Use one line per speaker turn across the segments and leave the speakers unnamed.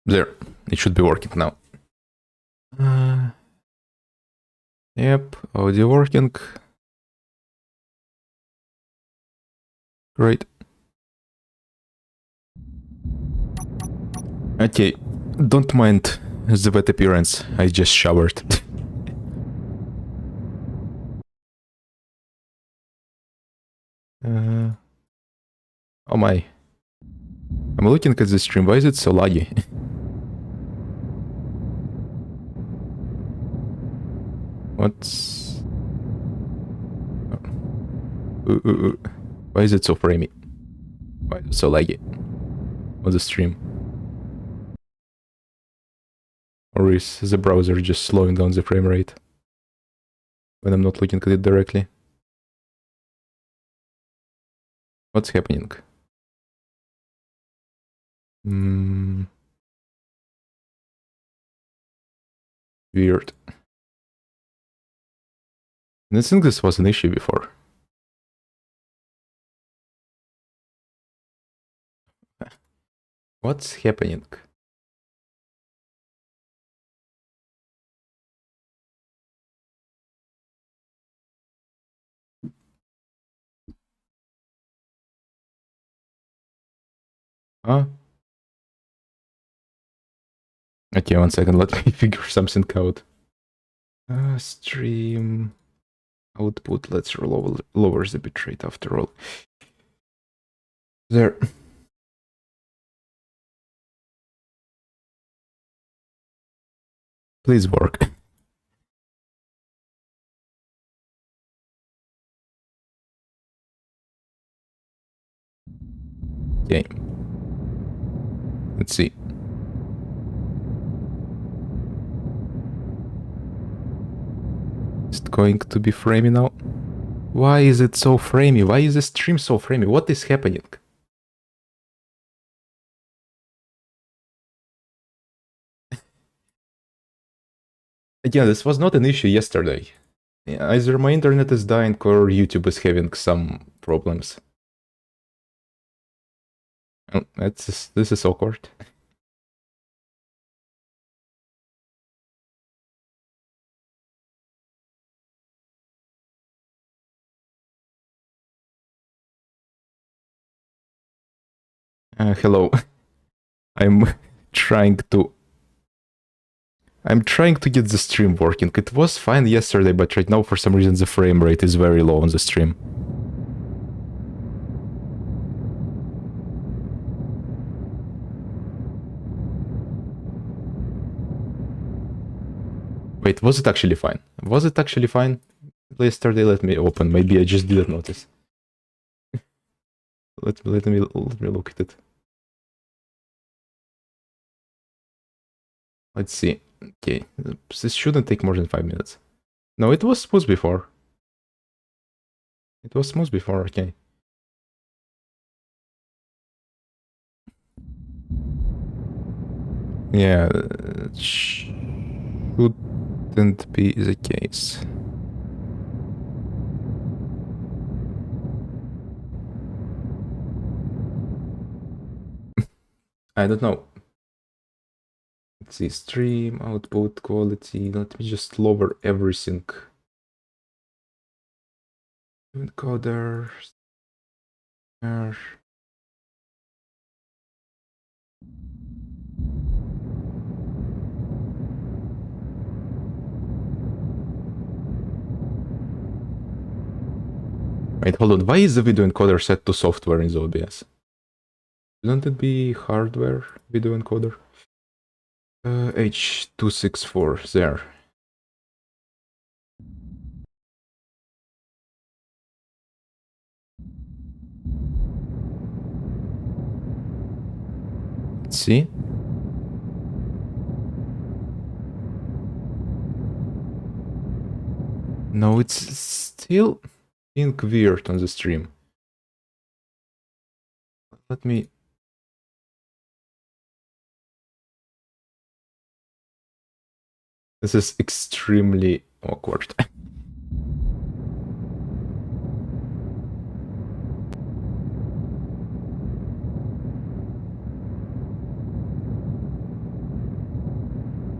There, it should be working now. Yep, audio working. Great. Okay, don't mind the wet appearance. I just showered. Oh my. I'm looking at the stream. Why is it so laggy? What's... Why is it so framey? Why is it so laggy on the stream? Or is the browser just slowing down the frame rate when I'm not looking at it directly? What's happening? Weird. And I think this was an issue before. What's happening? Huh? Okay, 1 second, let me figure something out. Stream output, let's lower the bitrate after all. There. Please work. Okay. Let's see. Is it going to be framey now? Why is it so framey? Why is the stream so framey? What is happening? Again, this was not an issue yesterday. Either my internet is dying or YouTube is having some problems. This is awkward. Hello. I'm trying to get the stream working. It was fine yesterday, but right now for some reason the frame rate is very low on the stream. Wait, was it actually fine? Was it actually fine yesterday? Let me open. Maybe I just didn't notice. let me look at it. Let's see. Okay, this shouldn't take more than 5 minutes. No, it was smooth before. It was smooth before, okay. Yeah, it shouldn't be the case. I don't know. Let's see, stream, output, quality. Let me just lower everything. Encoder. Wait, hold on. Why is the video encoder set to software in the OBS? Shouldn't it be hardware video encoder? H264, there. Let's see. No, it's still being weird on the stream. Let me... This is extremely awkward.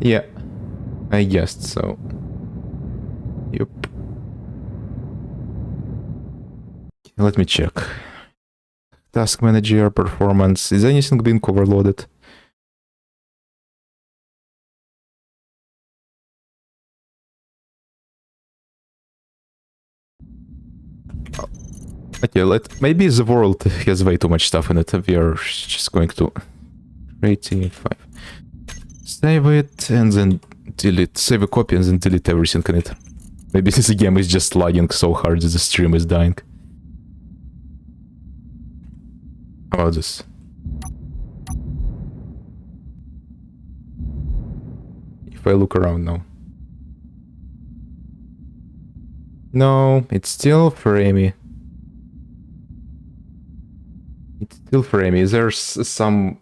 Yeah, I guessed so. Yep. Let me check. Task manager, performance. Is anything being overloaded? Okay, maybe the world has way too much stuff in it. We are just going to 85. Save it and then delete. Save a copy and then delete everything in it. Maybe this game is just lagging so hard that the stream is dying. How about this? If I look around now. No, it's still framey. It's still framey. There's some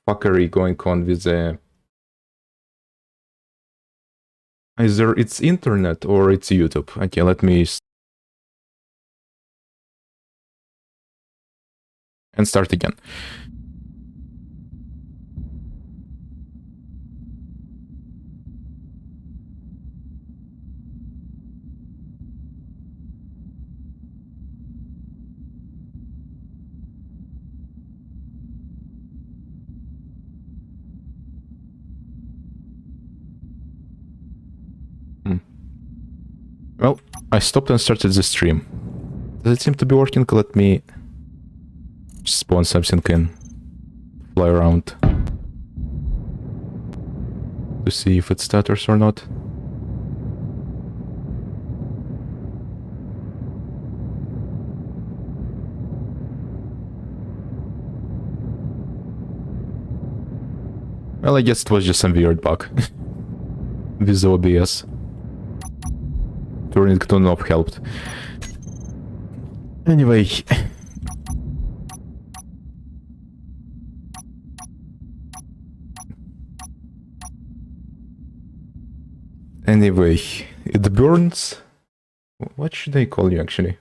fuckery going on with the... Either it's internet or it's YouTube. Okay, let me... And start again. Well, I stopped and started the stream. Does it seem to be working? Let me spawn something in. Fly around. To see if it stutters or not. Well, I guess it was just some weird bug. With the OBS. Turning it on off helped. Anyway. Anyway, it burns. What should I call you actually?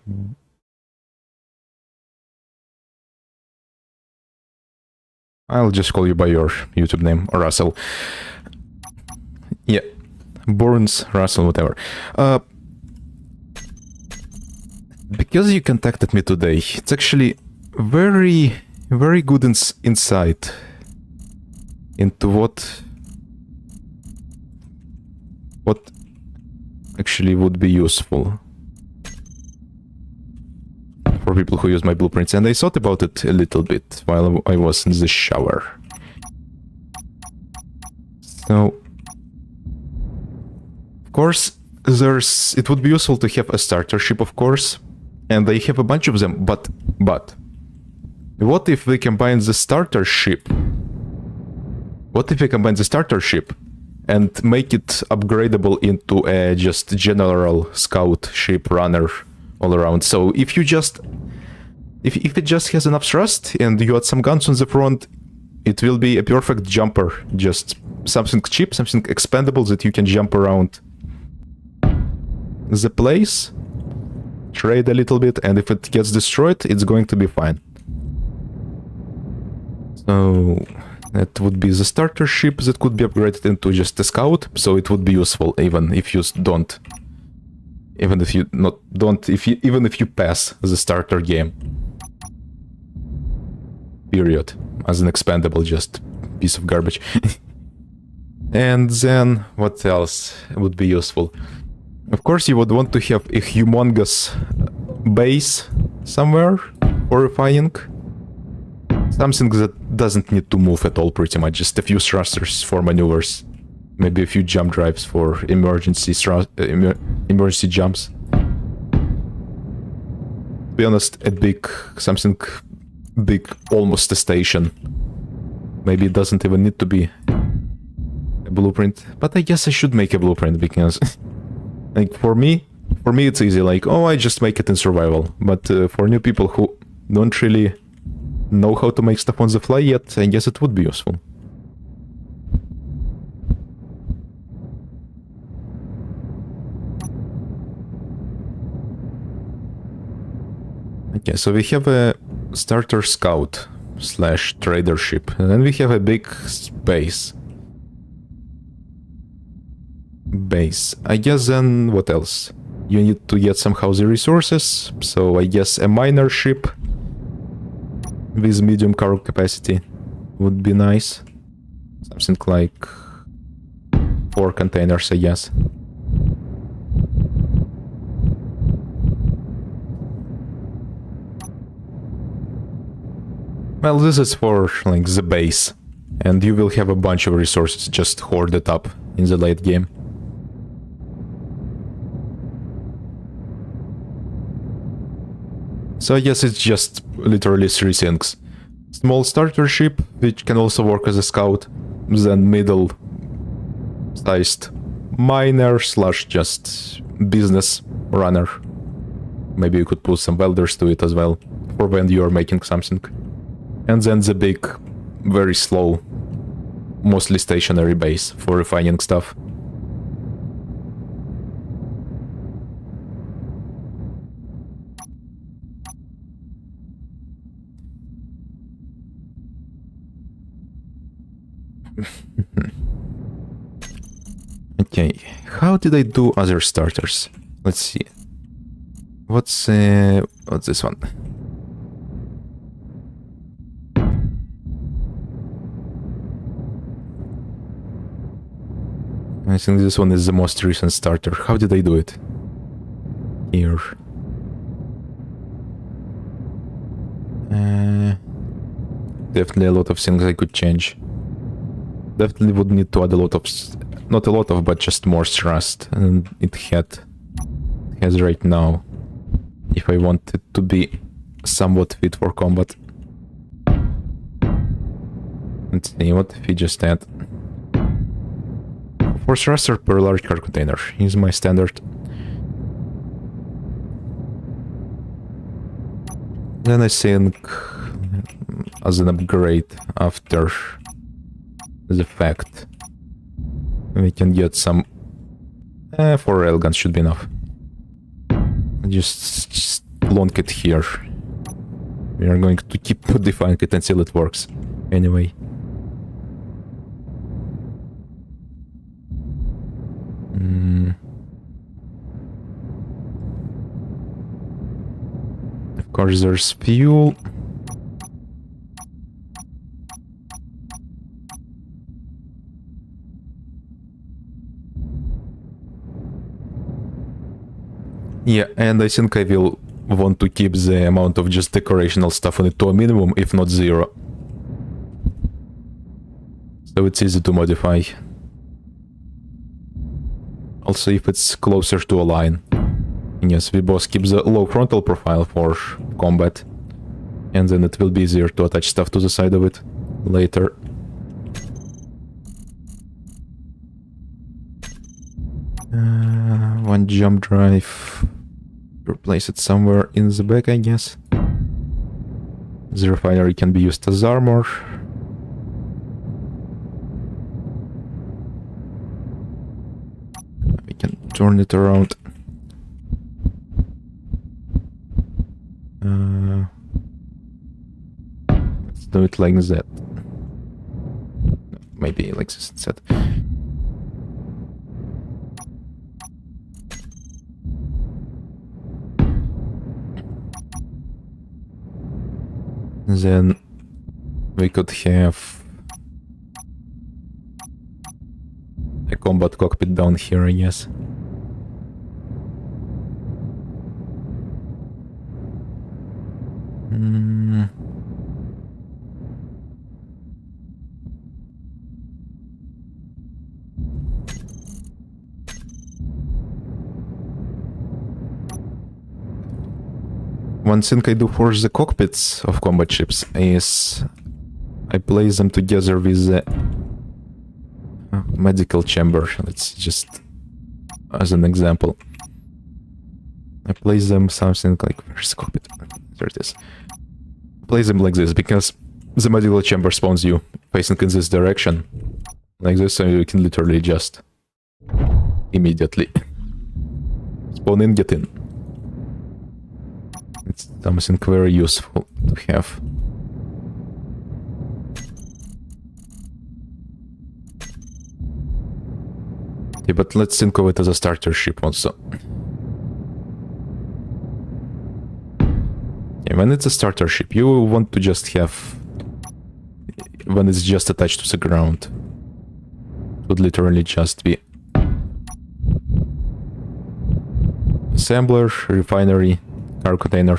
I'll just call you by your YouTube name, Russell. Yeah. Burns, Russell, whatever. Because you contacted me today, it's actually very, very good insight into what actually would be useful for people who use my blueprints, and I thought about it a little bit while I was in the shower. So, of course, it would be useful to have a starter ship, of course. And they have a bunch of them, but what if we combine the starter ship? What if we combine the starter ship and make it upgradable into a just general scout ship runner all around? So if you just... If it just has enough thrust and you add some guns on the front, it will be a perfect jumper. Just something cheap, something expendable that you can jump around the place. Trade a little bit, and if it gets destroyed, it's going to be fine. So that would be the starter ship that could be upgraded into just a scout, so it would be useful even if you don't. Even if you even if you pass the starter game. Period. As an expendable, just piece of garbage. And then what else would be useful? Of course, you would want to have a humongous base somewhere for refining. Something that doesn't need to move at all, pretty much. Just a few thrusters for maneuvers. Maybe a few jump drives for emergency jumps. To be honest, something big, almost a station. Maybe it doesn't even need to be a blueprint. But I guess I should make a blueprint because... Like, for me it's easy, like, oh, I just make it in survival. But for new people who don't really know how to make stuff on the fly yet, I guess it would be useful. Okay, so we have a starter scout / trader ship, and then we have a big space. base. I guess then what else? You need to get some housing resources, so I guess a miner ship with medium cargo capacity would be nice. Something like 4 containers, I guess. Well, this is for like the base, and you will have a bunch of resources just hoarded up in the late game. So I guess it's just literally 3 things. Small starter ship, which can also work as a scout, then middle-sized miner slash just business runner. Maybe you could put some welders to it as well, for when you're making something. And then the big, very slow, mostly stationary base for refining stuff. Okay, how did I do other starters? Let's see. What's this one? I think this one is the most recent starter. How did I do it? Here. Definitely a lot of things I could change. Definitely would need to add a lot of... Not a lot of, but just more thrust. And it has right now. If I want it to be somewhat fit for combat. Let's see, what if we just add... 4 thruster per large car container is my standard. Then I think as an upgrade after the fact we can get some 4 railguns should be enough. Just plonk it here. We are going to keep modifying it until it works anyway. Of course, there's fuel. Yeah, and I think I will want to keep the amount of just decorational stuff on it to a minimum, if not 0. So it's easy to modify. Also, if it's closer to a line. Yes, we both keep the low frontal profile for combat. And then it will be easier to attach stuff to the side of it later. One jump drive. Replace it somewhere in the back, I guess. The refinery can be used as armor. We can turn it around. Let's do it like that. Maybe like this instead. Then we could have a combat cockpit down here, I guess. One thing I do for the cockpits of combat ships is I place them together with the medical chamber. Let's just, as an example, I place them something like, where's the cockpit? There it is. Place them like this, because the medical chamber spawns you facing in this direction. Like this, so you can literally just immediately spawn in, get in. It's something very useful to have. Yeah, but let's think of it as a starter ship also. Yeah, when it's a starter ship, you want to just have... When it's just attached to the ground. It would literally just be... Assembler, refinery, cargo container.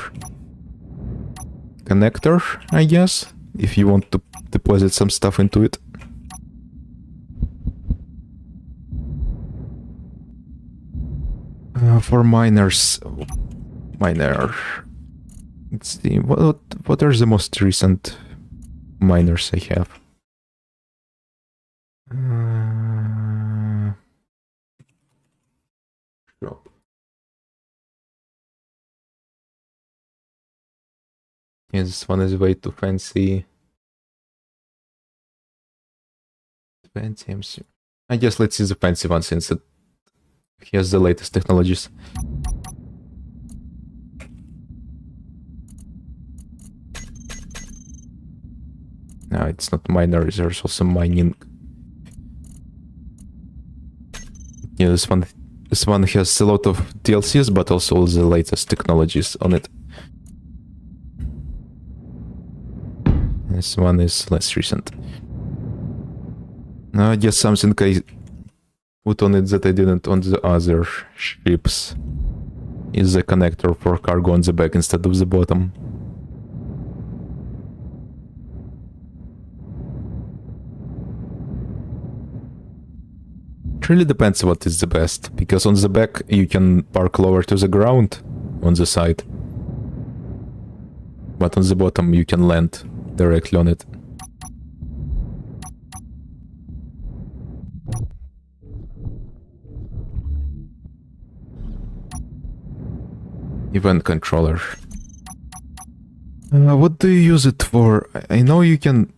Connector, I guess, if you want to deposit some stuff into it. For miners... Miner... Let's see, what are the most recent miners I have? Shop. Yeah, this one is way too fancy. Fancy MC. I guess let's see the fancy one since it has the latest technologies. No, it's not miner, there's also mining. Yeah, this one has a lot of DLCs, but also all the latest technologies on it. This one is less recent. Now I guess something I put on it that I didn't on the other ships is the connector for cargo on the back instead of the bottom. It really depends what is the best, because on the back you can park lower to the ground on the side, but on the bottom you can land directly on it. Event controller. What do you use it for? I know you can...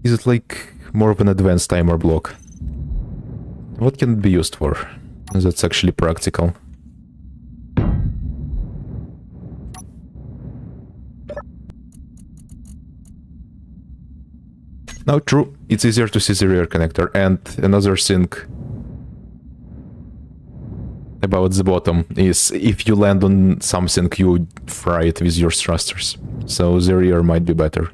Is it like more of an advanced timer block? What can it be used for? That's actually practical. Now, true, it's easier to see the rear connector, and another thing about the bottom is if you land on something, you fry it with your thrusters, so the rear might be better.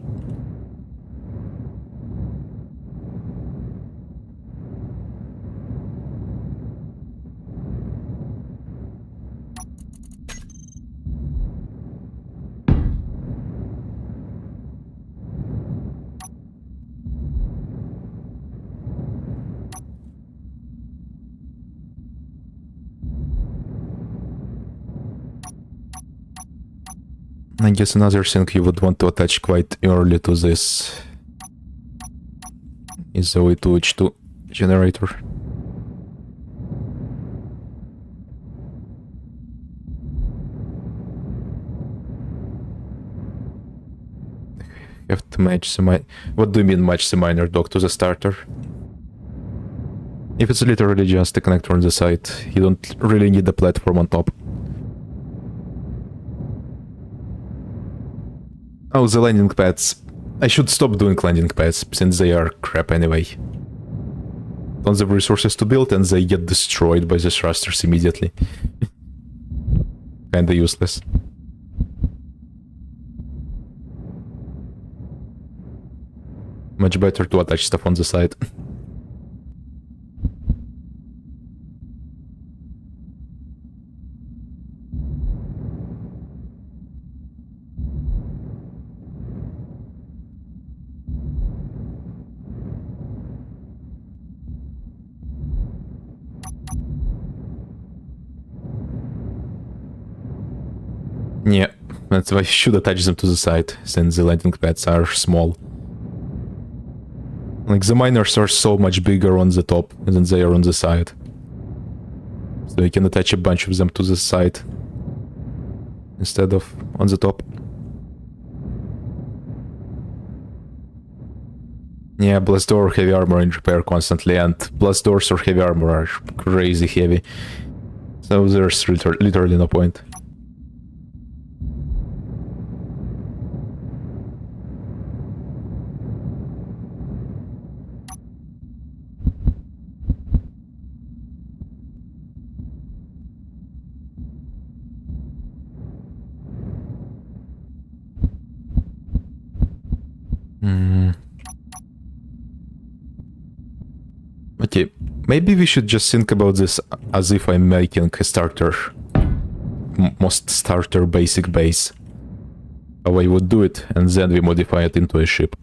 I guess another thing you would want to attach quite early to this is the V2H2 generator. Have to match the What do you mean match the miner dock to the starter? If it's literally just a connector on the side, you don't really need the platform on top. Oh, the landing pads. I should stop doing landing pads, since they are crap anyway. Tons of resources to build and they get destroyed by the thrusters immediately. Kinda useless. Much better to attach stuff on the side. Yeah, that's why you should attach them to the side, since the landing pads are small. Like, the miners are so much bigger on the top than they are on the side. So you can attach a bunch of them to the side instead of on the top. Yeah, blast door, heavy armor in repair constantly, and blast doors or heavy armor are crazy heavy. So there's literally no point. Hmm. Okay, maybe we should just think about this as if I'm making a starter, most starter basic base. How I would do it, and then we modify it into a ship.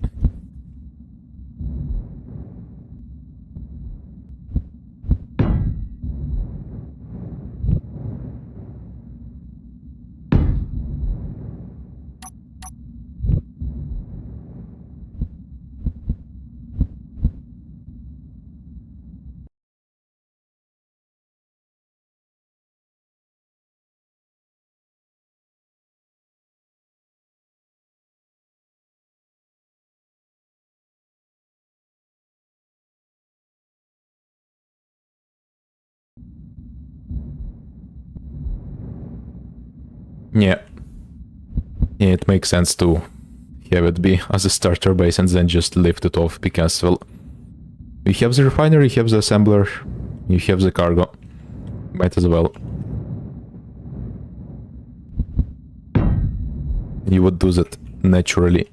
Yeah. Yeah, it makes sense to have it be as a starter base and then just lift it off because, well, you have the refinery, you have the assembler, you have the cargo. Might as well. You would do that naturally.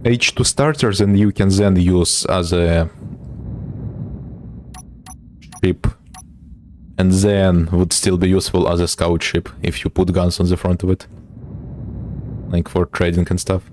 H2 starters and you can then use as a ship, and then would still be useful as a scout ship if you put guns on the front of it, like for trading and stuff.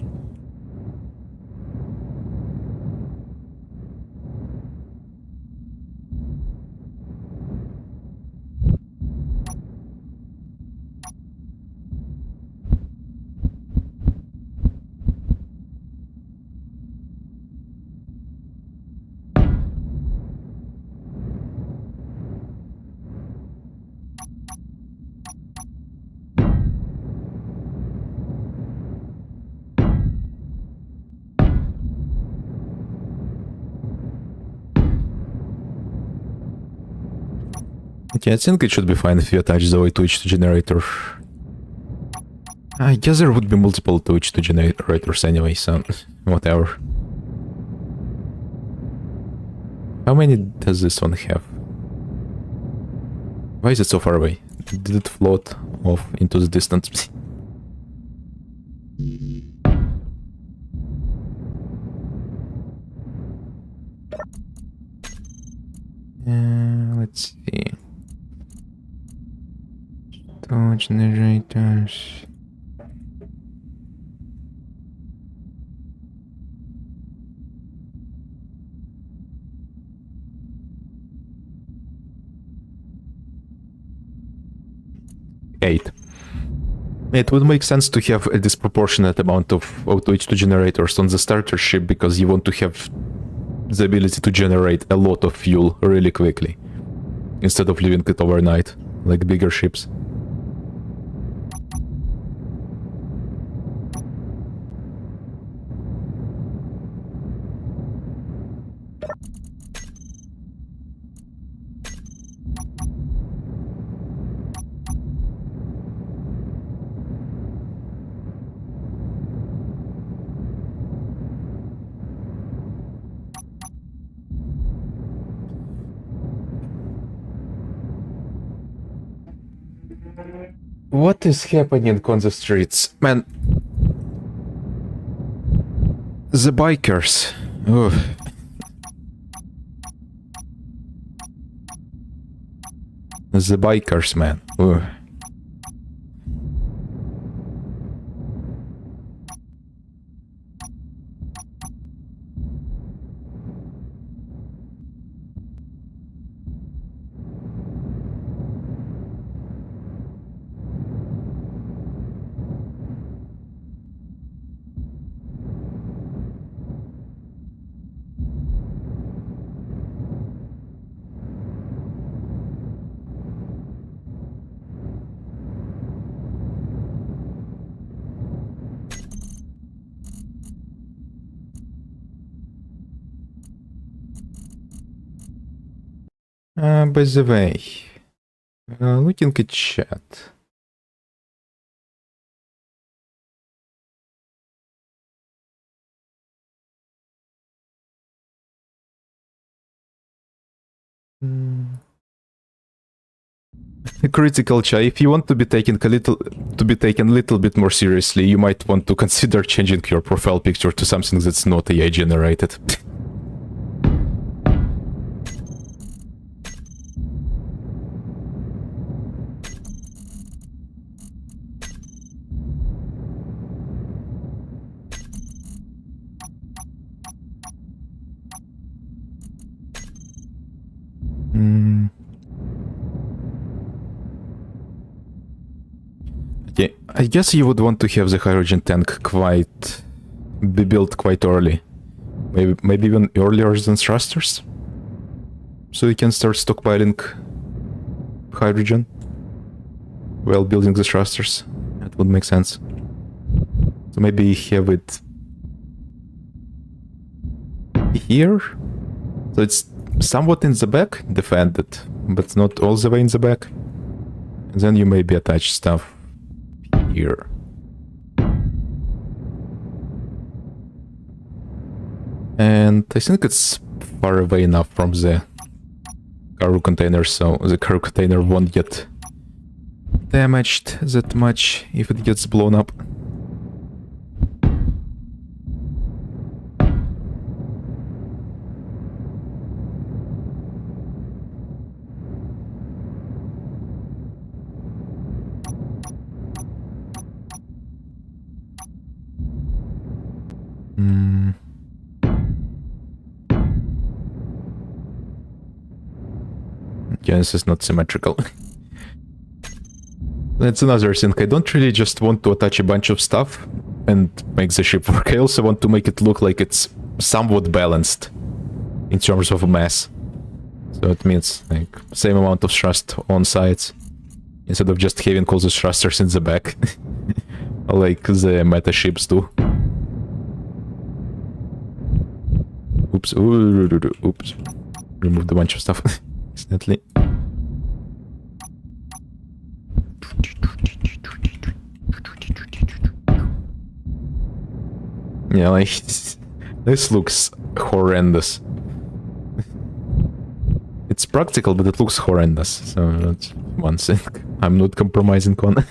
Okay, I think it should be fine if you attach the O2H2 generator. I guess there would be multiple O2H2 generators anyway, so whatever. How many does this one have? Why is it so far away? Did it float off into the distance? Let's see. Two generators. Eight. It would make sense to have a disproportionate amount of O2H2 generators on the starter ship because you want to have the ability to generate a lot of fuel really quickly instead of leaving it overnight like bigger ships. What is happening on the streets? Man, the bikers. Ugh. The bikers, man. Ugh. By the way, looking at chat. critical chai. If you want to be taken a little bit more seriously, you might want to consider changing your profile picture to something that's not AI generated. Okay, I guess you would want to have the hydrogen tank be built quite early. Maybe even earlier than thrusters? So you can start stockpiling hydrogen while building the thrusters. That would make sense. So maybe have it here? So it's somewhat in the back, defended, but not all the way in the back. And then you maybe attach stuff here. And I think it's far away enough from the cargo container, so the cargo container won't get damaged that much if it gets blown up. Yeah, this is not symmetrical. That's another thing. I don't really just want to attach a bunch of stuff and make the ship work. I also want to make it look like it's somewhat balanced in terms of mass. So it means like same amount of thrust on sides instead of just having all the thrusters in the back like the meta ships do. Oops. Oops. Removed a bunch of stuff. Accidentally. Yeah, like this looks horrendous. It's practical, but it looks horrendous. So that's one thing I'm not compromising on.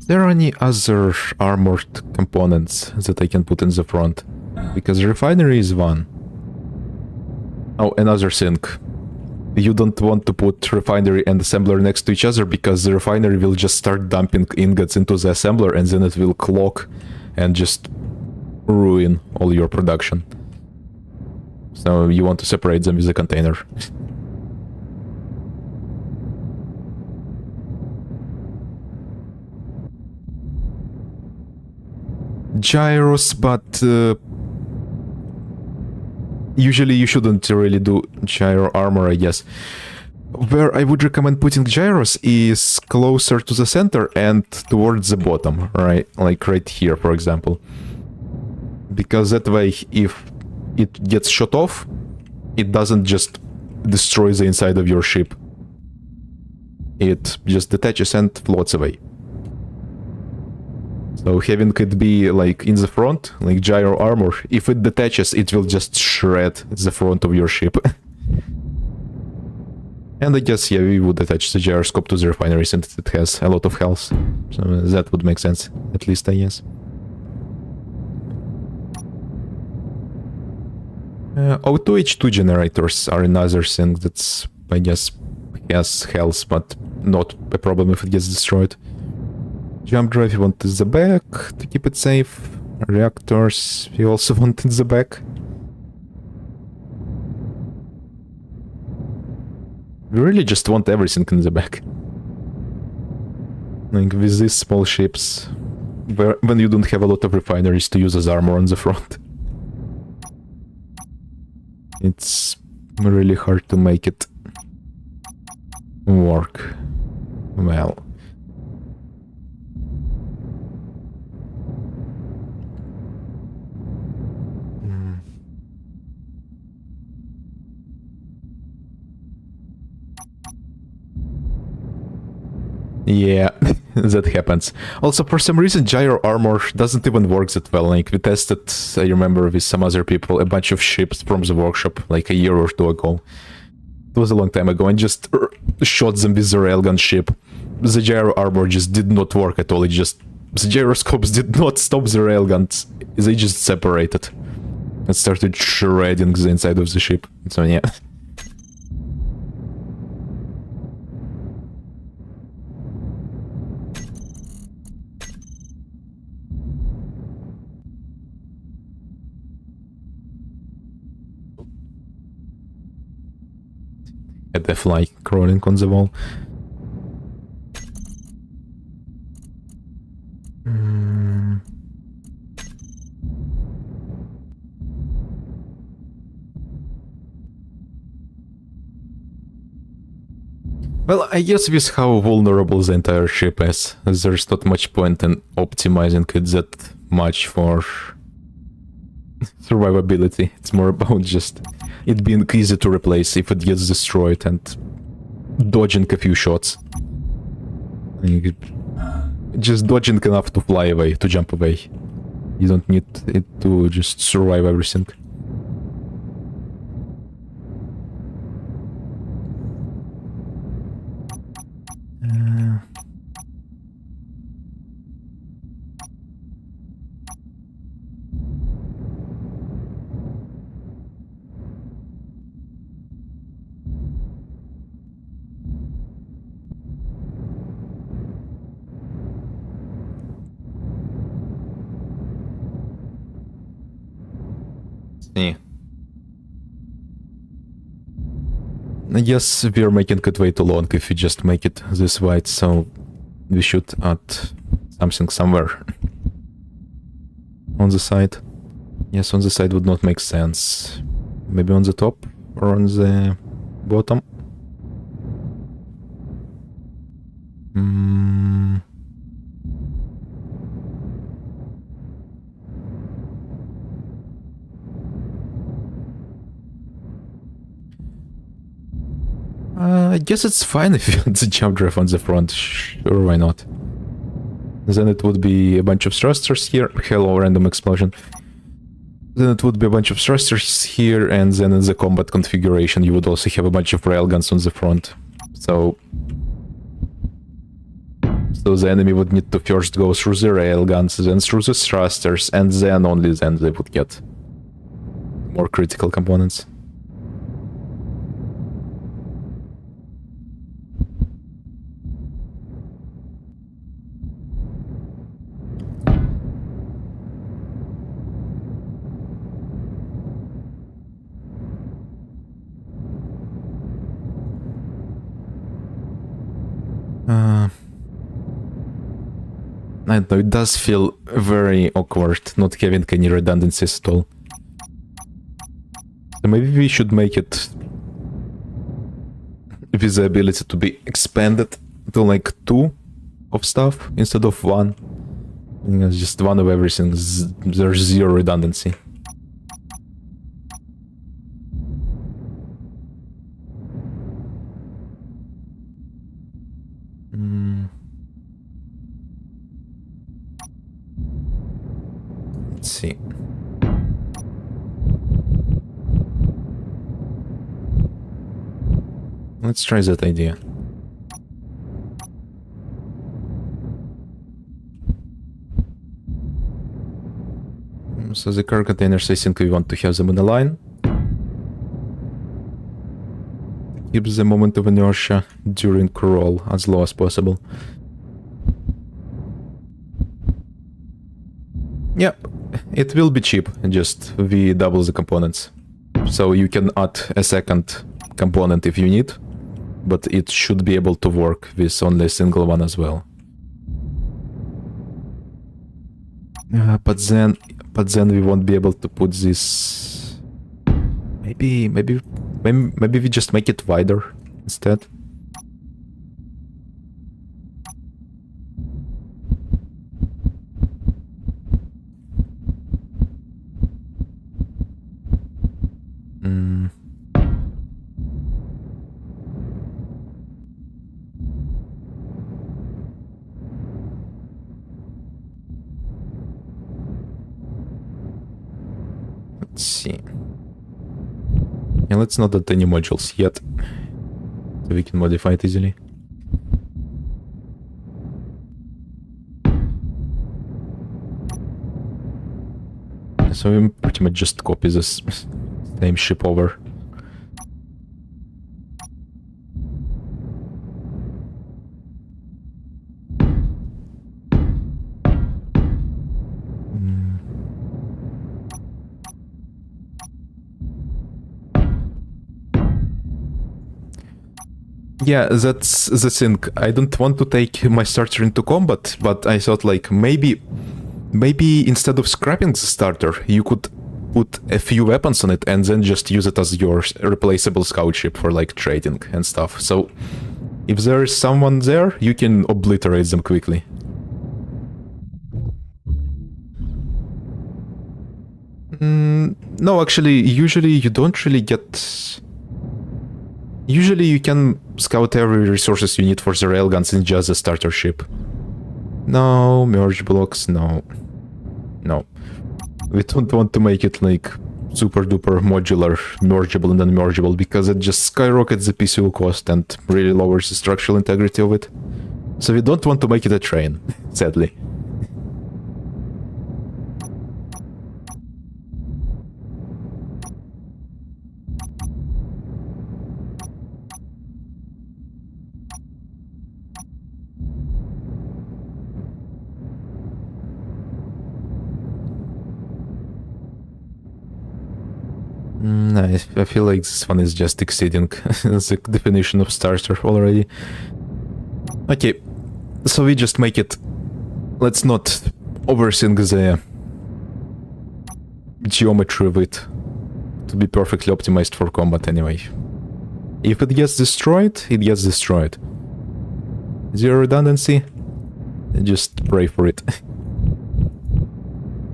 Is there any other armored components that I can put in the front? Because the refinery is one. Oh, another thing. You don't want to put refinery and assembler next to each other because the refinery will just start dumping ingots into the assembler and then it will clog and just ruin all your production. So you want to separate them with a container. Gyros, but usually you shouldn't really do gyro armor, I guess. Where I would recommend putting gyros is closer to the center and towards the bottom, right? Like right here, for example. Because that way, if it gets shot off, it doesn't just destroy the inside of your ship. It just detaches and floats away. So having it be like in the front, like gyro armor, if it detaches, it will just shred the front of your ship. And I guess, yeah, we would attach the gyroscope to the refinery since it has a lot of health. So that would make sense, at least I guess. O2H2 generators are another thing that's, I guess, has health, but not a problem if it gets destroyed. Jump drive you want in the back to keep it safe. Reactors you also want in the back. We really just want everything in the back. Like with these small ships, when you don't have a lot of refineries to use as armor on the front. It's really hard to make it work well. Yeah, that happens. Also, for some reason, gyro armor doesn't even work that well. Like, we tested, I remember, with some other people, a bunch of ships from the workshop, like a year or two ago. It was a long time ago, and just shot them with the railgun ship. The gyro armor just did not work at all. It just... The gyroscopes did not stop the railguns. They just separated. And started shredding the inside of the ship. So, yeah. At the fly crawling on the wall. Well, I guess with how vulnerable the entire ship is, there's not much point in optimizing it that much for survivability. It's more about just it being easy to replace if it gets destroyed and dodging a few shots. Just dodging enough to fly away, to jump away. You don't need it to just survive everything. Yeah. I guess we're making it way too long if we just make it this wide, so we should add something somewhere on the side. Yes, on the side would not make sense. Maybe on the top or on the bottom. I guess it's fine if you had the jump drive on the front. Sure, why not? Then it would be a bunch of thrusters here. Hello, random explosion. Then it would be a bunch of thrusters here, and then in the combat configuration you would also have a bunch of railguns on the front. So the enemy would need to first go through the railguns, then through the thrusters, and then only then they would get more critical components. I don't know, it does feel very awkward not having any redundancies at all. So maybe we should make it with the ability to be expanded to like 2 of stuff instead of 1. It's just 1 of everything. There's 0 redundancy. Let's see. Let's try that idea. So the car containers, I think we want to have them in a line. Keep the moment of inertia during crawl as low as possible. Yep, it will be cheap, just we double the components. So you can add a second component if you need, but it should be able to work with only a single one as well. But then we won't be able to put this. Maybe we just make it wider instead. Let's see. And let's not add any modules yet, so we can modify it easily. So we pretty much just copy this same ship over. Yeah, that's the thing. I don't want to take my starter into combat, but I thought like maybe instead of scrapping the starter, you could put a few weapons on it and then just use it as your replaceable scout ship for like trading and stuff. So if there's someone there, you can obliterate them quickly. No, actually, usually you don't really get... Usually you can scout every resources you need for the railguns in just a starter ship. No, merge blocks, no. No. We don't want to make it like super duper modular, mergeable and unmergeable, because it just skyrockets the PCU cost and really lowers the structural integrity of it. So we don't want to make it a train, sadly. I feel like this one is just exceeding the definition of starter already. Okay, so we just make it... Let's not overthink the geometry of it to be perfectly optimized for combat anyway. If it gets destroyed, it gets destroyed. Zero redundancy, just pray for it.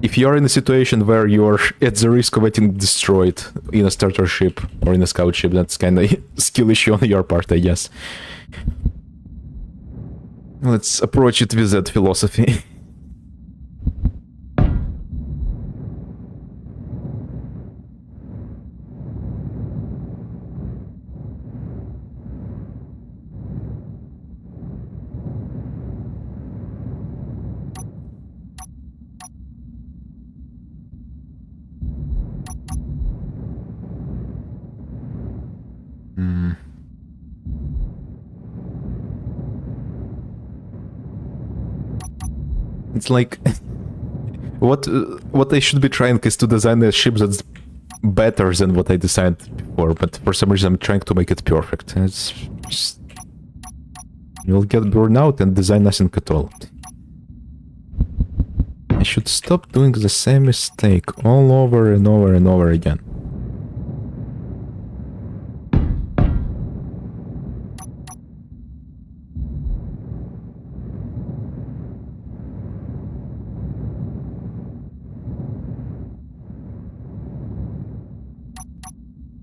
If you're in a situation where you're at the risk of getting destroyed in a starter ship or in a scout ship, that's kind of a skill issue on your part, I guess. Let's approach it with that philosophy. It's like what I should be trying is to design a ship that's better than what I designed before, but for some reason I'm trying to make it perfect. It's just... You'll get burned out and design nothing at all. I should stop doing the same mistake all over and over and over again.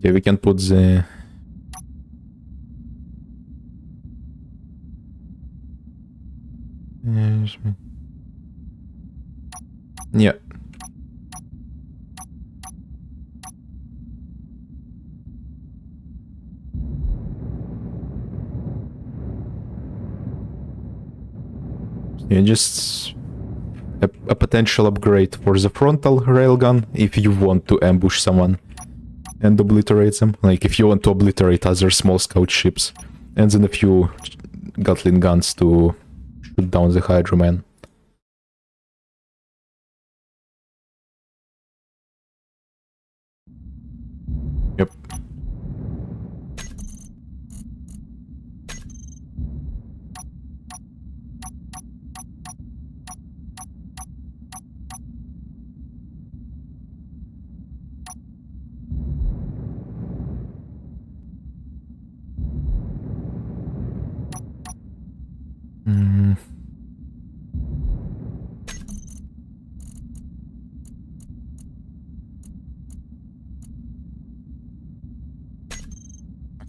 Okay, we can put the... Yeah. Yeah, just a potential upgrade for the frontal railgun if you want to ambush someone and obliterate them. Like if you want to obliterate other small scout ships, and then a few Gatling guns to shoot down the Hydra Man. Yep.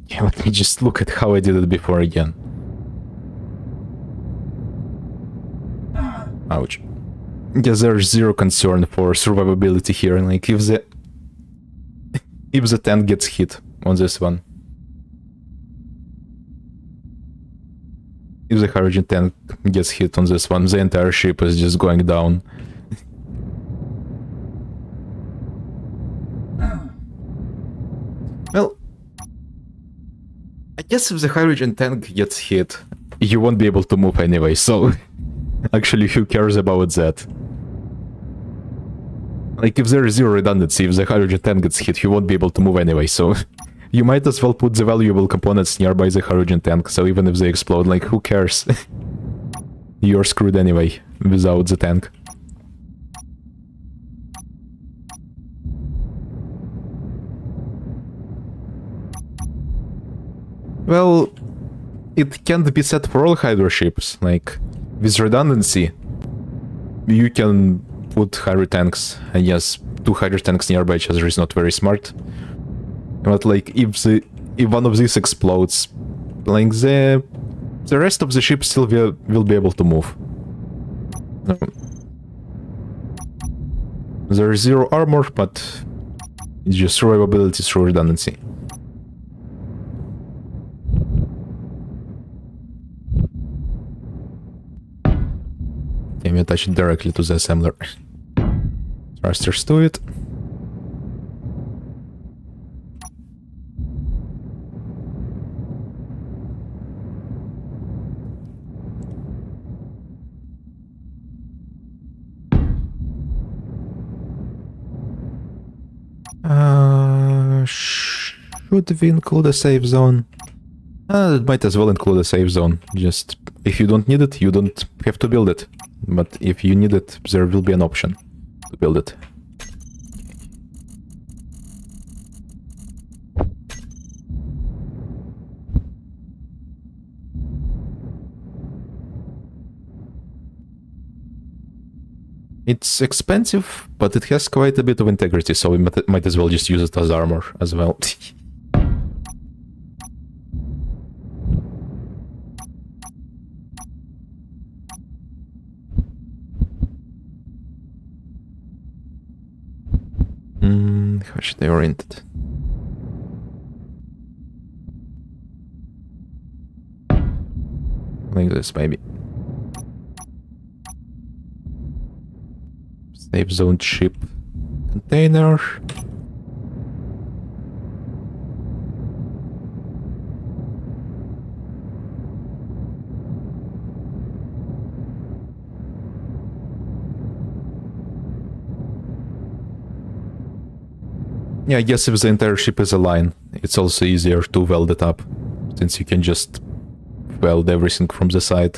Yeah, let me just look at how I did it before again. Ouch. Yeah, there's zero concern for survivability here. Like, if the if the tank gets hit on this one. If the hydrogen tank gets hit on this one, the entire ship is just going down. Well, I guess if the hydrogen tank gets hit, you won't be able to move anyway, so actually who cares about that? Like, if there is zero redundancy, if the hydrogen tank gets hit, you won't be able to move anyway, so you might as well put the valuable components nearby the hydrogen tank, so even if they explode, like, who cares? You're screwed anyway, without the tank. Well, it can't be set for all hydro ships, like, with redundancy, you can put hydro tanks, and yes, 2 hydro tanks nearby each other is not very smart. But like, if one of these explodes, like the rest of the ship still will be able to move. There is 0 armor, but it's just survivability through redundancy. Can we attach it directly to the assembler? Thrusters to it. Should we include a save zone? It might as well include a save zone. Just, if you don't need it, you don't have to build it. But if you need it, there will be an option to build it. It's expensive, but it has quite a bit of integrity, so we might as well just use it as armor as well. How should they orient it? Like this, maybe. Safe zone ship container. Yeah, I guess if the entire ship is a line, it's also easier to weld it up, since you can just weld everything from the side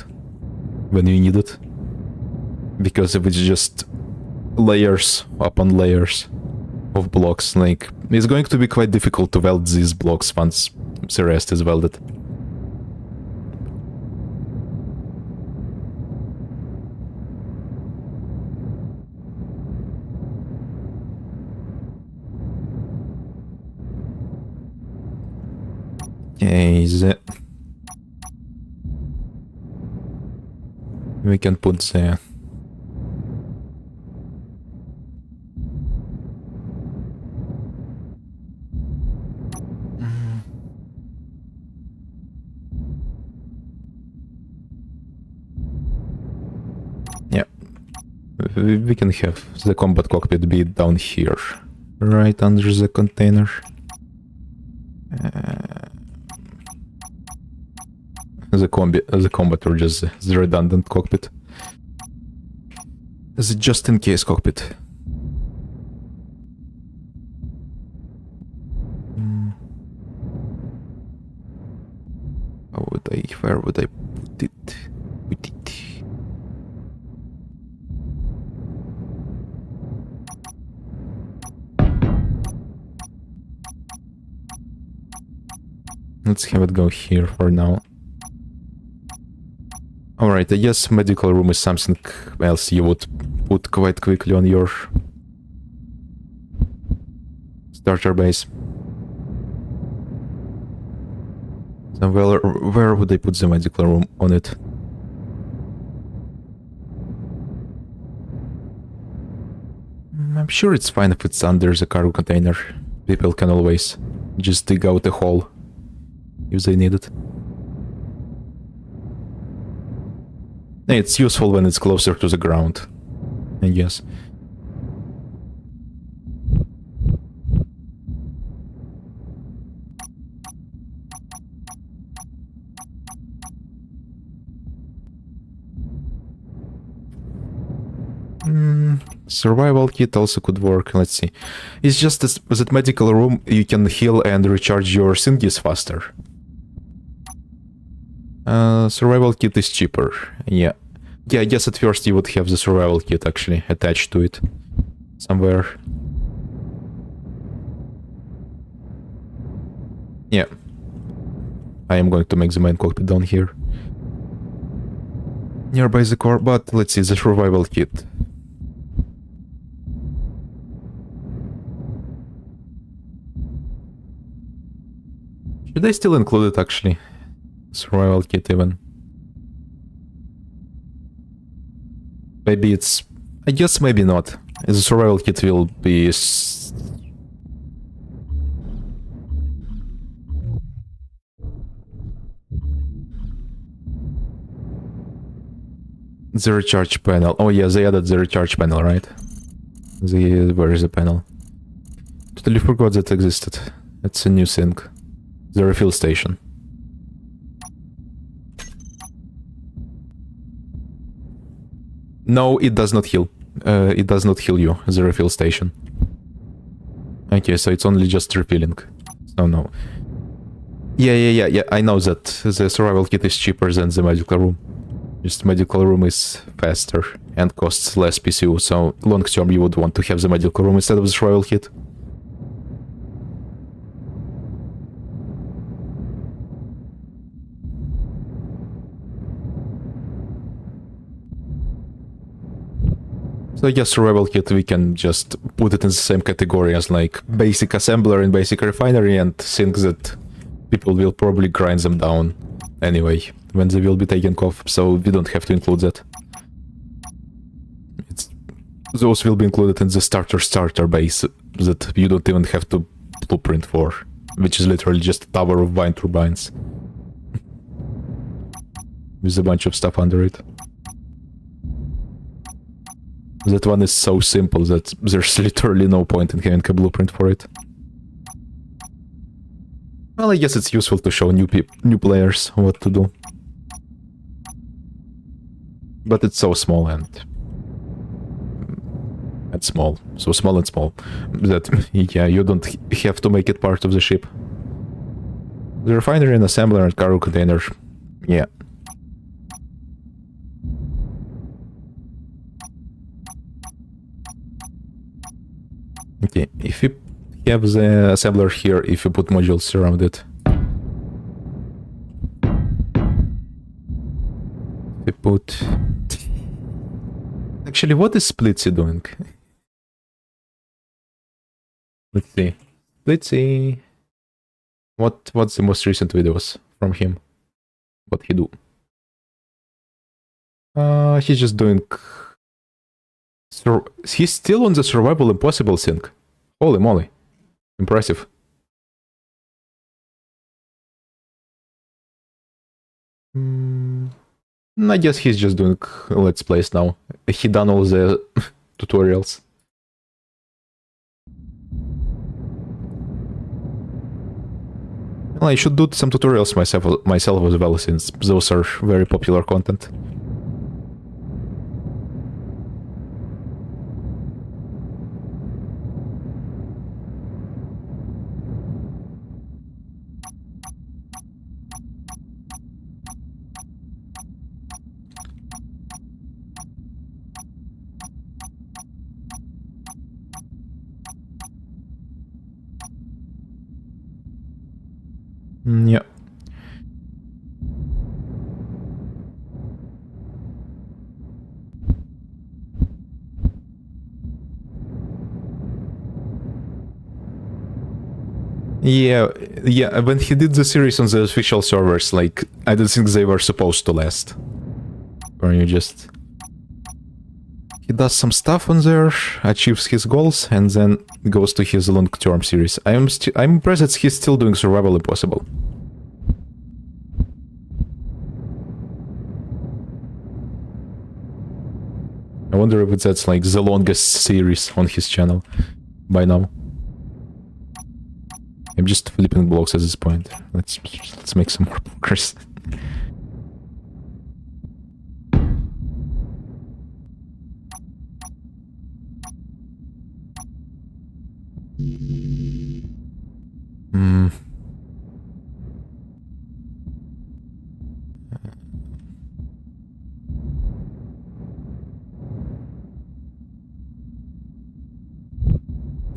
when you need it. Because if it's just layers upon layers of blocks, like, it's going to be quite difficult to weld these blocks once the rest is welded. Okay, we can put the we can have the combat cockpit be down here, right under the container. The combat or just the redundant cockpit. The just in case cockpit. Where would I put it? Let's have it go here for now. Alright, I guess medical room is something else you would put quite quickly on your starter base. So where would I put the medical room on it? I'm sure it's fine if it's under the cargo container. People can always just dig out a hole if they need it. It's useful when it's closer to the ground, I guess. Survival kit also could work. Let's see. It's just that medical room you can heal and recharge your thingies faster. Survival kit is cheaper. Yeah. Yeah, I guess at first you would have the survival kit actually attached to it. Somewhere. Yeah. I am going to make the main cockpit down here. Nearby the core, but let's see the survival kit. Should I still include it actually? Survival kit even. Maybe it's... I guess maybe not. The survival kit will be... The recharge panel. Oh yeah, they added the recharge panel, right? Where is the panel? Totally forgot that existed. It's a new thing. The refill station. No, it does not heal. It does not heal you, the refill station. Okay, so it's only just refilling. So no. Yeah, I know that the survival kit is cheaper than the medical room. Just medical room is faster and costs less PCU, so long term you would want to have the medical room instead of the survival kit. So I guess survival kit we can just put it in the same category as like basic assembler and basic refinery, and think that people will probably grind them down anyway when they will be taken off, so we don't have to include that. Those will be included in the starter base that you don't even have to blueprint for, which is literally just a tower of wind turbines with a bunch of stuff under it. That one is so simple that there's literally no point in having a blueprint for it. Well, I guess it's useful to show new players what to do. But it's so small and small. So small and small. That, yeah, you don't have to make it part of the ship. The refinery and assembler and cargo container, yeah. Okay, if you have the assembler here, if you put modules around it. We put... Actually, what is Splitsy doing? Let's see. Splitsy... What's the most recent videos from him? What he do? He's just doing... He's still on the Survival Impossible thing. Holy moly. Impressive. I guess he's just doing Let's Plays now. He done all the tutorials. Well, I should do some tutorials myself as well, since those are very popular content. Yeah. Yeah, when he did the series on the official servers, like, I don't think they were supposed to last. Or you just... He does some stuff on there, achieves his goals, and then goes to his long-term series. I'm impressed that he's still doing Survival Impossible. I wonder if that's like the longest series on his channel by now. I'm just flipping blocks at this point. Let's make some more progress.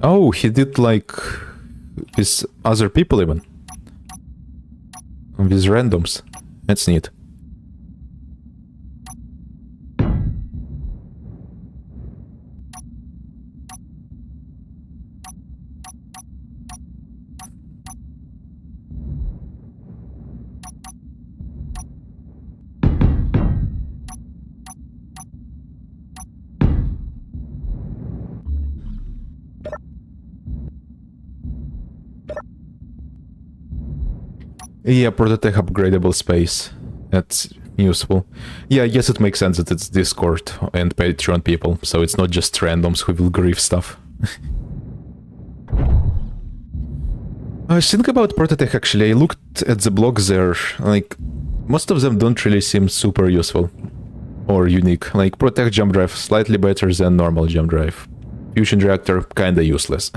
Oh, he did like with other people even. With randoms. That's neat. Yeah, Prototech upgradable space. That's useful. Yeah, I guess it makes sense that it's Discord and Patreon people, so it's not just randoms who will grief stuff. Think about Prototech actually. I looked at the blogs there, like, most of them don't really seem super useful or unique. Like, Prototech jump drive slightly better than normal jump drive. Fusion reactor kinda useless.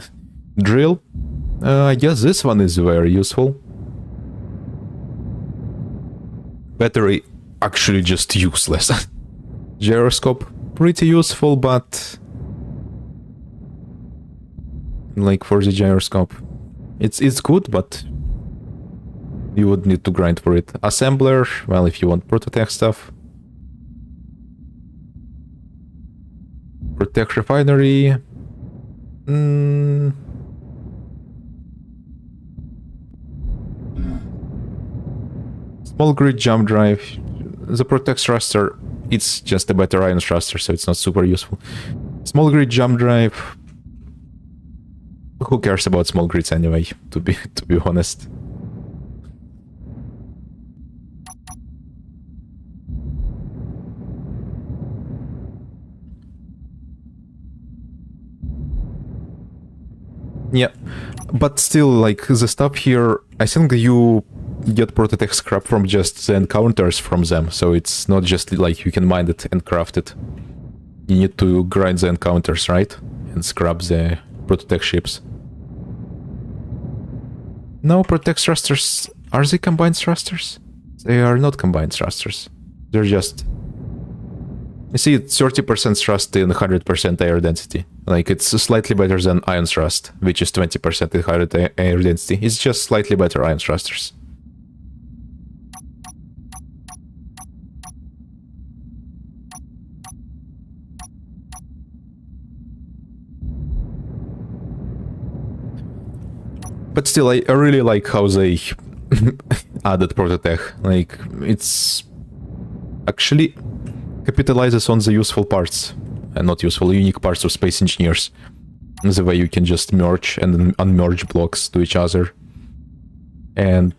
Drill? I guess this one is very useful. Battery, actually just useless. Gyroscope, pretty useful, but... like, for the gyroscope. It's good, but... you would need to grind for it. Assembler, well, if you want Prototech stuff. Prototech refinery... Small grid jump drive. The Prototech thruster, it's just a better ion thruster, so it's not super useful. Small grid jump drive. Who cares about small grids anyway, to be honest. Yeah, but still, like, the stuff here, I think you get Prototech scrap from just the encounters from them, so it's not just like you can mine it and craft it. You need to grind the encounters, right? And scrap the Prototech ships. No, Prototech thrusters... are they combined thrusters? They are not combined thrusters. They're just... you see, it's 30% thrust in 100% air density. Like, it's slightly better than ion thrust, which is 20% in higher air density. It's just slightly better ion thrusters. But still, I really like how they added Prototech. Like, it's actually capitalizes on the useful parts, and not useful, unique parts of Space Engineers. The way you can just merge and unmerge blocks to each other. And...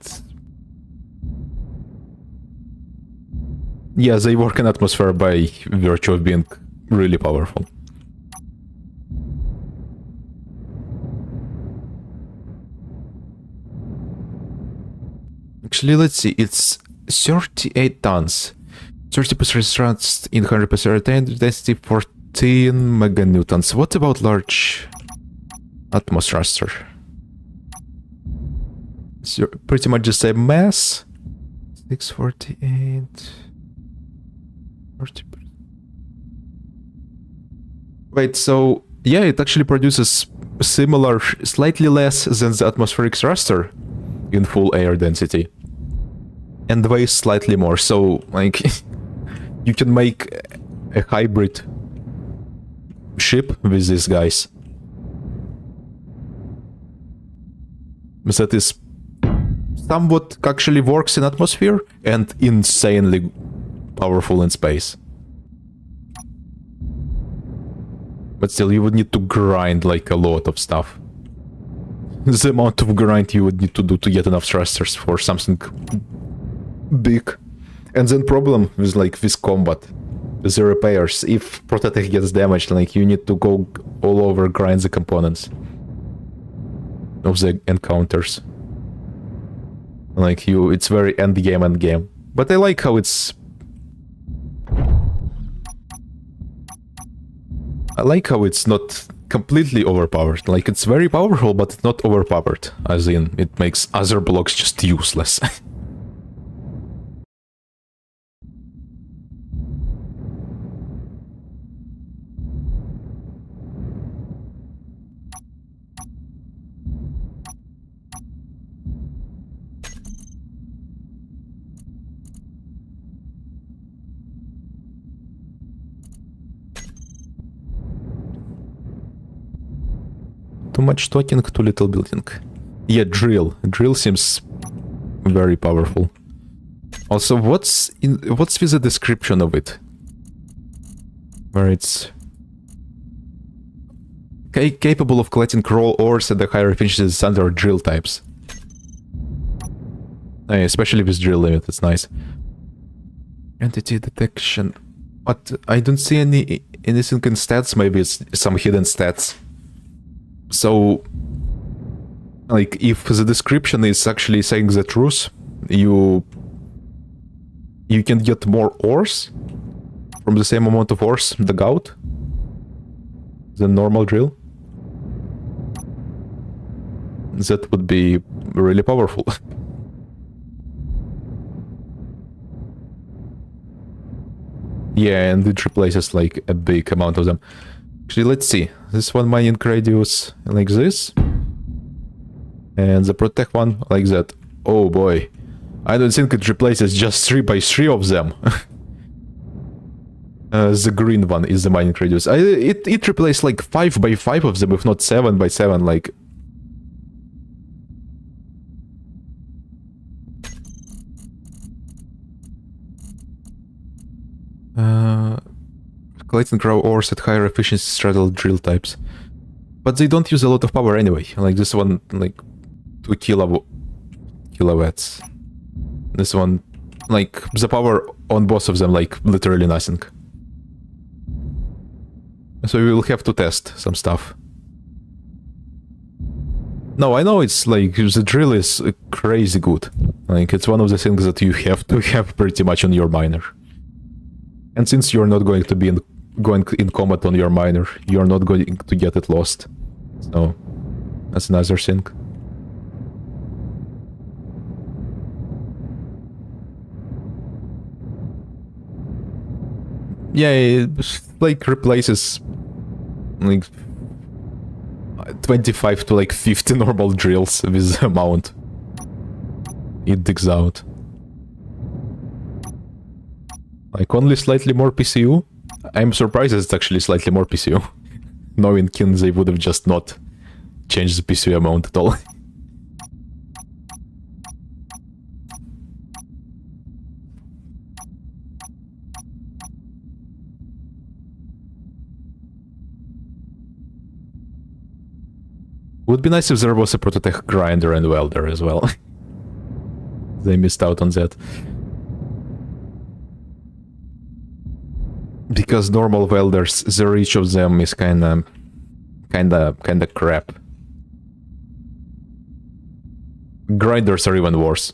yeah, they work in atmosphere by virtue of being really powerful. Actually, let's see, it's 38 tons. 30% thrust in 100% density, 14 meganewtons. What about large Atmos thruster? So pretty much the same mass. 648... 40%. Wait, so... yeah, it actually produces similar, slightly less than the atmospheric thruster in full air density. And weighs slightly more, so, like... you can make a hybrid ship with these guys. That is somewhat actually works in atmosphere and insanely powerful in space. But still, you would need to grind like a lot of stuff. The amount of grind you would need to do to get enough thrusters for something big. And then problem with like this combat, the repairs, if Prototech gets damaged, like you need to go all over grind the components of the encounters. Like it's very end game. But I like how it's... I like how it's not completely overpowered. Like, it's very powerful, but it's not overpowered. As in, it makes other blocks just useless. Too much talking, too little building. Yeah, drill. Drill seems very powerful. Also, what's with the description of it? Where it's capable of collecting raw ores at the higher efficiency standard drill types. Especially with drill limit, it's nice. Entity detection. But I don't see anything in stats. Maybe it's some hidden stats. So, like, if the description is actually saying the truth, you can get more ores from the same amount of ores dug out than normal drill. That would be really powerful. Yeah, and it replaces like a big amount of them. Actually, let's see. This one mining radius like this. And the Prototech one like that. Oh boy. I don't think it replaces just 3 by 3 of them. The green one is the mining radius. It replaced like 5 by 5 of them, if not 7 by 7, like... collecting raw ores at higher efficiency straddle drill types. But they don't use a lot of power anyway. Like this one, like 2 kilowatts. This one, like the power on both of them, like literally nothing. So we will have to test some stuff. No, I know it's like the drill is crazy good. Like it's one of the things that you have to have pretty much on your miner. And since you're not going to be going in combat on your miner, you're not going to get it lost. So, that's another thing. Yeah, it like replaces like 25 to like 50 normal drills with the amount it digs out. Like only slightly more PCU? I'm surprised it's actually slightly more PCU. Knowing Kin, they would have just not changed the PCU amount at all. Would be nice if there was a Prototech grinder and welder as well. They missed out on that. Because normal welders, the reach of them is kinda crap. Grinders are even worse.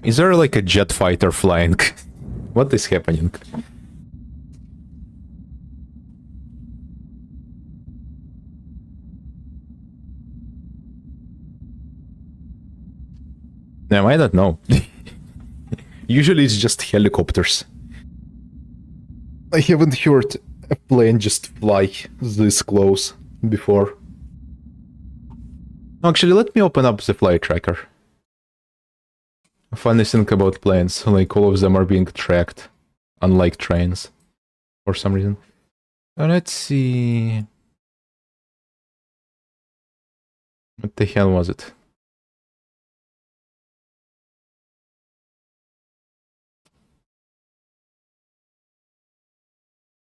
Is there like a jet fighter flying? What is happening? No, I don't know. Usually it's just helicopters. I haven't heard a plane just fly this close before. Actually, let me open up the flight tracker. Funny thing about planes, like all of them are being tracked, unlike trains, for some reason. Let's see. What the hell was it?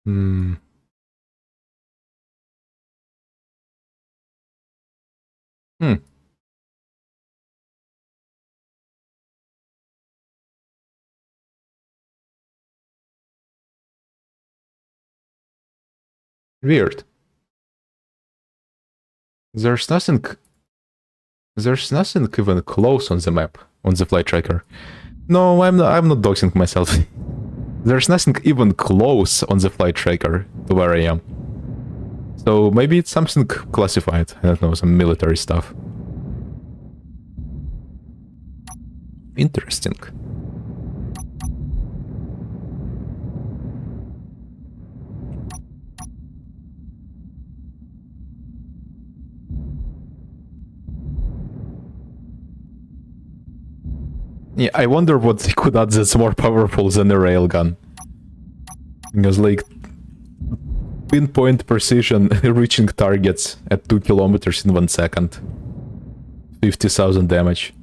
Hmm. Hmm. Weird. There's nothing. There's nothing even close on the map, on the flight tracker. No, I'm not doxing myself. There's nothing even close on the flight tracker to where I am. So maybe it's something classified. I don't know, some military stuff. Interesting. Yeah, I wonder what they could add that's more powerful than a railgun. Because, like, pinpoint precision reaching targets at 2 kilometers in 1 second. 50,000 damage.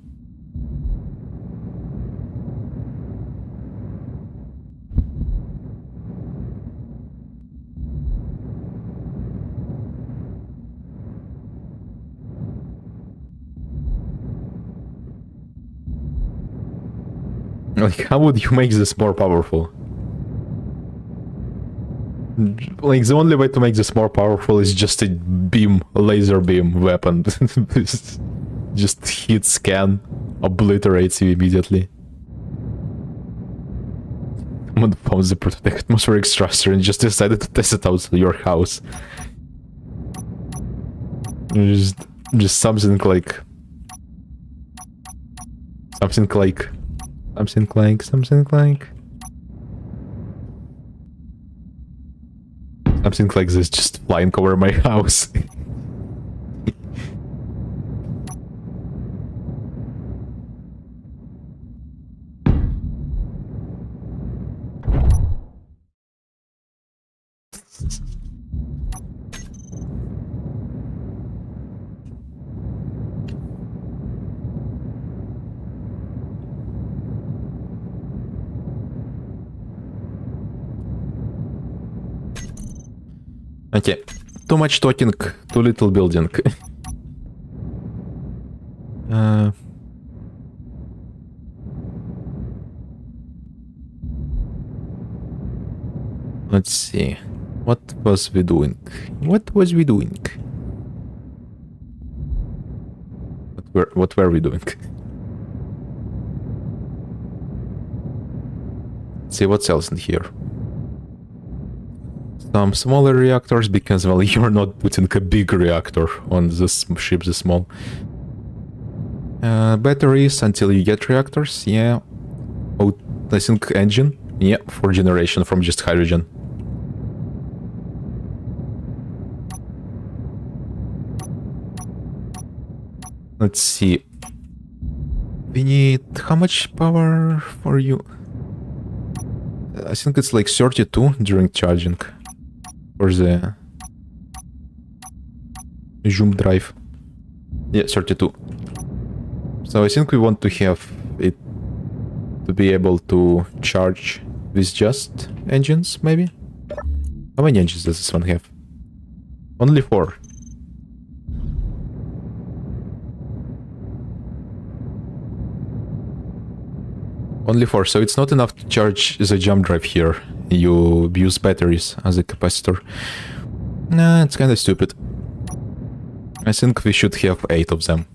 Like, how would you make this more powerful? Like, the only way to make this more powerful is just a beam, a laser beam weapon. Just hit scan, obliterates you immediately. Someone found the protected atmospheric structure and just decided to test it out at your house. Just something like... Something like... Something like... Something like... Something like this just flying over my house. Okay, too much talking, too little building. Let's see. What was we doing? What was we doing? What were we doing? Let's see what's else in here. Some smaller reactors, because, well, you're not putting a big reactor on this ship this small. Batteries until you get reactors, yeah. Oh, I think engine, yeah, for generation from just hydrogen. Let's see. We need how much power for you? I think it's like 32 during charging. For the zoom drive. Yeah, 32. So I think we want to have it to be able to charge with just engines, maybe? How many engines does this one have? Only 4. Only 4, so it's not enough to charge the jump drive here. You use batteries as a capacitor. Nah, it's kinda stupid. I think we should have 8 of them.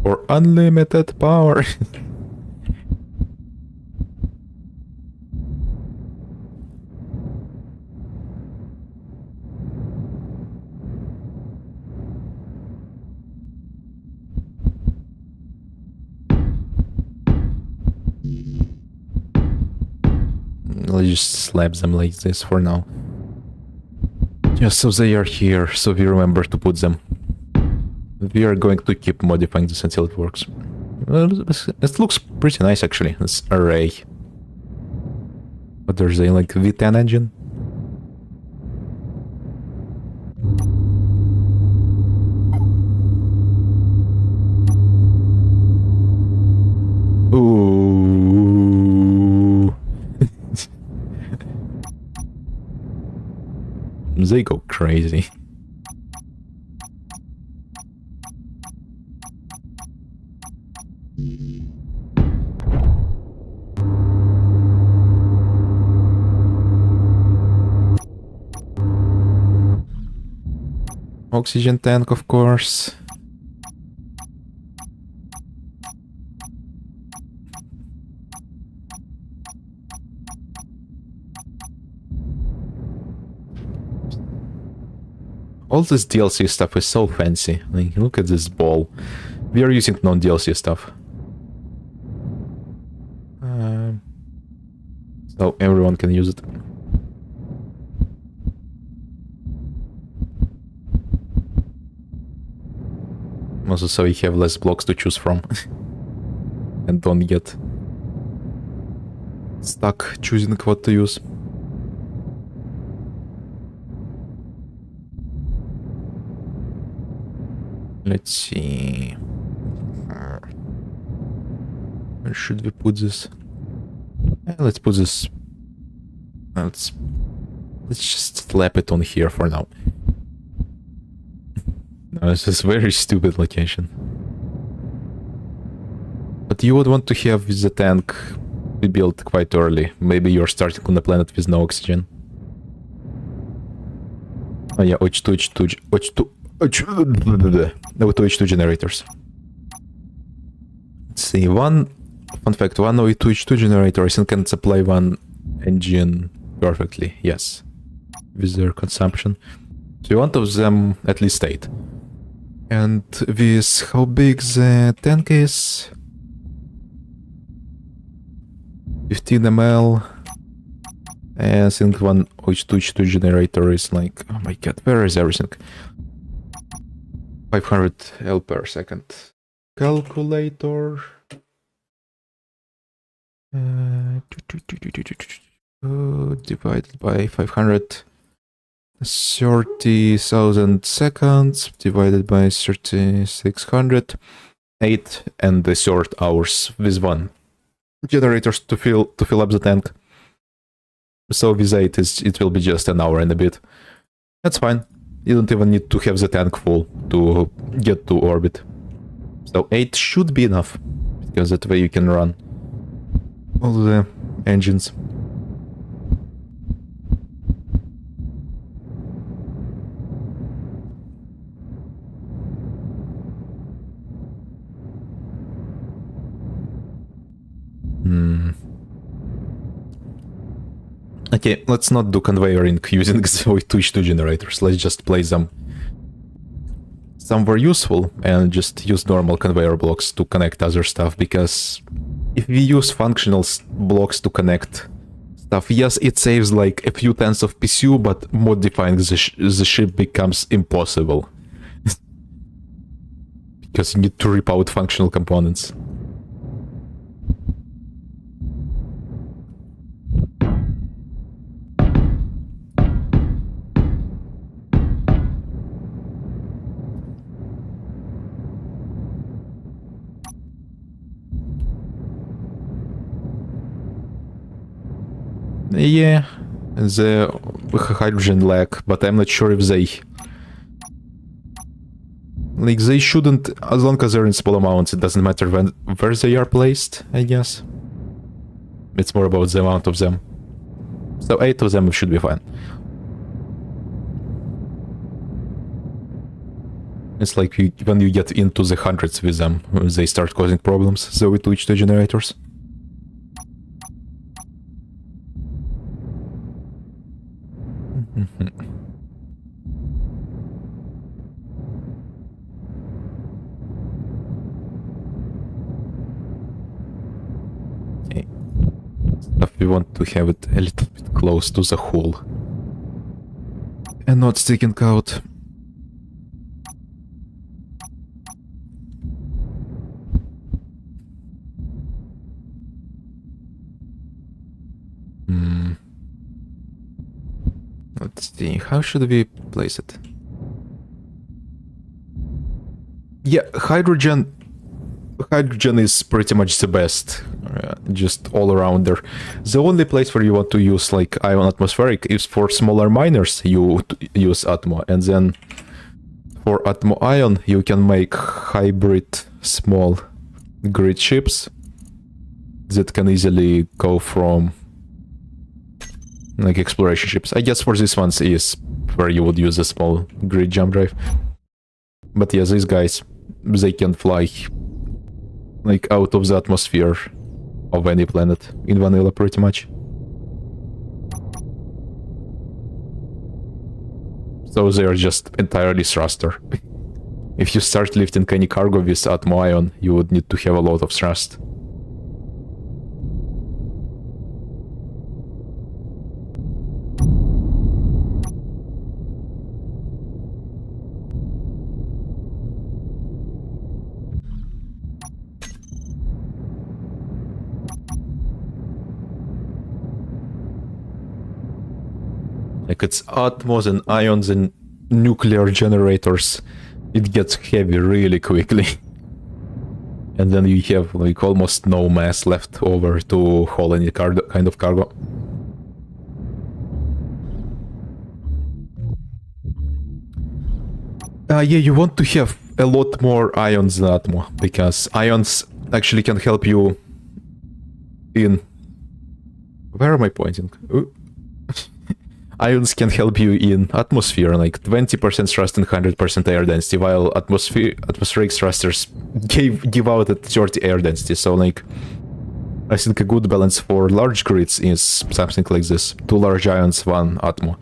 For unlimited power. let's just slap them like this for now. Just so they are here, so we remember to put them. We are going to keep modifying this until it works. Well, it looks pretty nice actually, this array. What there's a like V10 engine? Ooh. They go crazy. Oxygen tank, of course. All this DLC stuff is so fancy. Like, look at this ball. We are using non-DLC stuff. So everyone can use it. Also, so you have less blocks to choose from. And don't get stuck choosing what to use. Let's see. Where should we put this? Let's put this. Let's just slap it on here for now. No, this is a very stupid location. But you would want to have the tank be built quite early. Maybe you're starting on a planet with no oxygen. Oh yeah, H2 generators. Let's see, one fun fact, one H2 generator can supply one engine perfectly, yes. With their consumption. So you want of them at least 8. And with how big the tank is, 15 ml, I think one H2 generator is like, oh my god, where is everything? 500 L per second. Calculator. Divided by 500. 30,000 seconds divided by 3,600. 8 and the third hours with one generators to fill up the tank. So with 8 it will be just an hour and a bit. That's fine. You don't even need to have the tank full to get to orbit. So 8 should be enough, because that way you can run all the engines. Okay, let's not do conveyoring using the H2 generators. Let's just place them somewhere useful and just use normal conveyor blocks to connect other stuff, because if we use functional blocks to connect stuff, yes, it saves like a few tens of PSU, but modifying the ship becomes impossible. Because you need to rip out functional components. Yeah, the hydrogen lack, but I'm not sure if they... Like, they shouldn't, as long as they're in small amounts, it doesn't matter where they are placed, I guess. It's more about the amount of them. So 8 of them should be fine. It's like when you get into the hundreds with them, they start causing problems, so we switch to generators. we want to have it a little bit close to the hole. And not sticking out. Let's see, how should we place it? Yeah, hydrogen is pretty much the best, just all around there. The only place where you want to use like ion atmospheric is for smaller miners. You use Atmo, and then for Atmo ion you can make hybrid small grid ships that can easily go from like exploration ships. I guess for this ones is where you would use a small grid jump drive. But yeah, these guys, they can fly like out of the atmosphere of any planet in vanilla pretty much. So they are just entirely thruster. If you start lifting any cargo with Atmo ion, you would need to have a lot of thrust. Like it's Atmos and ions and nuclear generators. It gets heavy really quickly. And then you have like almost no mass left over to haul any kind of cargo. Yeah, you want to have a lot more ions than Atmo, because ions actually can help you in... Where am I pointing? Ooh. Ions can help you in atmosphere, like 20% thrust and 100% air density, while atmospheric thrusters give out at 30 air density. So like, I think a good balance for large grids is something like this: 2 large ions, 1 Atmo.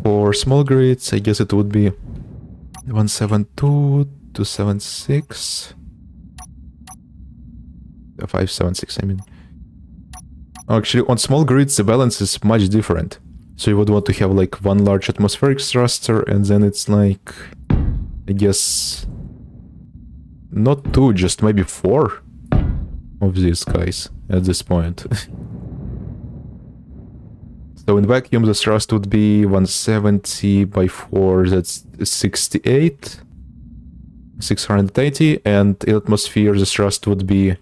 For small grids, I guess it would be 172, 276, 576, I mean. Actually, on small grids, the balance is much different. So you would want to have like 1 large atmospheric thruster, and then it's like, I guess, not 2, just maybe 4 of these guys at this point. So in vacuum the thrust would be 170 by 4, that's 68, 680, and in atmosphere the thrust would be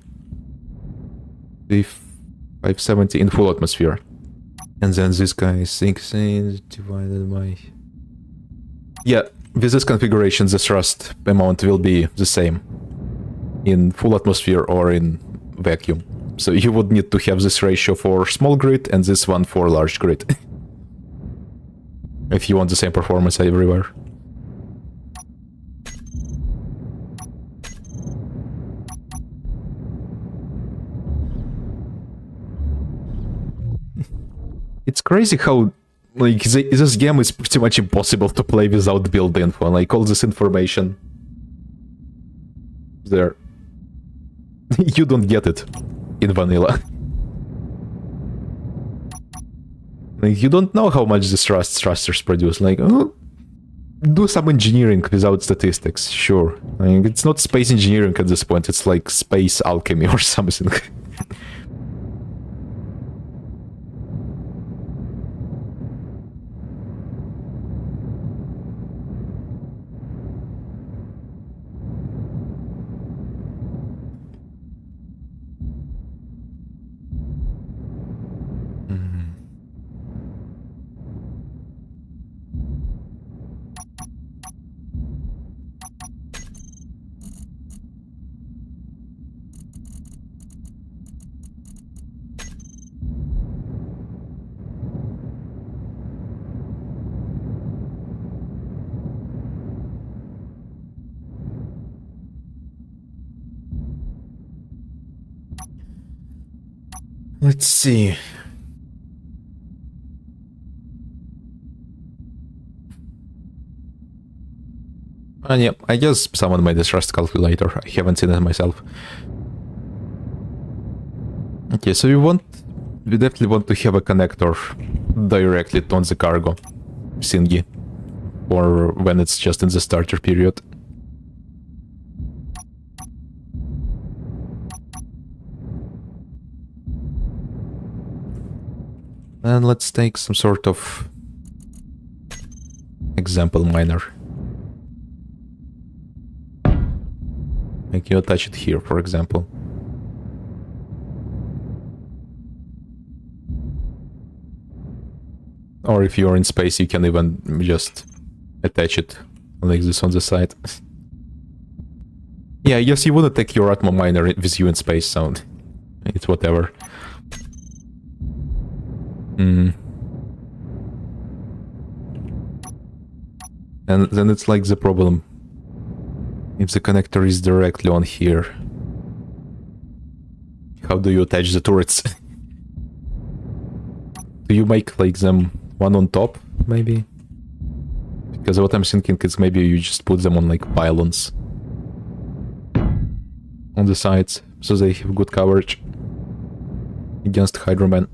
570 in full atmosphere. And then this guy is 16 divided by... Yeah, with this configuration the thrust amount will be the same in full atmosphere or in vacuum. So you would need to have this ratio for small grid and this one for large grid. If you want the same performance everywhere. It's crazy how, like, this game is pretty much impossible to play without build info. Like, all this information there. You don't get it in vanilla. Like, you don't know how much the thrusters produce. Like, oh, do some engineering without statistics, sure. Like, it's not space engineering at this point, it's like space alchemy or something. Let's see. And yeah, I guess someone made a thrust calculator. I haven't seen it myself. Okay, so we want we definitely want to have a connector directly on the cargo thingy, or when it's just in the starter period. And let's take some sort of example miner. Like you attach it here, for example. Or if you're in space, you can even just attach it like this on the side. Yeah, I guess you wouldn't take your Atmo miner with you in space, so it's whatever. And then it's like the problem. If the connector is directly on here, how do you attach the turrets? Do you make like them one on top, maybe? Because what I'm thinking is maybe you just put them on like pylons on the sides, so they have good coverage against Hydroman.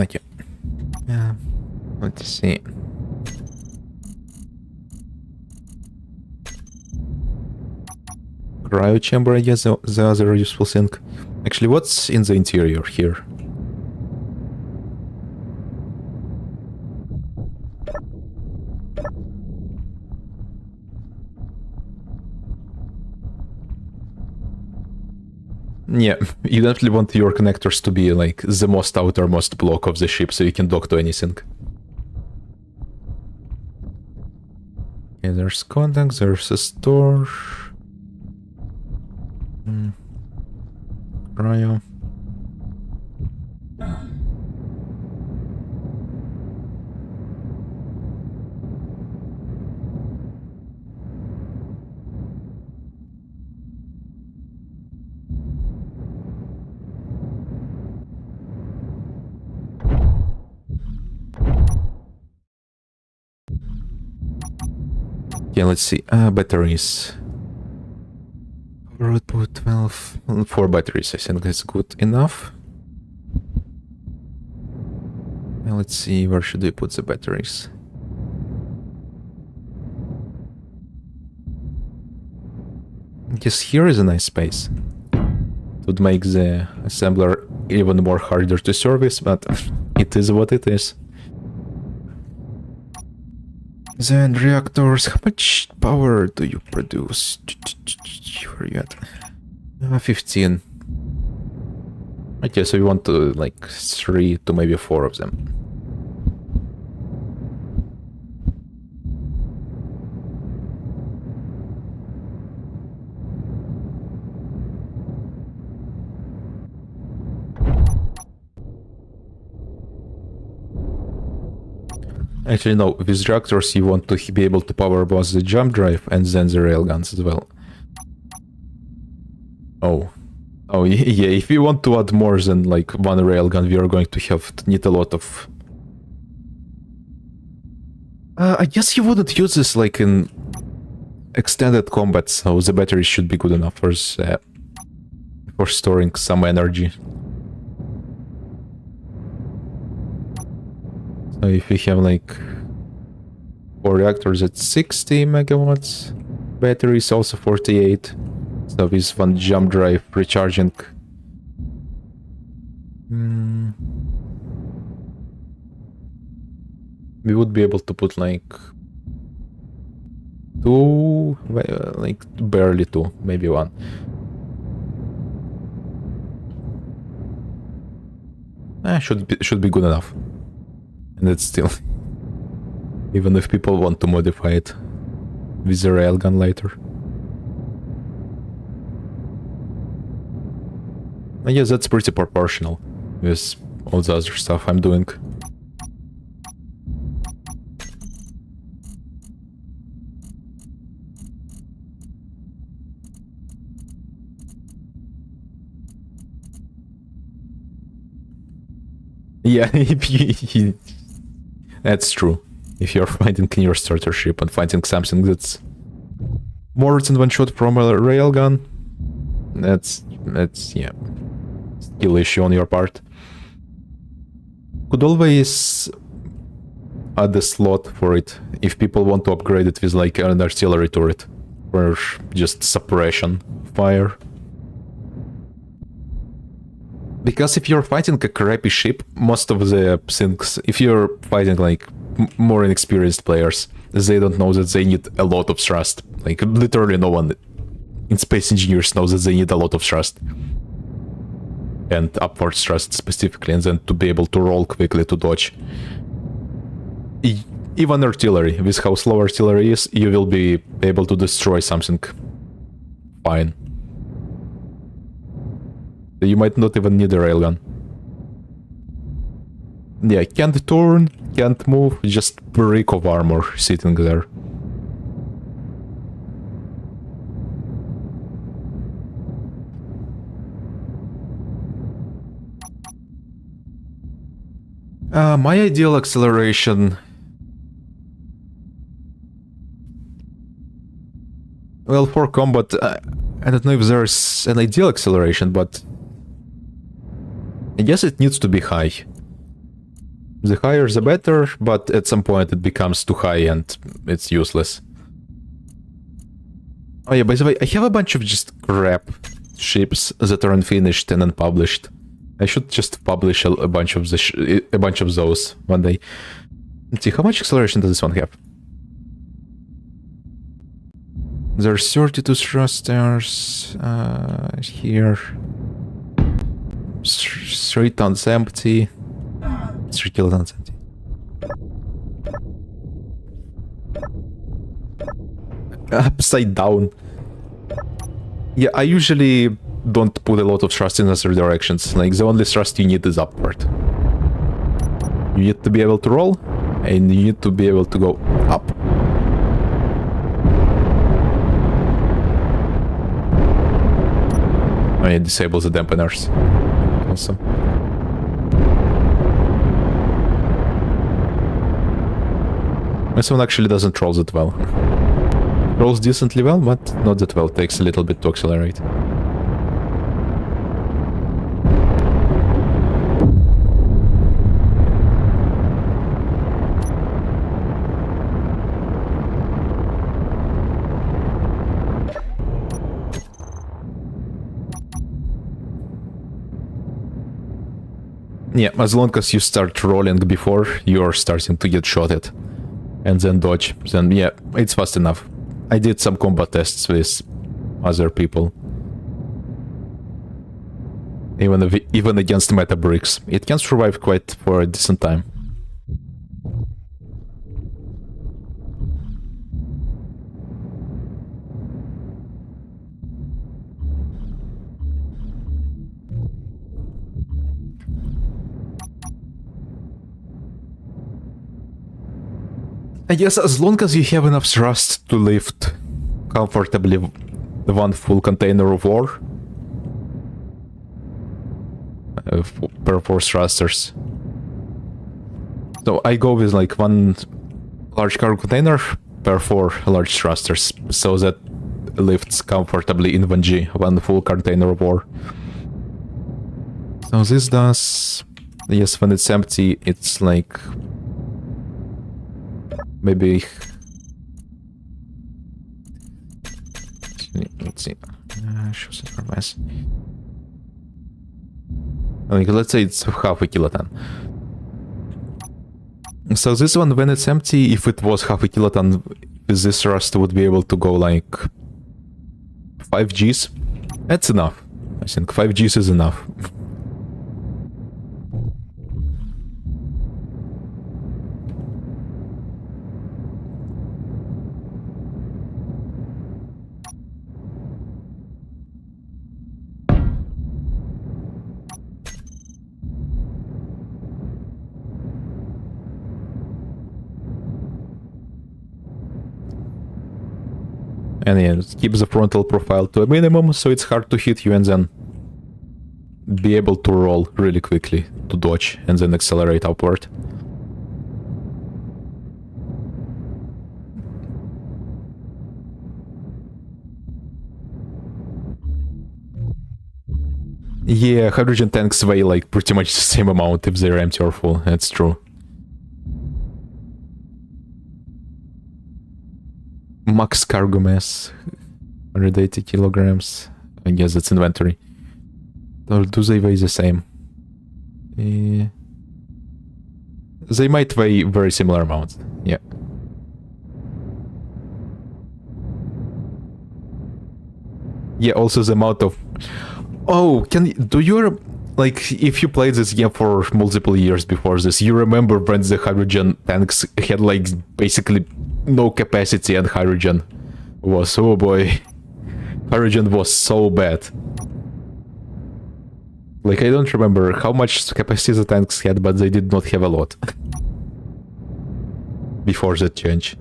Okay. Yeah. Let's see. Cryo chamber, I guess, the other useful thing. Actually, what's in the interior here? Yeah, you definitely want your connectors to be like the most outermost block of the ship so you can dock to anything. Okay, there's contacts, there's a store. Cryo. Okay, let's see. Batteries. Power output 12. 4 batteries, I think that's good enough. Now let's see, where should we put the batteries? I guess here is a nice space. It would make the assembler even more harder to service, but it is what it is. Then reactors, how much power do you produce? Where are you at? 15. Okay, so we want to like 3 to maybe 4 of them. Actually, no, with reactors you want to be able to power both the jump drive and then the railguns as well. Oh, yeah, if we want to add more than like one railgun, we are going to need a lot of... I guess you wouldn't use this like in extended combat, so the battery should be good enough for storing some energy. So if we have like 4 reactors at 60 megawatts, batteries also 48. So with one jump drive recharging. We would be able to put like 2, like barely 2, maybe 1. should be good enough. And it's still, even if people want to modify it with the railgun later. I guess that's pretty proportional with all the other stuff I'm doing. Yeah, that's true. If you're finding in your starter ship and finding something that's more than one shot from a railgun, that's yeah, skill issue on your part. Could always add a slot for it if people want to upgrade it with like an artillery turret or just suppression fire. Because if you're fighting a crappy ship, most of the things, if you're fighting like more inexperienced players, they don't know that they need a lot of thrust. Like literally no one in Space Engineers knows that they need a lot of thrust. And upward thrust specifically, and then to be able to roll quickly to dodge. Even artillery, with how slow artillery is, you will be able to destroy something fine. You might not even need a railgun. Yeah, can't turn, can't move, just brick of armor sitting there. My ideal acceleration... Well, for combat, I don't know if there's an ideal acceleration, but... I guess it needs to be high. The higher the better, but at some point it becomes too high and it's useless. Oh yeah, by the way, I have a bunch of just crap ships that are unfinished and unpublished. I should just publish a bunch of those one day. Let's see, how much acceleration does this one have? There's 32 thrusters here. 3 tons empty. 3 kilotons empty. Upside down. Yeah, I usually don't put a lot of thrust in other directions. Like, the only thrust you need is upward. You need to be able to roll, and you need to be able to go up. I disable the dampeners. Awesome. This one actually doesn't roll that well. Rolls decently well, but not that well. Takes a little bit to accelerate. Yeah, as long as you start rolling before you're starting to get shot at. And then dodge, then yeah, it's fast enough. I did some combat tests with other people. Even against meta bricks. It can survive quite for a decent time. I guess as long as you have enough thrust to lift comfortably one full container of ore per 4 thrusters. So I go with like 1 large cargo container per 4 large thrusters, so that lifts comfortably in 1G, 1 full container of ore. So this does... Yes, when it's empty, it's like... Maybe... Let's see. Show supervise. Like, let's say it's half a kiloton. So this one, when it's empty, if it was half a kiloton, this thrust would be able to go like 5 Gs. That's enough. I think 5 Gs is enough. And yeah, keep the frontal profile to a minimum, so it's hard to hit you, and then be able to roll really quickly to dodge and then accelerate upward. Yeah, hydrogen tanks weigh like pretty much the same amount if they're empty or full. That's true. Max cargo mass, 180 kilograms. I guess that's inventory. Or do they weigh the same? They might weigh very similar amounts. Yeah. Yeah, also the amount of... Oh, do you... Like, if you played this game for multiple years before this, you remember when the hydrogen tanks had, like, basically no capacity and hydrogen was... Oh boy. Hydrogen was so bad. Like, I don't remember how much capacity the tanks had, but they did not have a lot. Before that change.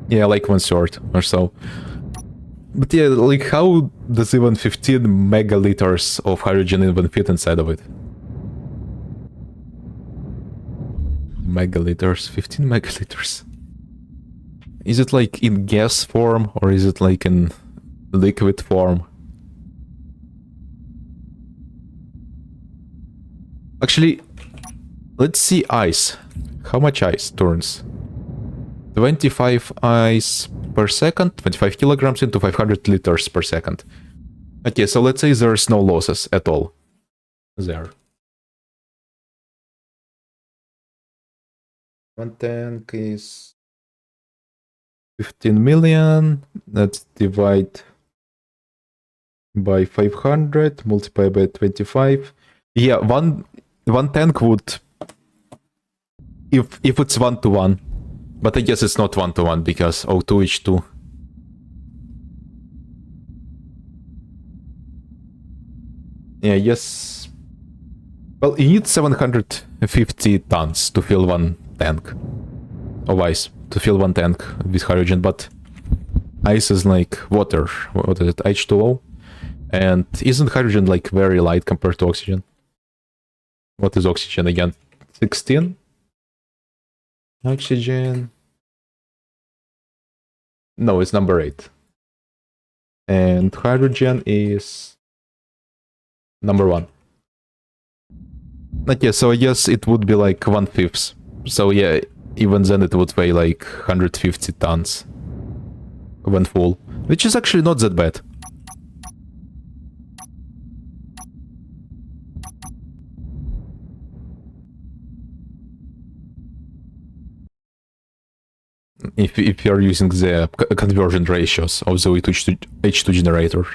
Yeah, like 1/3 or so. But yeah, like how does even 15 megaliters of hydrogen even fit inside of it? Megaliters, 15 megaliters. Is it like in gas form or is it like in liquid form? Actually, let's see ice. How much ice turns? 25 ice per second, 25 kilograms into 500 liters per second. Okay, so let's say there's no losses at all there. One tank is 15 million. Let's divide by 500, multiply by 25. Yeah, one tank would, if it's 1-to-1, but I guess it's not 1-to-1 because O2H2. Yeah, yes. Well, you need 750 tons to fill one tank of ice, to fill one tank with hydrogen, but ice is like water. What is it? H2O? And isn't hydrogen like very light compared to oxygen? What is oxygen again? 16? Oxygen. No, it's number 8. And hydrogen is number 1. Okay, so I guess it would be like 1/5. So yeah, even then it would weigh like 150 tons when full, which is actually not that bad. If you're using the conversion ratios of the H2 generator,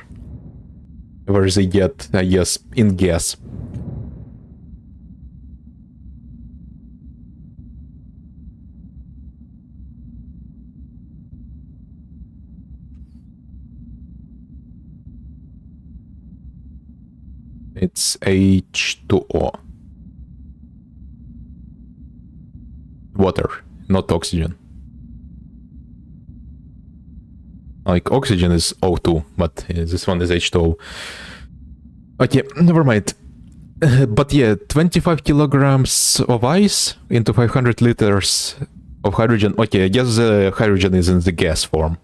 where they get, I guess, in gas. It's H2O. Water, not oxygen. Like, oxygen is O2, but this one is H2O. Okay, never mind. But yeah, 25 kilograms of ice into 500 liters of hydrogen. Okay, I guess the hydrogen is in the gas form.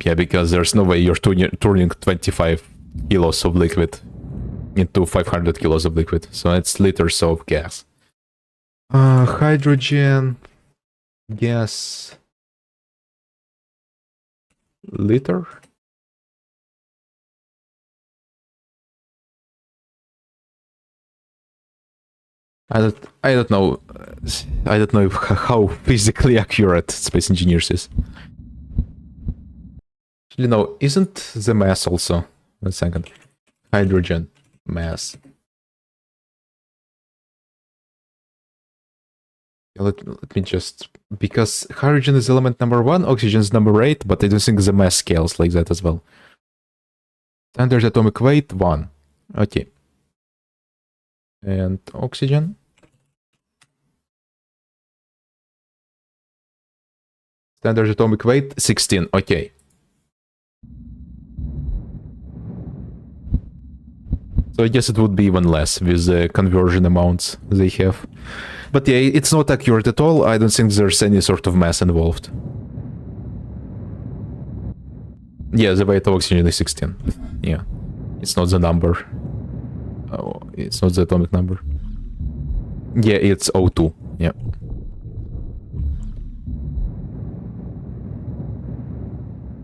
Yeah, because there's no way you're turning 25 kilos of liquid into 500 kilos of liquid. So it's liters of gas. Hydrogen, gas, liter? I don't know. I don't know how physically accurate Space Engineers is. You know, isn't the mass also? One second. Hydrogen mass. Let me just... Because hydrogen is element number 1, oxygen is number 8, but I don't think the mass scales like that as well. Standard atomic weight 1. Okay. And oxygen. Standard atomic weight 16. Okay. So I guess it would be even less with the conversion amounts they have. But yeah, it's not accurate at all. I don't think there's any sort of mass involved. Yeah, the weight of oxygen is 16. Yeah. It's not the number. Oh, it's not the atomic number. Yeah, it's O2. Yeah.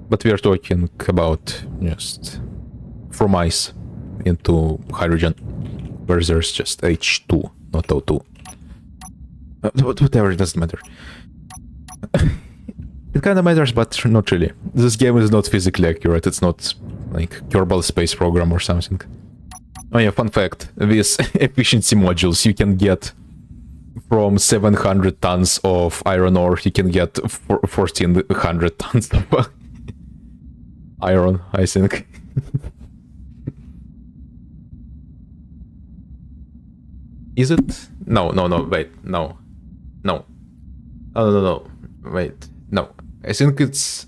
But we are talking about just from ice into hydrogen, where there's just H2, not O2. Whatever, it doesn't matter. It kind of matters, but not really. This game is not physically accurate. It's not like Kerbal Space Program or something. Oh yeah, fun fact. With efficiency modules, you can get from 700 tons of iron ore, you can get 1400 tons of iron, I think. Is it? No, wait, no. No, wait, no. I think it's...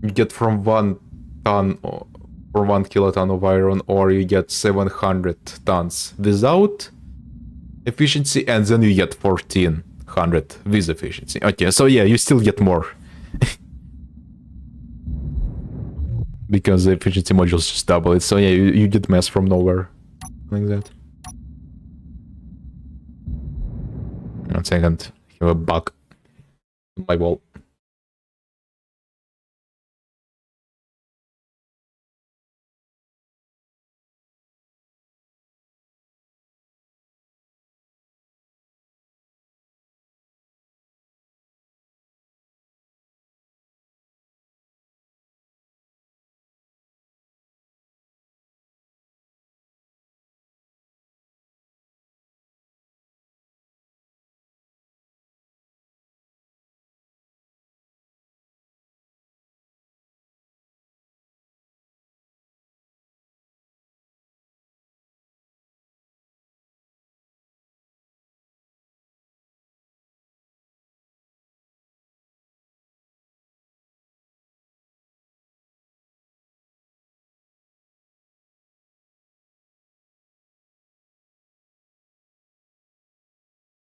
You get from 1 ton or 1 kiloton of iron, or you get 700 tons without efficiency, and then you get 1400 with efficiency. Okay, so yeah, you still get more. Because the efficiency modules just double it, so yeah, you get mass from nowhere. Like that. 1 second, I have a bug on my wall.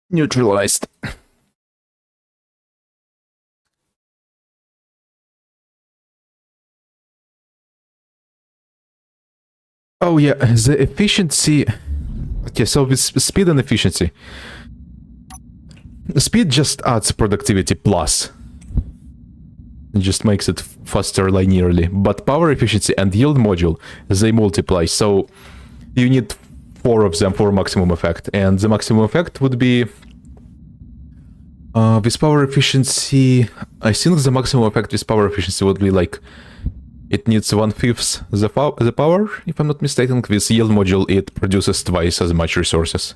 Neutralized. Oh yeah, the efficiency... Okay, so with speed and efficiency. Speed just adds productivity plus. It just makes it faster linearly. But power efficiency and yield module, they multiply. So you need 4 of them for maximum effect. And the maximum effect would be... with power efficiency... I think the maximum effect with power efficiency would be like... It needs 1/5 the power, if I'm not mistaken. With yield module, it produces twice as much resources.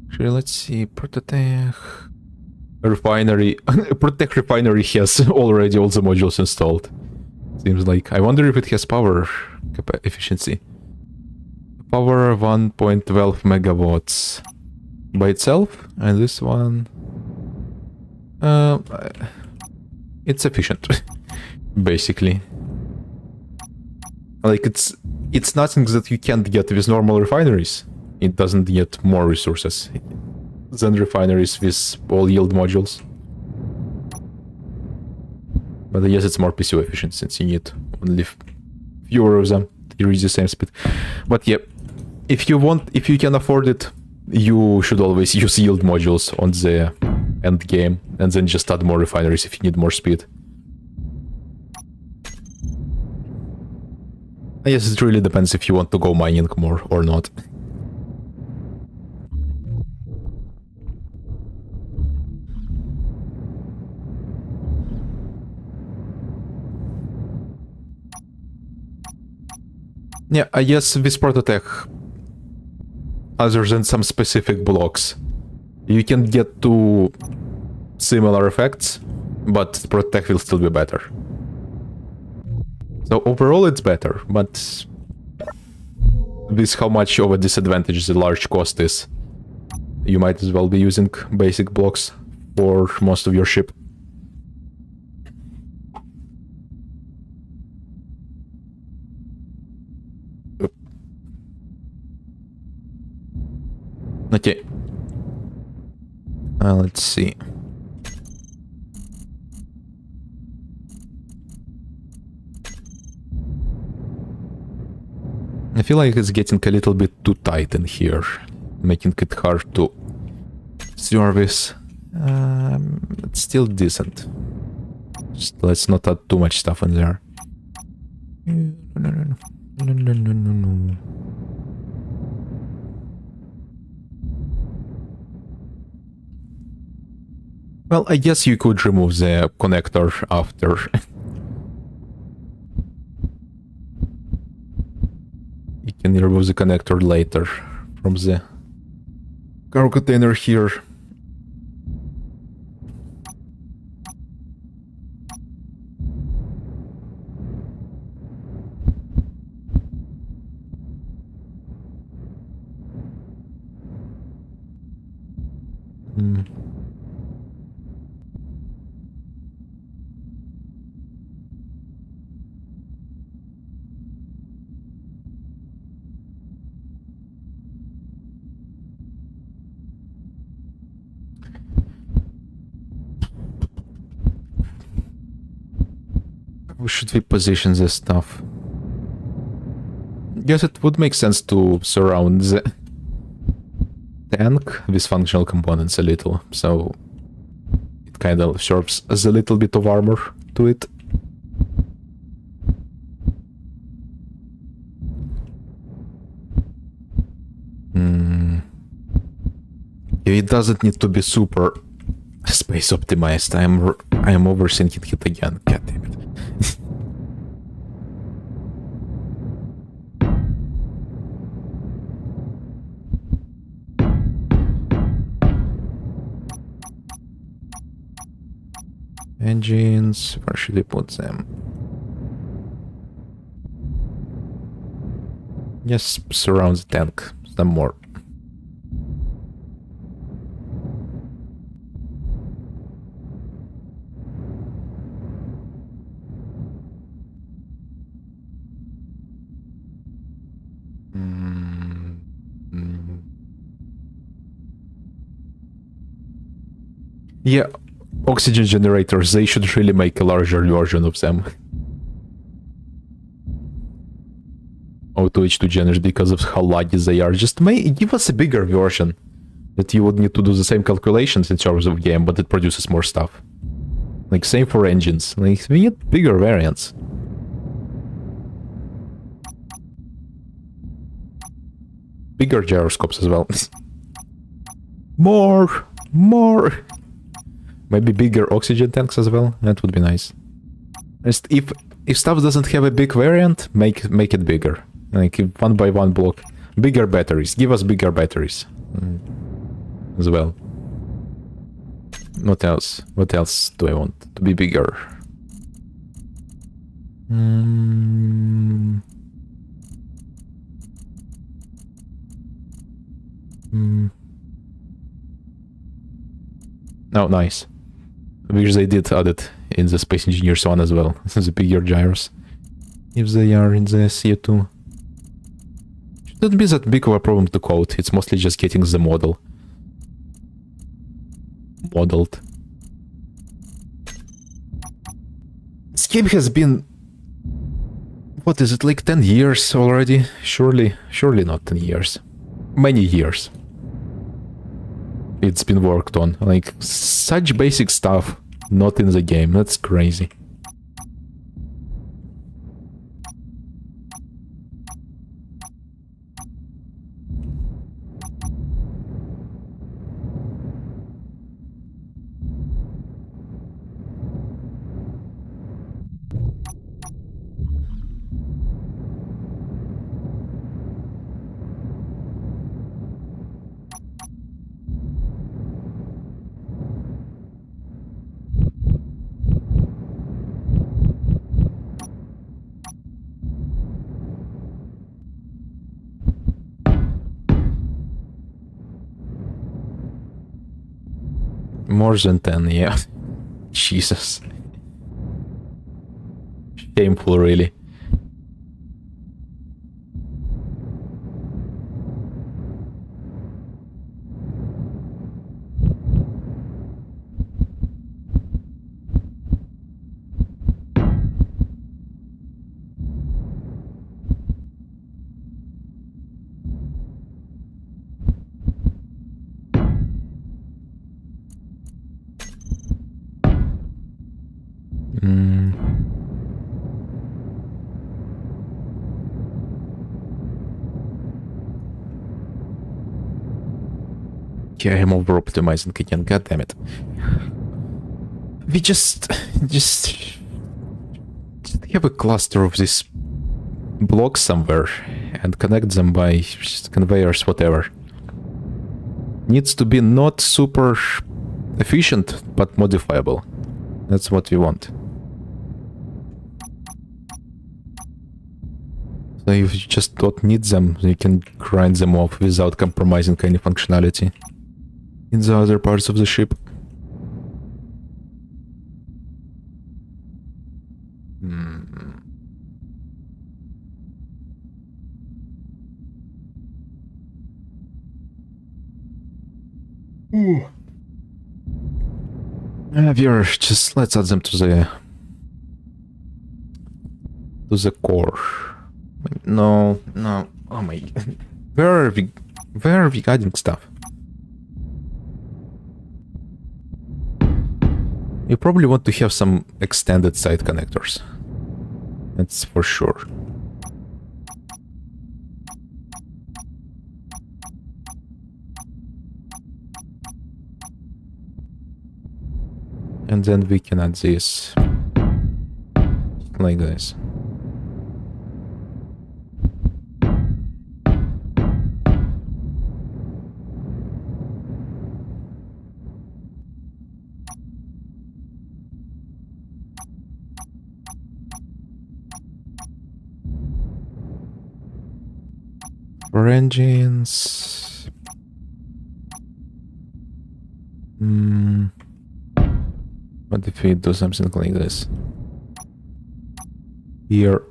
Actually, let's see. Prototech refinery. Prototech refinery has already all the modules installed. Seems like. I wonder if it has power efficiency. Power 1.12 megawatts. By itself, and this one it's efficient. Basically, like it's nothing that you can't get with normal refineries. It doesn't get more resources than refineries with all yield modules, but I guess it's more PCO efficient since you need only fewer of them to reach the same speed. But yeah, if you can afford it, you should always use yield modules on the end game, and then just add more refineries if you need more speed. I guess it really depends if you want to go mining more or not. Yeah, I guess with Prototech, other than some specific blocks, You can get two similar effects, but Protect will still be better. So overall it's better, but with how much of a disadvantage the large cost is, you might as well be using basic blocks for most of your ship. Okay. Let's see. I feel like it's getting a little bit too tight in here, making it hard to service. It's still decent. Just let's not add too much stuff in there. No. Well, I guess you could remove the connector after. You can remove the connector later from the cargo container here. How should we position this stuff? Yes, it would make sense to surround the tank with functional components a little, so it kind of serves as a little bit of armor to it. It doesn't need to be super space optimized. I am overthinking it again. God damn it. Engines, where should I put them? Yes, surround the tank some more. Yeah, oxygen generators, they should really make a larger version of them. Auto H2 generators, because of how laggy they are. Just give us a bigger version that you would need to do the same calculations in terms of game, but it produces more stuff. Like, same for engines. Like, we need bigger variants. Bigger gyroscopes as well. More! Maybe bigger oxygen tanks as well. That would be nice. Just if stuff doesn't have a big variant, make it bigger. Like one by one block. Bigger batteries. Give us bigger batteries as well. What else? What else do I want to be bigger? Oh, nice. I wish they did add it in the Space Engineers one as well. This is a bigger gyros. If they are in the CO2. Shouldn't be that big of a problem to code. It's mostly just getting the model modeled. This game has been... What is it, like 10 years already? Surely not 10 years. Many years. It's been worked on. Like, such basic stuff not in the game. That's crazy. More than 10, yeah. Jesus. Shameful, really. Yeah, I'm over optimizing again, god damn it. We just have a cluster of these blocks somewhere and connect them by just conveyors, whatever. Needs to be not super efficient, but modifiable. That's what we want. So if you just don't need them, you can grind them off without compromising any functionality in the other parts of the ship. Just let's add them to the core. No. Oh my. Where are we adding stuff? You probably want to have some extended side connectors. That's for sure. And then we can add this like this. For engines. What if we do something like this? Here.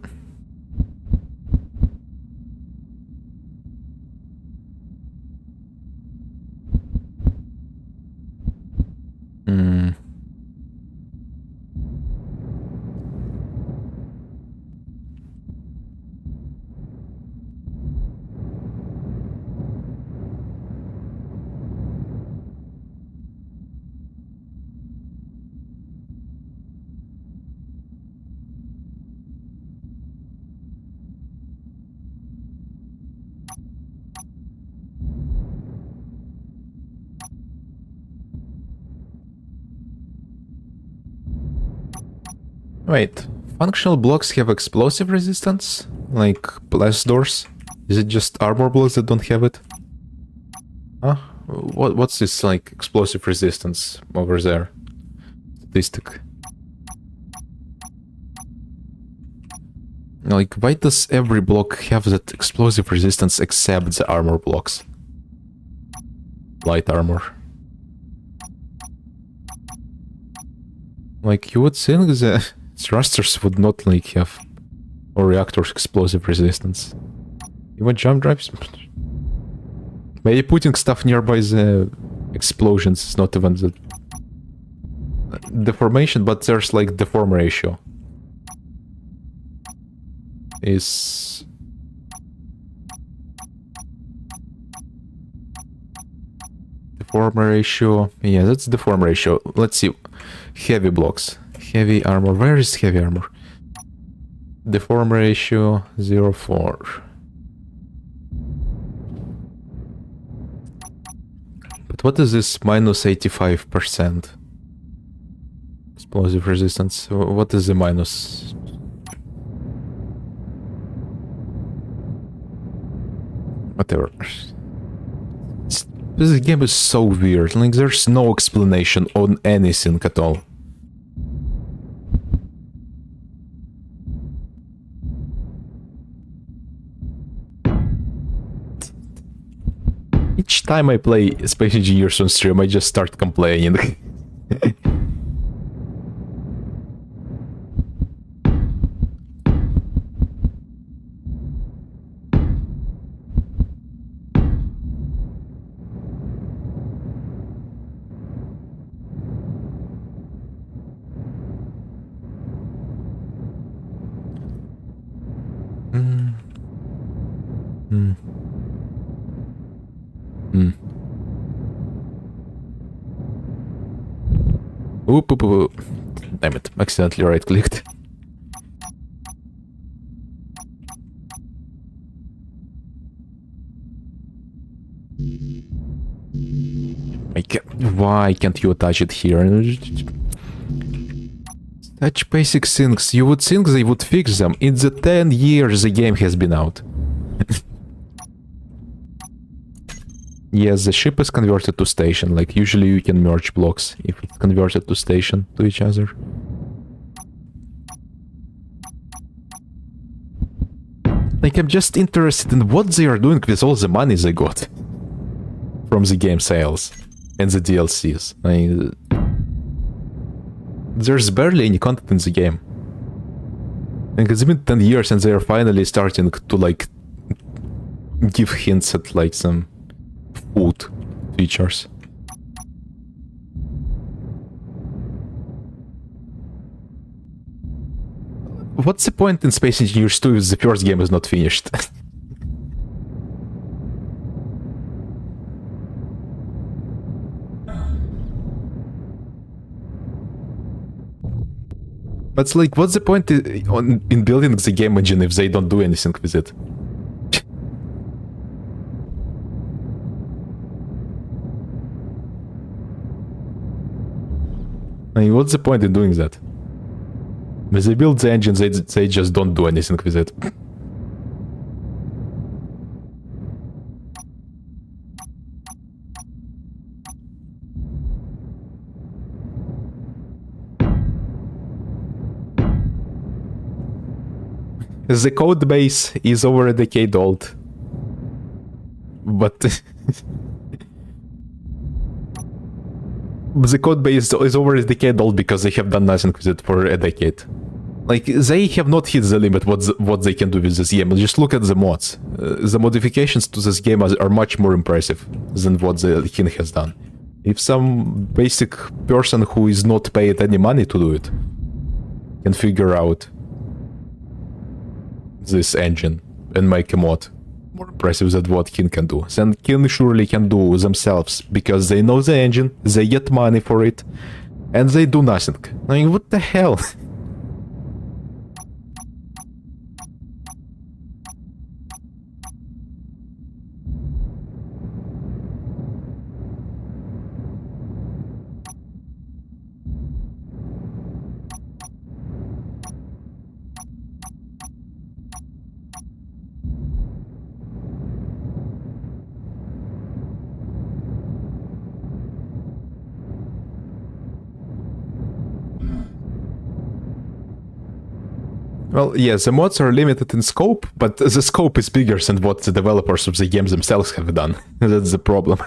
Wait, functional blocks have explosive resistance? Like blast doors? Is it just armor blocks that don't have it? Huh? What's this, like, explosive resistance over there? Statistic. Like, why does every block have that explosive resistance except the armor blocks? Light armor. Like, you would think the thrusters would not, like, have, or reactors, explosive resistance. Even jump drives? Maybe putting stuff nearby the explosions is not even the deformation, but there's, like, deform ratio. Is... Deform ratio... Yeah, that's deform ratio. Let's see. Heavy blocks. Heavy armor. Where is heavy armor? Deform ratio 0.4. But what is this minus 85%? Explosive resistance. What is the minus? Whatever. This game is so weird. Like, there's no explanation on anything at all. Each time I play Space Engineers on stream, I just start complaining. Oop, oop, oop. Damn it, accidentally right-clicked. Why can't you attach it here? Such basic things. You would think they would fix them. In the 10 years the game has been out. Yes, the ship is converted to station. Like, usually you can merge blocks if it's converted to station to each other. Like, I'm just interested in what they are doing with all the money they got from the game sales and the DLCs. There's barely any content in the game. And it's been 10 years and they are finally starting to, like, give hints at, like, some food features. What's the point in Space Engineers 2 if the first game is not finished? But it's like, what's the point in building the game engine if they don't do anything with it? I mean, what's the point in doing that? When they build the engine, they just don't do anything with it. The code base is over a decade old. But... the code base is over a decade old because they have done nothing with it for a decade. Like, they have not hit the limit what they can do with this game. Just look at the mods. The modifications to this game are much more impressive than what the King has done. If some basic person who is not paid any money to do it can figure out this engine and make a mod more impressive than what King can do, then King surely can do themselves, because they know the engine, they get money for it, and they do nothing. I mean, what the hell? Well, yes, the mods are limited in scope, but the scope is bigger than what the developers of the games themselves have done. That's the problem.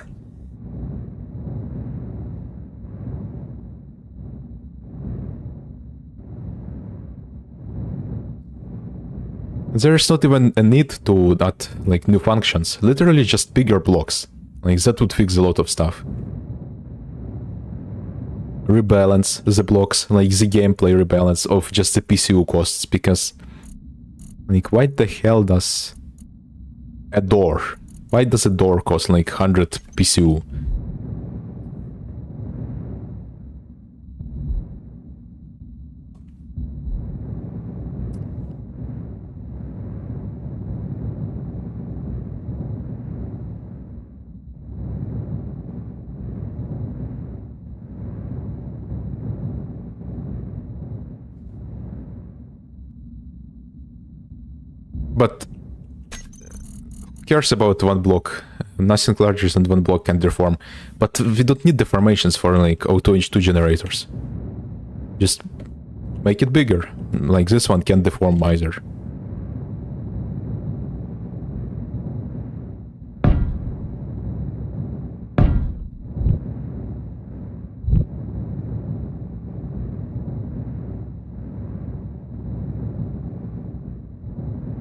There's not even a need to add, like, new functions. Literally just bigger blocks. Like, that would fix a lot of stuff. Rebalance the blocks, like the gameplay rebalance of just the PCU costs, because, like, why the hell does a door? Why does a door cost like 100 PCU? But who cares about one block? Nothing larger than one block can deform. But we don't need deformations for, like, auto H2 generators. Just make it bigger. Like, this one can't deform either.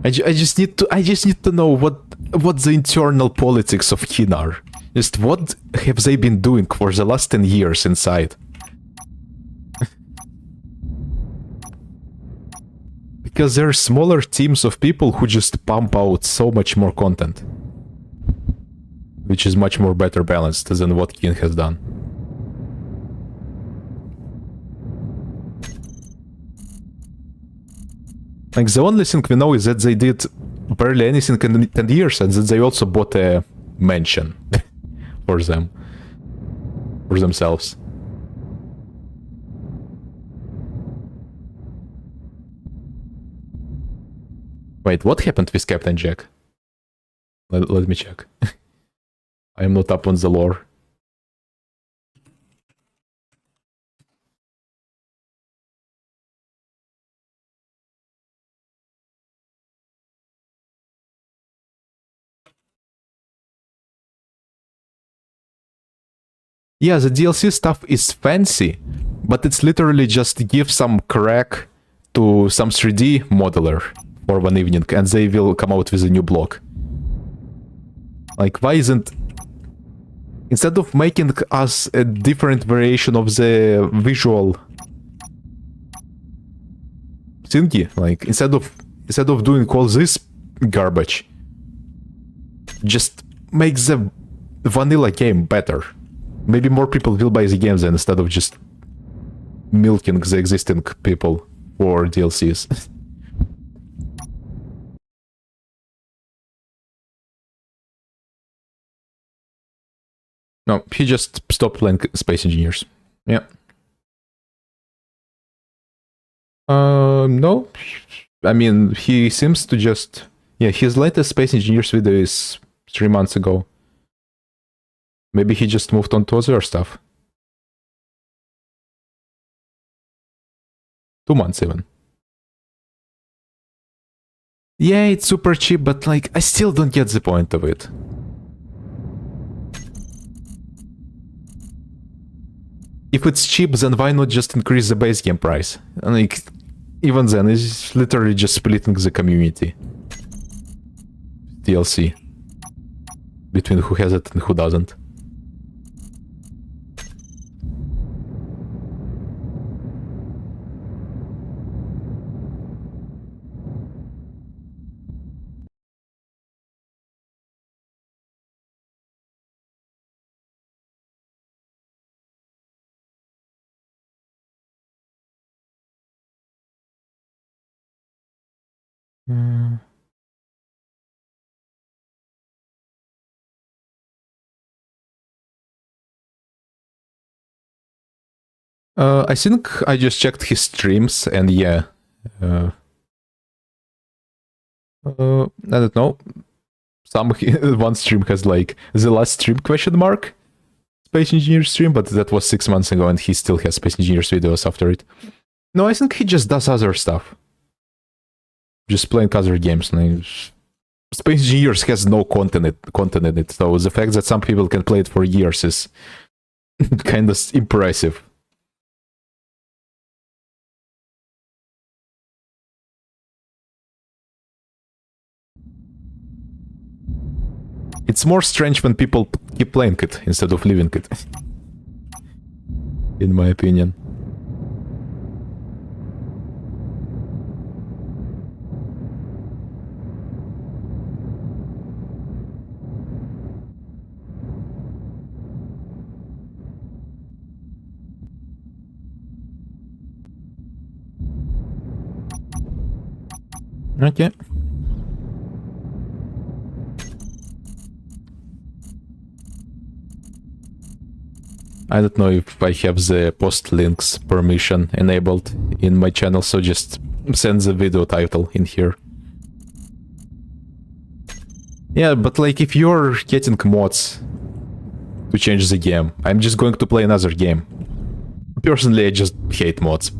I just need to know what the internal politics of Keen are. Just what have they been doing for the last 10 years inside? Because there are smaller teams of people who just pump out so much more content. Which is much more better balanced than what Keen has done. Like, the only thing we know is that they did barely anything in 10 years, and that they also bought a mansion for themselves. Wait, what happened with Captain Jack? Let me check. I am not up on the lore. Yeah, the DLC stuff is fancy, but it's literally just give some crack to some 3D modeler for one evening, and they will come out with a new block. Like, why isn't... Instead of making us a different variation of the visual thingy, like, instead of doing all this garbage, just make the vanilla game better. Maybe more people will buy the games then, instead of just milking the existing people for DLCs. No, he just stopped playing Space Engineers. Yeah. No. I mean, he seems to just... Yeah, his latest Space Engineers video is 3 months ago. Maybe he just moved on to other stuff. 2 months even. Yeah, it's super cheap, but like, I still don't get the point of it. If it's cheap, then why not just increase the base game price? And like, even then, it's literally just splitting the community. DLC. Between who has it and who doesn't. I think I just checked his streams, and yeah. I don't know. One stream has like the last stream question mark Space Engineers stream, but that was 6 months ago, and he still has Space Engineers videos after it. No, I think he just does other stuff. Just playing other games. Like, Space Engineers has no content in it, so the fact that some people can play it for years is kind of impressive. It's more strange when people keep playing it instead of leaving it. In my opinion. Okay. I don't know if I have the post links permission enabled in my channel, so just send the video title in here. Yeah, but like, if you're getting mods to change the game, I'm just going to play another game. Personally, I just hate mods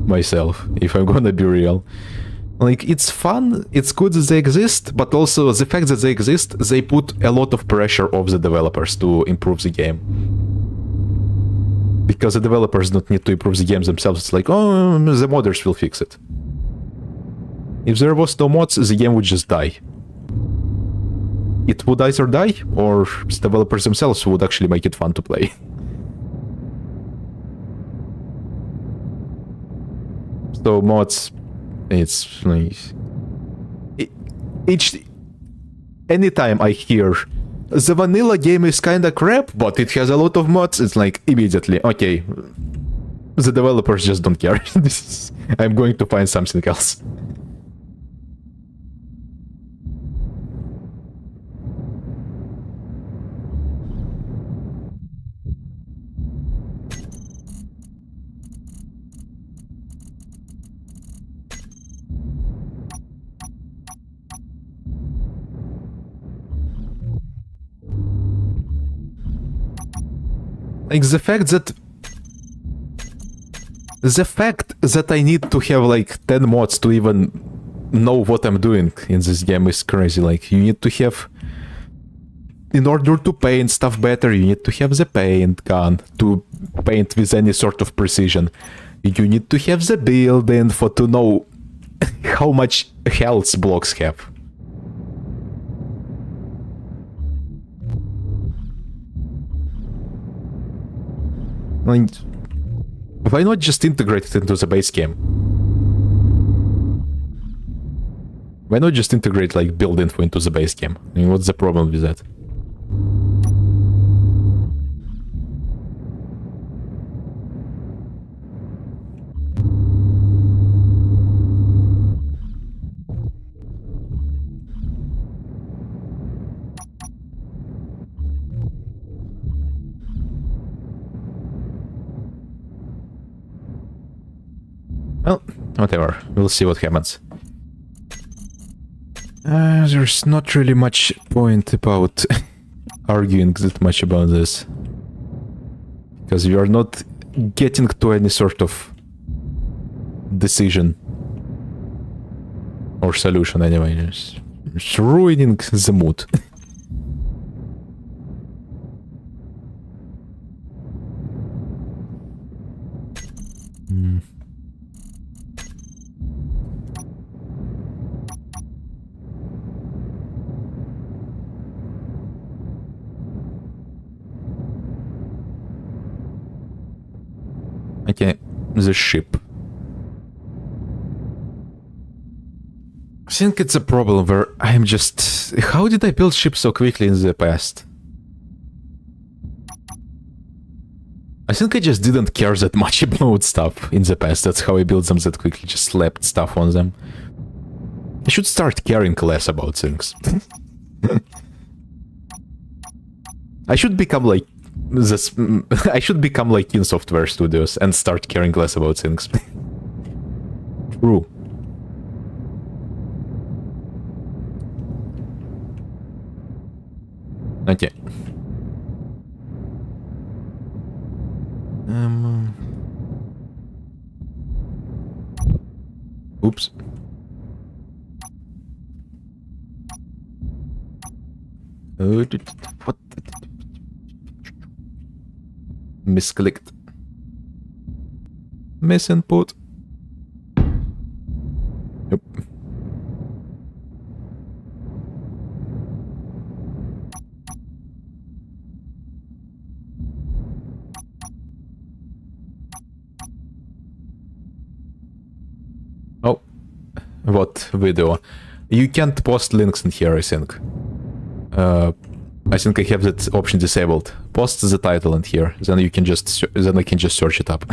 myself, if I'm gonna be real. Like, it's fun, it's good that they exist, but also the fact that they exist, they put a lot of pressure off the developers to improve the game. Because the developers don't need to improve the games themselves, it's like, oh, the modders will fix it. If there was no mods, the game would just die. It would either die, or the developers themselves would actually make it fun to play. So mods, it's like... Anytime I hear the vanilla game is kinda crap, but it has a lot of mods, it's like immediately, okay, the developers just don't care. I'm going to find something else. Like the fact that I need to have like 10 mods to even know what I'm doing in this game is crazy. Like, you need to have, in order to paint stuff better, you need to have the paint gun to paint with any sort of precision. You need to have the build info to know how much health blocks have. Like, why not just integrate it into the base game? Why not just integrate like build info into the base game? I mean, what's the problem with that? Well, whatever. We'll see what happens. There's not really much point about arguing that much about this. Because you are not getting to any sort of decision. Or solution anyway. It's ruining the mood. Okay, the ship. I think it's a problem where I'm just... How did I build ships so quickly in the past? I think I just didn't care that much about stuff in the past. That's how I built them that quickly, just slapped stuff on them. I should start caring less about things. I should become like this. I should become like in Software Studios and start caring less about things. True. Okay. Oops. What? Misclicked. Misinput. Yep. Oh, what video? You can't post links in here, I think. I think I have that option disabled. Post the title in here, then you can just I can just search it up.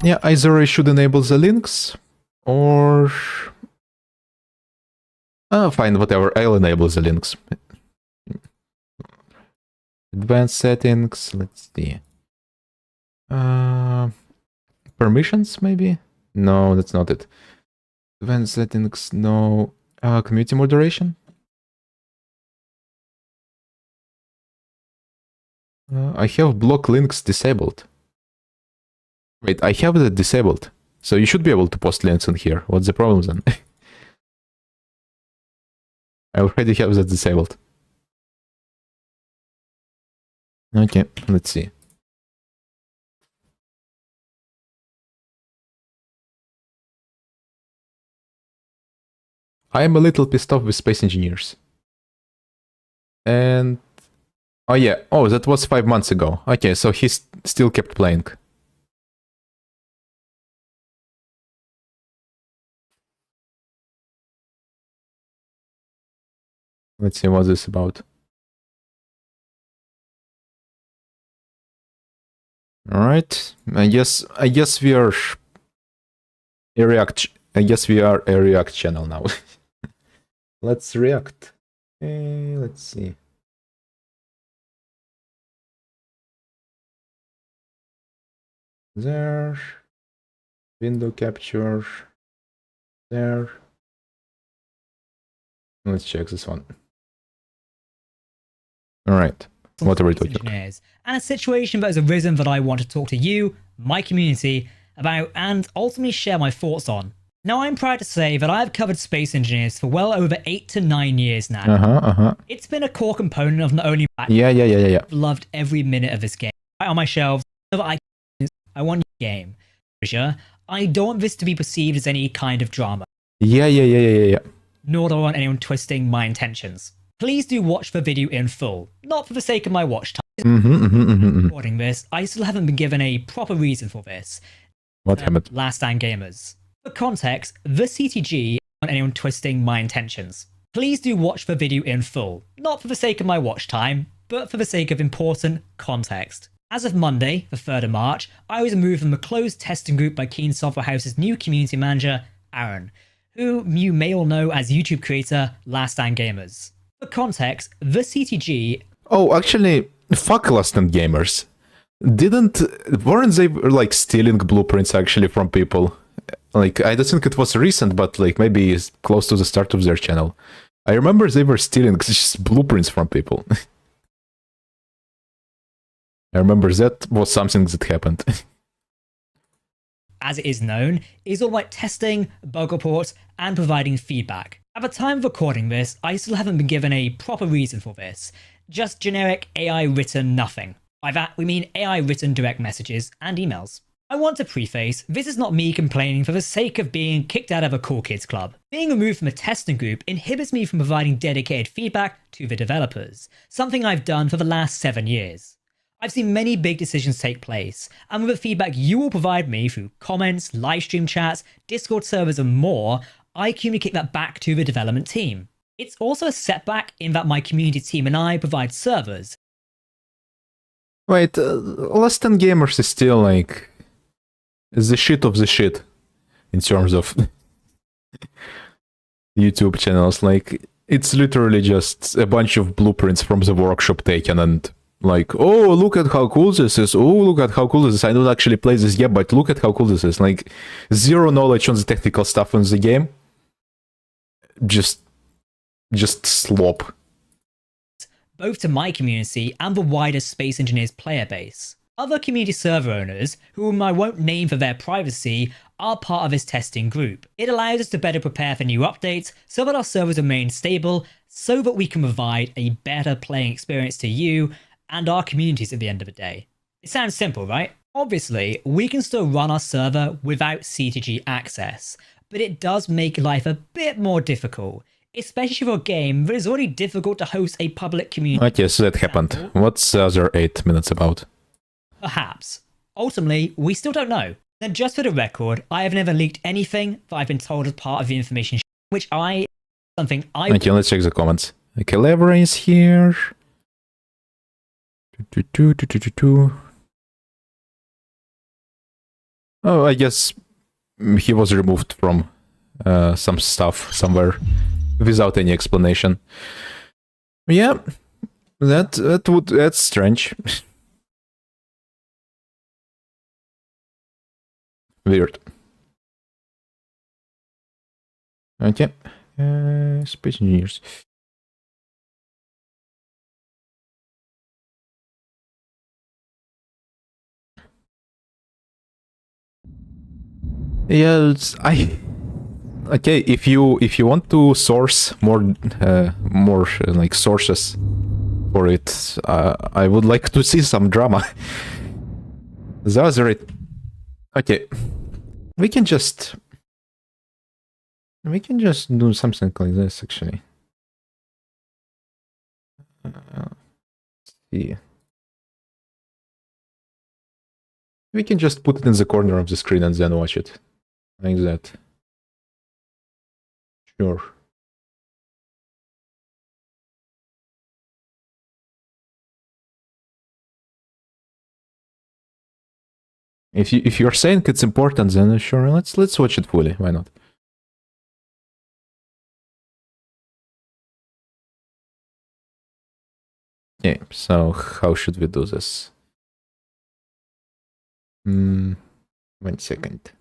Yeah, either I should enable the links, or... fine, whatever, I'll enable the links. Advanced settings, let's see. Permissions, maybe? No, that's not it. Advanced settings, no. Community moderation? I have block links disabled. Wait, I have that disabled. So you should be able to post links in here. What's the problem then? I already have that disabled. Okay, let's see. I am a little pissed off with Space Engineers. And... oh yeah, oh, that was 5 months ago. Okay, so he still kept playing. Let's see what this is about. Alright, I guess we are a React. I guess we are a React channel now. Let's react. Let's see. There. Window capture. There. Let's check this one. Alright. What are we talking about?
And a situation that has arisen that I want to talk to you, my community, about and ultimately share my thoughts on. Now, I'm proud to say that I've covered Space Engineers for well over 8 to 9 years now. It's been a core component of not only
I've
loved every minute of this game. Right on my shelves, I want your game. Sure, I don't want this to be perceived as any kind of drama.
Yeah.
Nor do I want anyone twisting my intentions. Please do watch the video in full, not for the sake of my watch time. Recording this, I still haven't been given a proper reason for this.
What happened?
Last Stand Gamers. For context, the CTG don't want anyone twisting my intentions. Please do watch the video in full, not for the sake of my watch time, but for the sake of important context. As of Monday, the 3rd of March, I was removed from the closed testing group by Keen Software House's new community manager, Aaron, who you may all know as YouTube creator Last Stand Gamers. For context, the CTG...
oh, actually, fuck Last Stand Gamers. Weren't they like stealing blueprints actually from people? Like, I don't think it was recent, but like maybe it's close to the start of their channel. I remember they were stealing just blueprints from people. I remember that was something that happened.
As it is known, is all about testing, bug reports, and providing feedback. At the time of recording this, I still haven't been given a proper reason for this. Just generic AI written nothing. By that, we mean AI written direct messages and emails. I want to preface, this is not me complaining for the sake of being kicked out of a Cool Kids Club. Being removed from a testing group inhibits me from providing dedicated feedback to the developers, something I've done for the last 7 years. I've seen many big decisions take place, and with the feedback you will provide me through comments, livestream chats, Discord servers and more, I communicate that back to the development team. It's also a setback in that my community team and I provide servers.
Wait, Last Stand Gamers is still like the shit of the shit in terms of YouTube channels. Like, it's literally just a bunch of blueprints from the workshop taken and like, oh, look at how cool this is. Oh, look at how cool this is. I don't actually play this yet, but look at how cool this is. Like, zero knowledge on the technical stuff in the game. Just slop.
Both to my community and the wider Space Engineers player base. Other community server owners, whom I won't name for their privacy, are part of this testing group. It allows us to better prepare for new updates so that our servers remain stable, so that we can provide a better playing experience to you and our communities at the end of the day. It sounds simple, right? Obviously, we can still run our server without CTG access, but it does make life a bit more difficult, especially for a game that is already difficult to host a public community.
Okay, so that happened. What's the other 8 minutes about?
Perhaps. Ultimately, we still don't know. And just for the record, I have never leaked anything that I've been told as part of the information which I...
Okay, let's check the comments. Okay, Levra is here. Oh, I guess he was removed from some stuff somewhere without any explanation. Yeah, that's strange. Weird. Okay. Space Engineers. Yeah, Okay, if you want to source more like sources for it, I would like to see some drama. That was right. Okay, we can just do something like this actually. Let's see. We can just put it in the corner of the screen and then watch it like that. Sure. If you're saying it's important, then sure, let's watch it fully. Why not? Okay, so how should we do this? 1 second.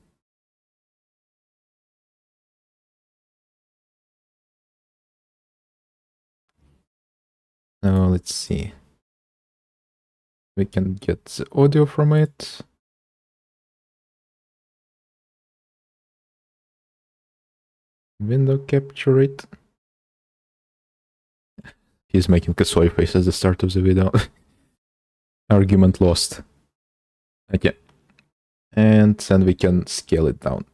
Now let's see. We can get the audio from it. Window capture it. He's making a soy face at the start of the video. Argument lost. Okay. And then we can scale it down.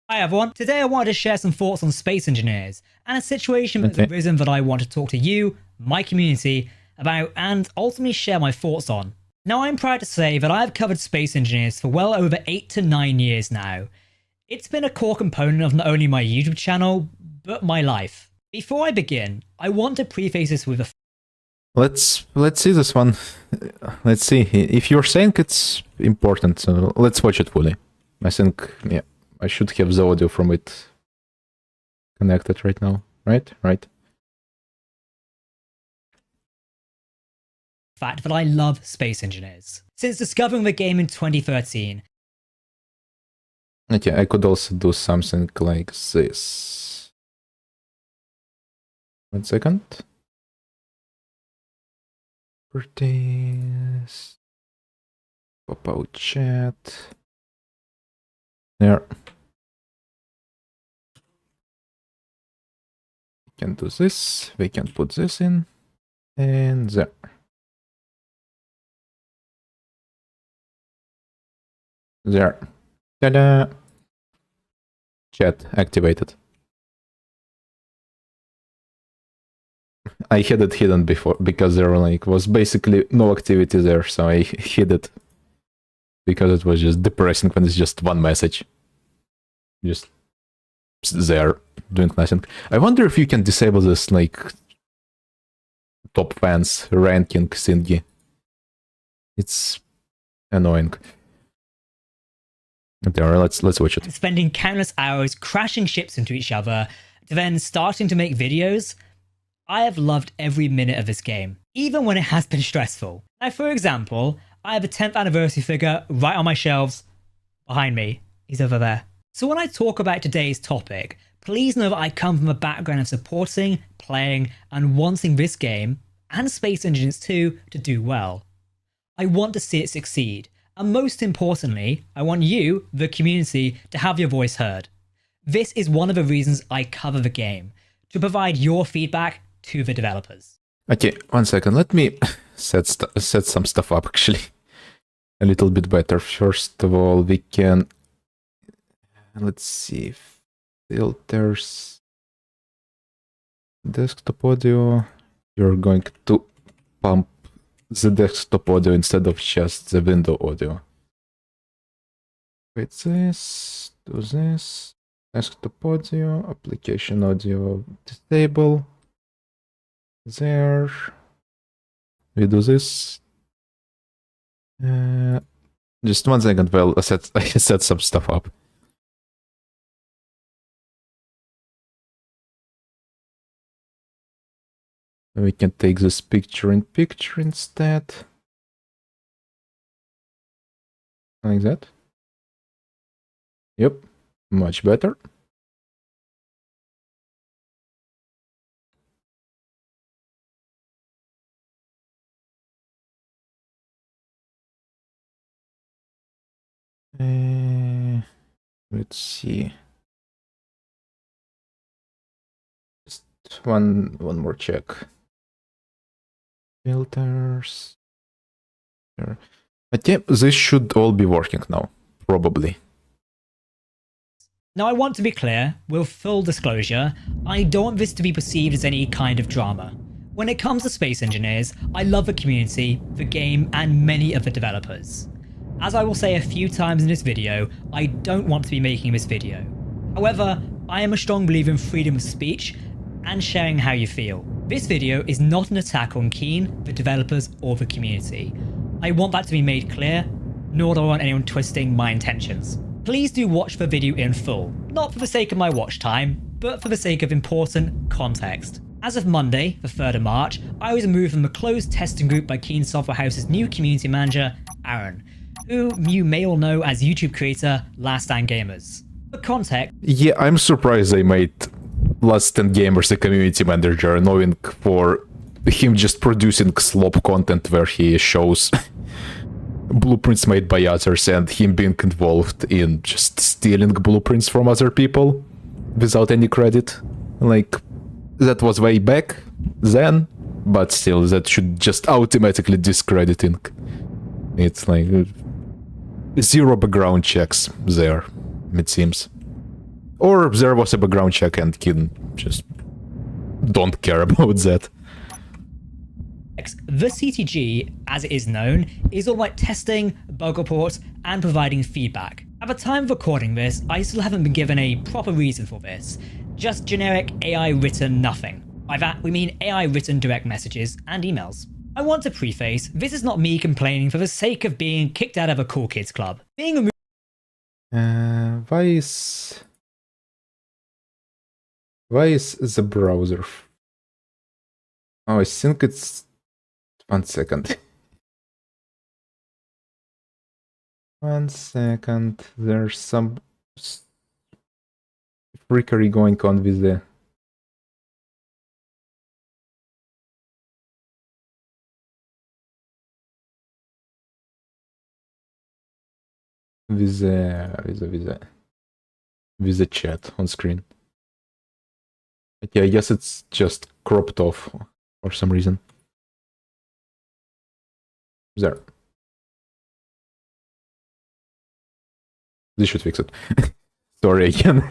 Hi everyone, today I wanted to share some thoughts on space engineers and a situation that's arisen that I want to talk to you, my community, about and ultimately share my thoughts on. Now I'm proud to say that I've covered space engineers for well over 8 to 9 years now. It's been a core component of not only my YouTube channel, but my life. Before I begin, I want to preface this with a
Let's see this one. Let's see. If you're saying it's important, so let's watch it fully. I think, yeah, I should have the audio from it connected right now. Right?
fact that I love space engineers. Since discovering the game in 2013,
Okay, I could also do something like this. 1 second. Properties. Pop out chat. There. We can do this. We can put this in. And there. There. Ta-da! Chat activated. I had it hidden before because there was basically no activity there, so I hid it because it was just depressing when it's just one message, just there doing nothing. I wonder if you can disable this top fans ranking thingy. It's annoying. There, let's watch it.
Spending countless hours crashing ships into each other to then starting to make videos. I have loved every minute of this game, even when it has been stressful. Now, for example, I have a 10th anniversary figure right on my shelves behind me. He's over there. So when I talk about today's topic, please know that I come from a background of supporting, playing, and wanting this game, and Space Engines 2 to do well. I want to see it succeed, and most importantly, I want you, the community, to have your voice heard. This is one of the reasons I cover the game, to provide your feedback to the developers.
Okay, 1 second. Let me set some stuff up actually a little bit better. First of all, we can, let's see, filters, desktop audio. You're going to pump the desktop audio instead of just the window audio. Wait, this, do this, desktop audio, application audio disable. There. We do this. Just 1 second while I set some stuff up. We can take this picture in picture instead. Like that. Yep, much better. Let's see. Just one more check. Filters. There. But yeah, this should all be working now, probably.
Now, I want to be clear, with full disclosure, I don't want this to be perceived as any kind of drama. When it comes to Space Engineers, I love the community, the game, and many of the developers. As I will say a few times in this video, I don't want to be making this video. However, I am a strong believer in freedom of speech and sharing how you feel. This video is not an attack on Keen, the developers, or the community. I want that to be made clear, nor do I want anyone twisting my intentions. Please do watch the video in full, not for the sake of my watch time, but for the sake of important context. As of Monday, the 3rd of March, I was removed from the closed testing group by Keen Software House's new community manager, Aaron, who you may all know as YouTube creator Last Stand Gamers. For context,
Yeah, I'm surprised they made Last Stand Gamers a community manager, knowing for him just producing slop content where he shows blueprints made by others and him being involved in just stealing blueprints from other people without any credit. Like, that was way back then, but still, that should just automatically discrediting. It's like zero background checks there, it seems. Or there was a background check and Keen just don't care about that.
the CTG, as it is known, is all about testing, bug reports, and providing feedback. At the time of recording this, I still haven't been given a proper reason for this, just generic AI written nothing. By that, we mean AI written direct messages and emails. I want to preface, this is not me complaining for the sake of being kicked out of a cool kids club. Being removed
Why is the browser? Oh, I think it's 1 second. 1 second. There's some freakery going on with the with the chat on screen. But yeah, I guess it's just cropped off for some reason. There. This should fix it. Sorry again.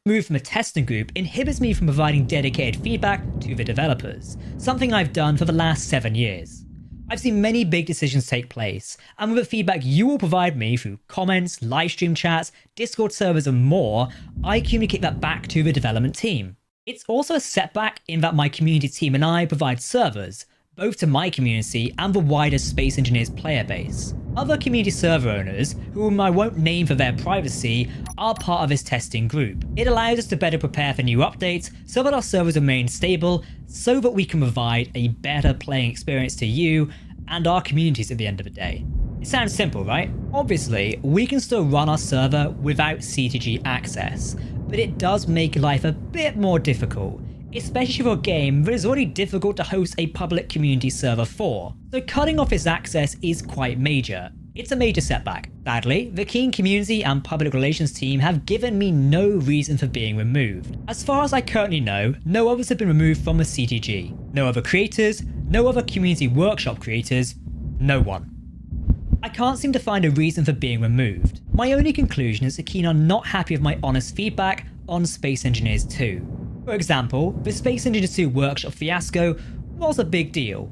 Move from a testing group inhibits me from providing dedicated feedback to the developers, something I've done for the last 7 years. I've seen many big decisions take place, and with the feedback you will provide me through comments, livestream chats, Discord servers and more, I communicate that back to the development team. It's also a setback in that my community team and I provide servers, both to my community and the wider Space Engineers player base. Other community server owners, whom I won't name for their privacy, are part of this testing group. It allows us to better prepare for new updates so that our servers remain stable, so that we can provide a better playing experience to you and our communities at the end of the day. It sounds simple, right? Obviously, we can still run our server without CTG access, but it does make life a bit more difficult, especially for a game that is already difficult to host a public community server for. So cutting off its access is quite major. It's a major setback. Sadly, the Keen community and public relations team have given me no reason for being removed. As far as I currently know, no others have been removed from the CTG. No other creators, no other community workshop creators, no one. I can't seem to find a reason for being removed. My only conclusion is that Keen are not happy with my honest feedback on Space Engineers 2. For example, the Space Engineers 2 workshop fiasco was a big deal.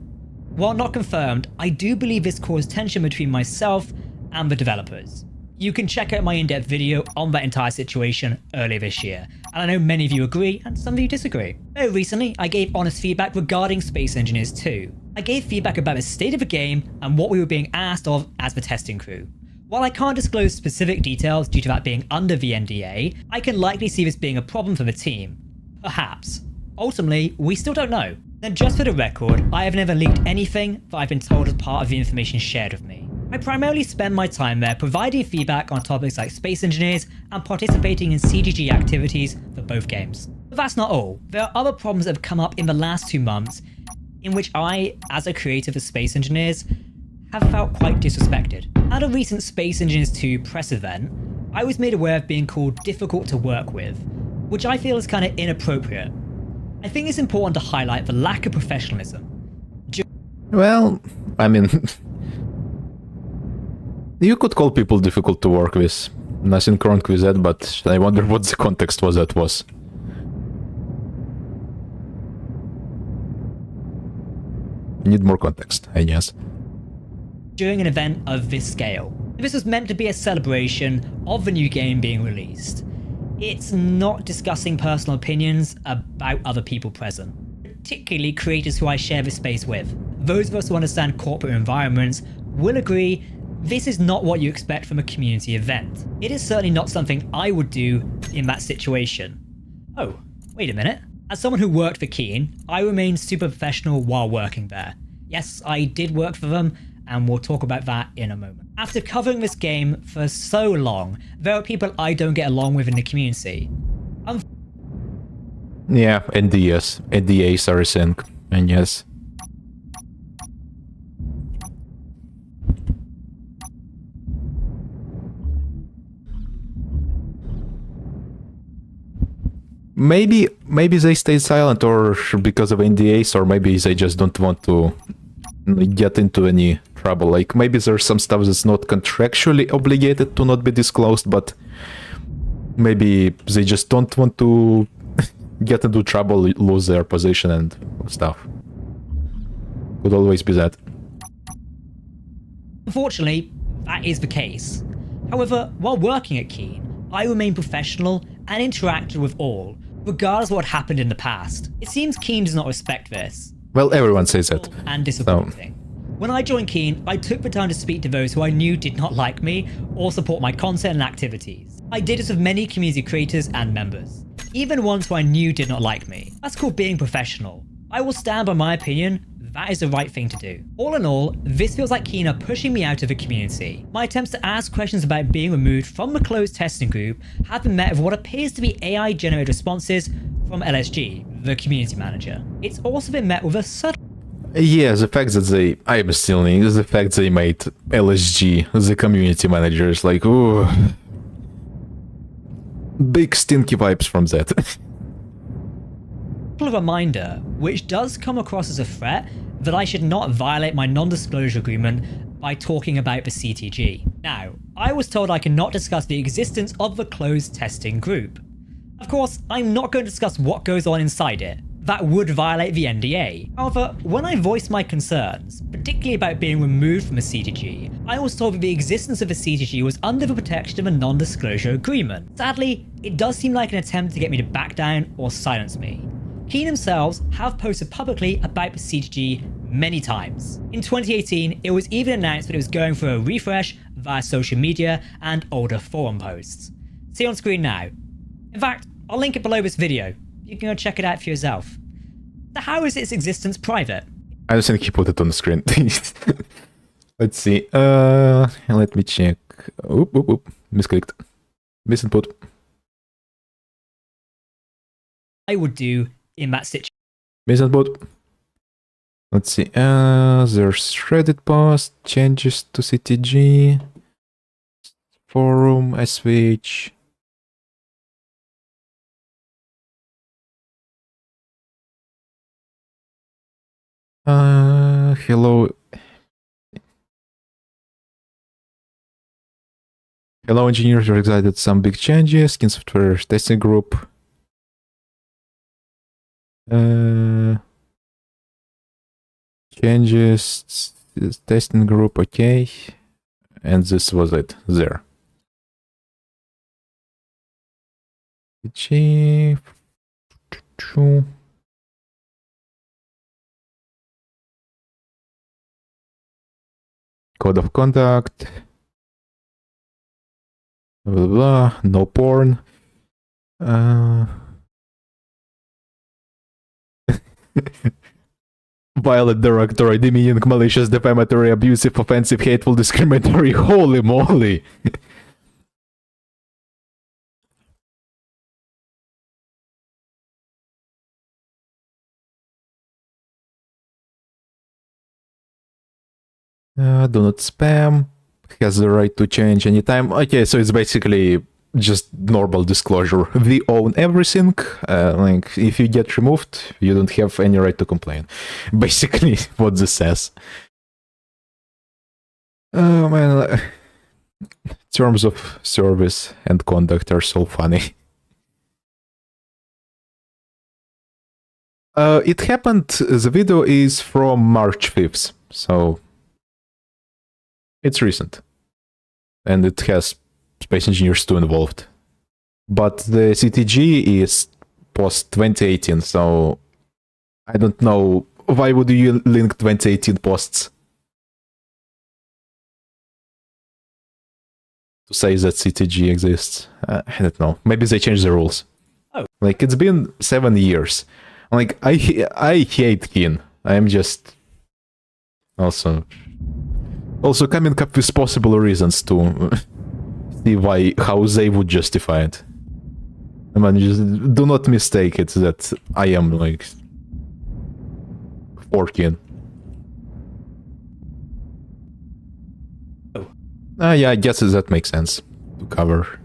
While not confirmed, I do believe this caused tension between myself and the developers. You can check out my in-depth video on that entire situation earlier this year, and I know many of you agree and some of you disagree. Very recently, I gave honest feedback regarding Space Engineers 2. I gave feedback about the state of the game and what we were being asked of as the testing crew. While I can't disclose specific details due to that being under the NDA, I can likely see this being a problem for the team. Perhaps. Ultimately, we still don't know. Then just for the record, I have never leaked anything that I've been told as part of the information shared with me. I primarily spend my time there providing feedback on topics like Space Engineers and participating in CGG activities for both games. But that's not all. There are other problems that have come up in the last 2 months in which I, as a creator for Space Engineers, have felt quite disrespected. At a recent Space Engineers 2 press event, I was made aware of being called difficult to work with, which I feel is kind of inappropriate. I think it's important to highlight the lack of professionalism.
Well, I mean, you could call people difficult to work with. Nothing wrong with that, but I wonder what the context was that was. Need more context, I guess.
During an event of this scale. This was meant to be a celebration of the new game being released. It's not discussing personal opinions about other people present, particularly creators who I share this space with. Those of us who understand corporate environments will agree this is not what you expect from a community event. It is certainly not something I would do in that situation. Oh, wait a minute. As someone who worked for Keen, I remained super professional while working there. Yes, I did work for them, and we'll talk about that in a moment. After covering this game for so long, there are people I don't get along with in the community.
Yeah, NDAs are a thing, and yes. Maybe they stayed silent or because of NDAs, or maybe they just don't want to get into any trouble. Like, maybe there's some stuff that's not contractually obligated to not be disclosed, but maybe they just don't want to get into trouble, lose their position and stuff. Could always be that.
Unfortunately, that is the case. However, while working at Keen, I remained professional and interacted with all, regardless of what happened in the past. It seems Keen does not respect this.
Well, everyone says that.
And disappointing. When I joined Keen, I took the time to speak to those who I knew did not like me or support my content and activities. I did this with many community creators and members, even ones who I knew did not like me. That's called being professional. I will stand by my opinion. That is the right thing to do. All in all, this feels like Keen are pushing me out of the community. My attempts to ask questions about being removed from the closed testing group have been met with what appears to be AI-generated responses from LSG, the community manager. It's also been met with a subtle...
Yeah, the fact that I'm stealing, the fact they made LSG the community manager is like, ooh. Big stinky vibes from that.
reminder, which does come across as a threat, that I should not violate my non-disclosure agreement by talking about the CTG. Now, I was told I cannot discuss the existence of the closed testing group. Of course, I'm not going to discuss what goes on inside it. That would violate the NDA. However, when I voiced my concerns, particularly about being removed from the CTG, I was told that the existence of the CTG was under the protection of a non-disclosure agreement. Sadly, it does seem like an attempt to get me to back down or silence me. Keen themselves have posted publicly about the CTG many times. In 2018, it was even announced that it was going for a refresh via social media and older forum posts. See on screen now. In fact, I'll link it below this video. You can go check it out for yourself. So how is its existence private?
I don't think he put it on the screen. Let's see. Let me check. Oop. Misclicked. Misinput.
I would do in that situation.
Misinput. Let's see. There's Reddit post, changes to CTG, forum, SVH. Hello. Hello, engineers. We're excited some big changes. Keen Software testing group. Changes. Testing group. Okay. And this was it. There. Chief. Code of conduct. Blah, blah, no porn. Violent directory, demeaning, malicious, defamatory, abusive, offensive, hateful, discriminatory. Holy moly! Do not spam. Has the right to change anytime. Okay, so it's basically just normal disclosure. We own everything. Like, if you get removed, you don't have any right to complain. Basically, what this says. Oh man, terms of service and conduct are so funny. It happened. The video is from March 5th, so it's recent, and it has Space Engineers 2 involved. But the CTG is post 2018, so I don't know why would you link 2018 posts to say that CTG exists. I don't know. Maybe they changed the rules.
Oh.
Like, it's been 7 years. Like, I hate Keen. I'm just also coming up with possible reasons to see how they would justify it. I mean, just do not mistake it that I am like for Keen.
Oh.
Yeah, I guess that makes sense to cover.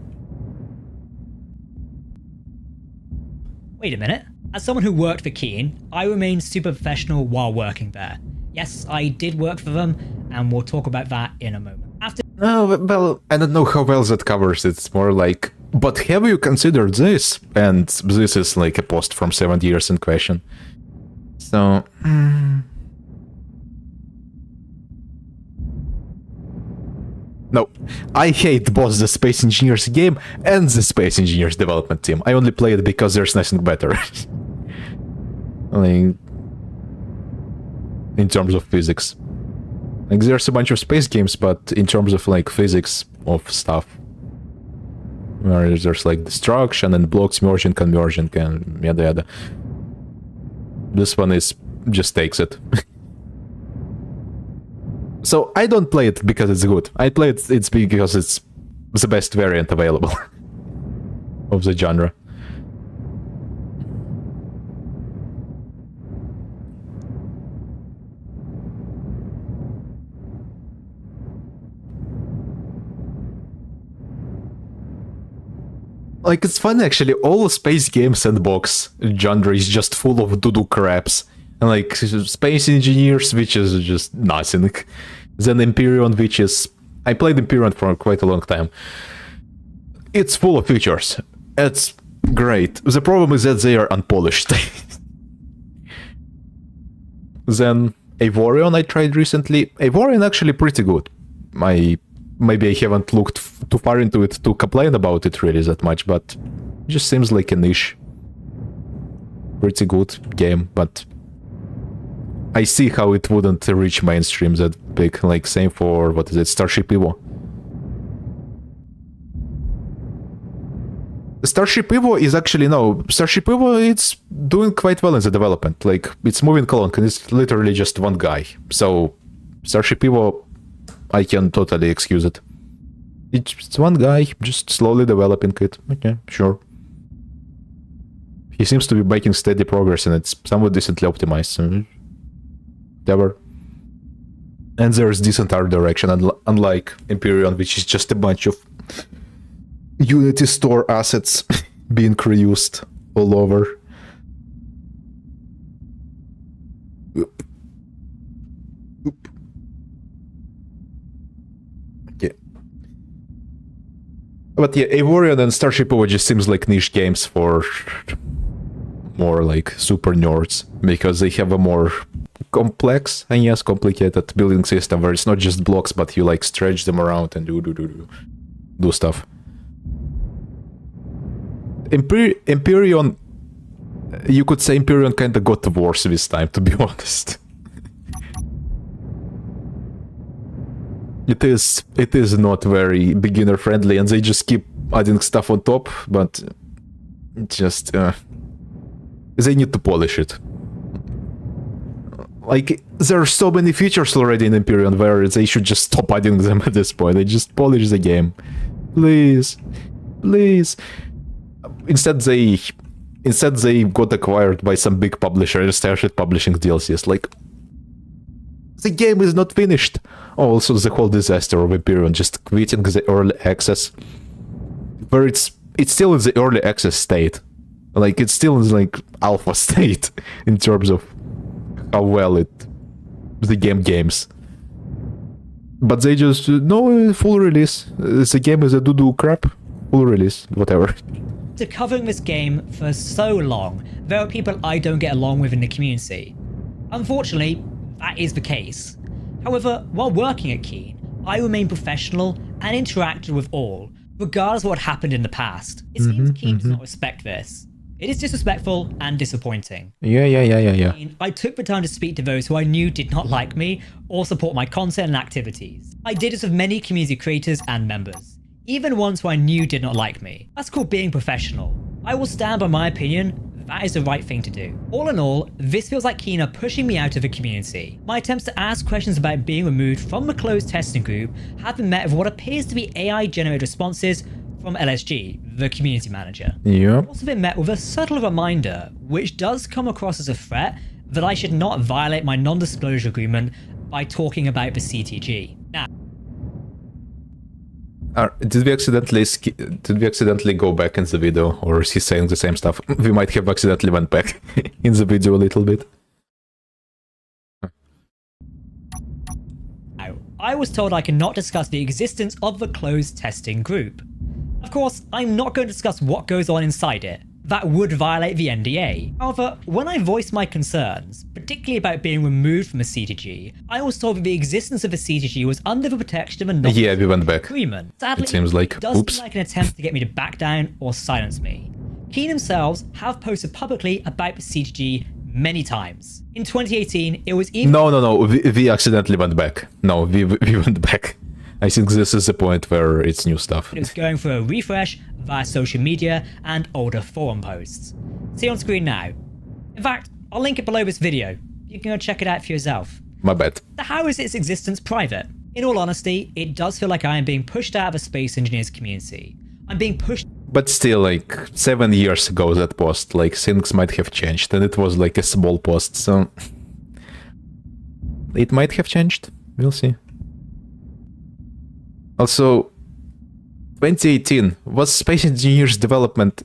Wait a minute. As someone who worked for Keen, I remained super professional while working there. Yes, I did work for them, and we'll talk about that in a moment.
Oh, well, I don't know how well that covers it. It's more like, but have you considered this? And this is like a post from 7 years in question. So... No, I hate both the Space Engineers game and the Space Engineers development team. I only play it because there's nothing better. Like, in terms of physics. Like, there's a bunch of space games, but in terms of like physics of stuff, where there's like destruction and blocks merging, converging, and yada yada. This one just takes it. So I don't play it because it's good. I play it's because it's the best variant available of the genre. Like, it's funny actually, all space game sandbox genre is just full of doo-doo craps. And like, Space Engineers, which is just nothing. Then Empyrean, which is... I played Empyrean for quite a long time. It's full of features. It's great. The problem is that they are unpolished. Then Eivorion I tried recently. Eivorion actually pretty good. Maybe I haven't looked too far into it to complain about it really that much, but it just seems like a niche. Pretty good game, but I see how it wouldn't reach mainstream that big. Like, same for, what is it, Starship Evo. Starship Evo is actually, no, Starship Evo, it's doing quite well in the development. Like, it's moving along, and it's literally just one guy. So, Starship Evo, I can totally excuse it. It's one guy, just slowly developing it. Okay, sure. He seems to be making steady progress, and it's somewhat decently optimized. So whatever. And there's decent art direction, unlike Empyrean, which is just a bunch of Unity store assets being reused all over. Oop. Oop. Okay. But yeah, Eivorion and Starship Evo just seems like niche games for more like super nerds, because they have a more complex and yes, complicated building system where it's not just blocks, but you like stretch them around and do stuff. Empyrean, you could say Empyrean kind of got worse this time, to be honest. It is not very beginner friendly, and they just keep adding stuff on top, but just they need to polish it. Like, there are so many features already in Empyrean where they should just stop adding them at this point. They just polish the game. Please. Please. Instead they got acquired by some big publisher and started publishing DLCs. Like, The game is not finished. Also, the whole disaster of Hyperion just quitting the early access, where it's still in the early access state, like it's still in like alpha state in terms of how well the game games. But they just no full release. The game is a doo-doo crap. Full release, whatever.
After covering this game for so long, there are people I don't get along with in the community. Unfortunately, that is the case. However, while working at Keen, I remained professional and interacted with all, regardless of what happened in the past. It seems Keen does not respect this. It is disrespectful and disappointing.
Yeah.
I took the time to speak to those who I knew did not like me or support my content and activities. I did this with many community creators and members, even ones who I knew did not like me. That's called being professional. I will stand by my opinion. That is the right thing to do. All in all, this feels like Keen are pushing me out of the community. My attempts to ask questions about being removed from the closed testing group have been met with what appears to be AI-generated responses from LSG, the community manager.
Yeah.
I've also been met with a subtle reminder, which does come across as a threat, that I should not violate my non-disclosure agreement by talking about the CTG. Now,
did we accidentally go back in the video, or is he saying the same stuff? We might have accidentally went back in the video a little bit.
I was told I cannot discuss the existence of the closed testing group. Of course, I'm not going to discuss what goes on inside it. That would violate the NDA. However, when I voiced my concerns, particularly about being removed from a CTG, I was told that the existence of a CTG was under the protection of a
Yeah, we went back.
agreement. Sadly,
It seems like,
it does
oops.
seem like an attempt to get me to back down or silence me. Keen themselves have posted publicly about the CTG many times. In 2018, it was even...
No, we accidentally went back. No, we went back. I think this is the point where it's new stuff.
It was going for a refresh via social media and older forum posts. See on screen now. In fact, I'll link it below this video. You can go check it out for yourself.
My bad.
So how is its existence private? In all honesty, it does feel like I am being pushed out of the space engineers community. I'm being pushed...
But still, like, 7 years ago that post, like, things might have changed, and it was like a small post, so... It might have changed. We'll see. Also, 2018, was Space Engineers development...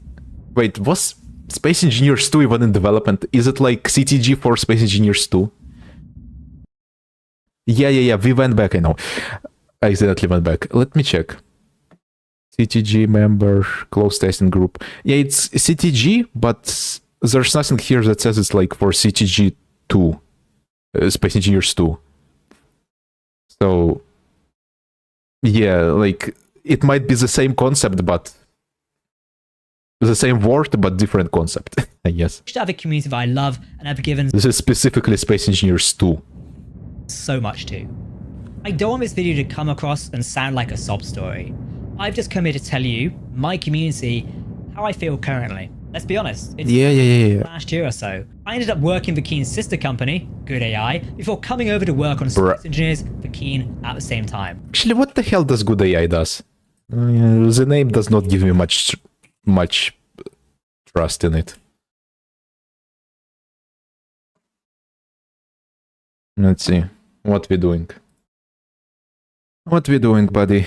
Wait, was Space Engineers 2 even in development? Is it like CTG for Space Engineers 2? Yeah, we went back, I know. I accidentally went back. Let me check. CTG member, closed testing group. Yeah, it's CTG, but there's nothing here that says it's like for CTG 2. Space Engineers 2. So... yeah, like, it might be the same concept, but... the same word, but different concept, I guess.
out of a community that I love and have given
This is specifically Space Engineers 2.
so much to. I don't want this video to come across and sound like a sob story. I've just come here to tell you, my community, how I feel currently. Let's be honest, it's
Yeah.
last year or so. I ended up working for Keen's sister company, Good AI, before coming over to work on Space Engineers for Keen at the same time.
Actually, what the hell does Good AI does? The name does not give me much trust in it. Let's see. What we doing? What we doing, buddy?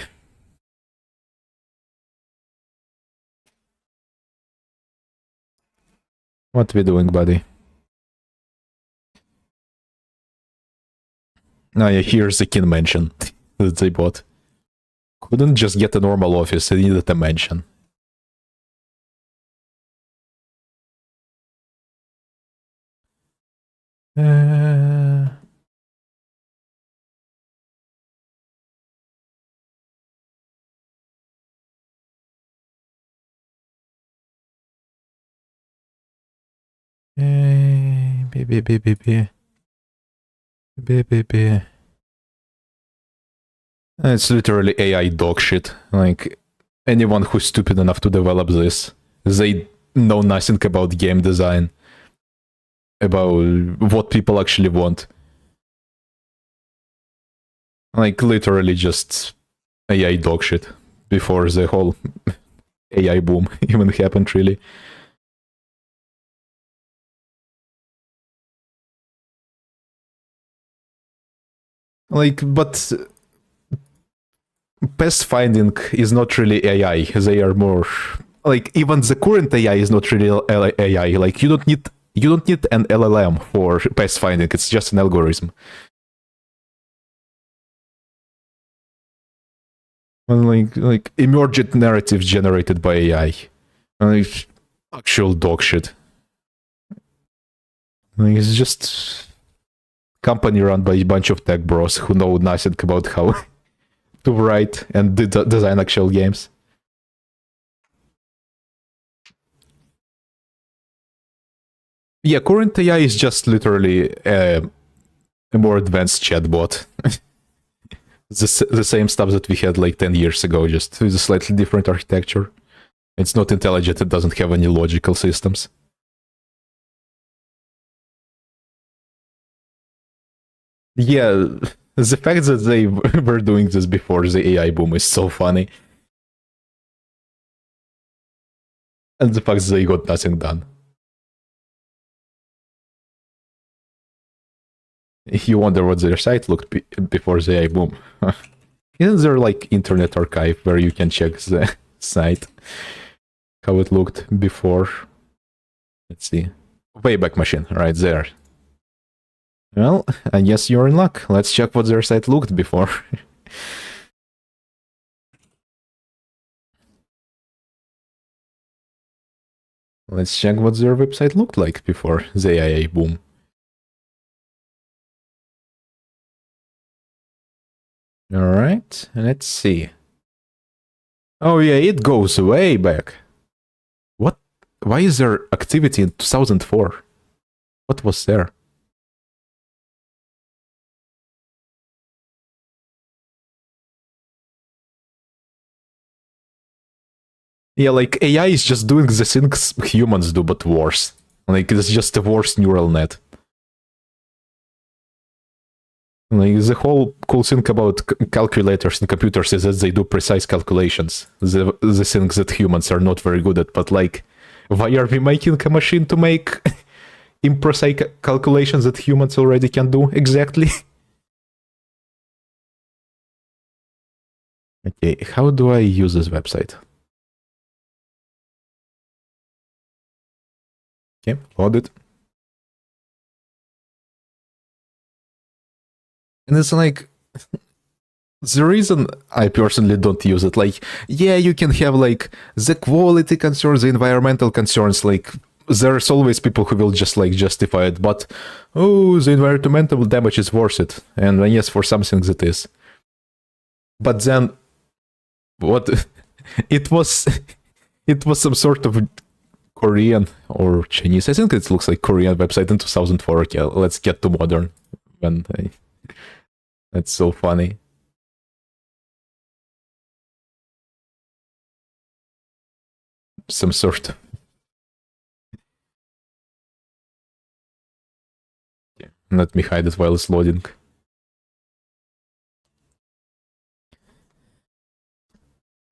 What we doing, buddy? Now yeah, here's the Keen mansion that they bought. Couldn't just get a normal office, they needed a mansion. It's literally AI dog shit. Like, anyone who's stupid enough to develop this, they know nothing about game design, about what people actually want. Like, literally just AI dog shit before the whole AI boom even happened, really. Like, but pathfinding is not really AI. They are more like even the current AI is not really AI. Like you don't need an LLM for pathfinding. It's just an algorithm. And like emergent narratives generated by AI. Like actual dog shit. Like, it's just company run by a bunch of tech bros who know nothing about how to write and design actual games. Yeah, current AI is just literally a more advanced chatbot. The same stuff that we had like 10 years ago, just with a slightly different architecture. It's not intelligent, it doesn't have any logical systems. Yeah, the fact that they were doing this before the AI boom is so funny. And the fact that they got nothing done. You wonder what their site looked before the AI boom. Isn't there like Internet Archive where you can check the site, how it looked before? Let's see. Wayback Machine, right there. Well, I guess you're in luck. Let's check what their site looked before. Let's check what their website looked like before the AI boom. Alright, let's see. Oh yeah, it goes way back. What? Why is there activity in 2004? What was there? Yeah, like AI is just doing the things humans do, but worse. Like it's just a worse neural net. Like the whole cool thing about calculators and computers is that they do precise calculations. The things that humans are not very good at. But like, why are we making a machine to make imprecise calculations that humans already can do exactly? Okay, how do I use this website? Okay, load it. And it's like, the reason I personally don't use it, like, yeah, you can have like the quality concerns, the environmental concerns, like, there's always people who will just like justify it, but oh, the environmental damage is worth it. And yes, for some things it is. But then, what? it was some sort of Korean or Chinese. I think it looks like Korean website in 2004. Okay, let's get to modern. That's so funny. Some sort of. Yeah, let me hide it while it's loading.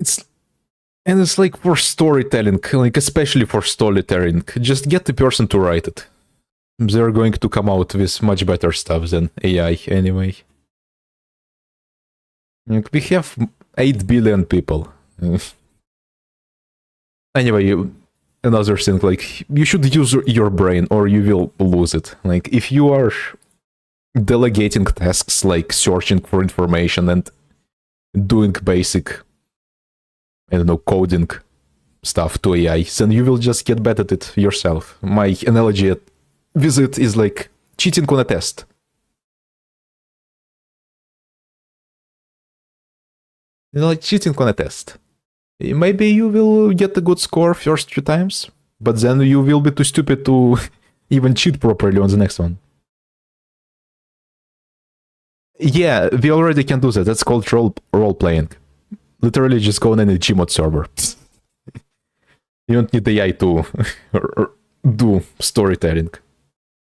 It's like for storytelling, like especially for storytelling, just get the person to write it. They're going to come out with much better stuff than AI anyway. Like, we have 8 billion people. Anyway, another thing, like, you should use your brain or you will lose it. Like, if you are delegating tasks like searching for information and doing basic, I don't know, coding stuff to AI, then you will just get better at it yourself. My analogy with it is like cheating on a test. You know, like cheating on a test. Maybe you will get a good score first few times, but then you will be too stupid to even cheat properly on the next one. Yeah, we already can do that. That's called role playing. Literally just go on any Gmod server. You don't need AI to do storytelling.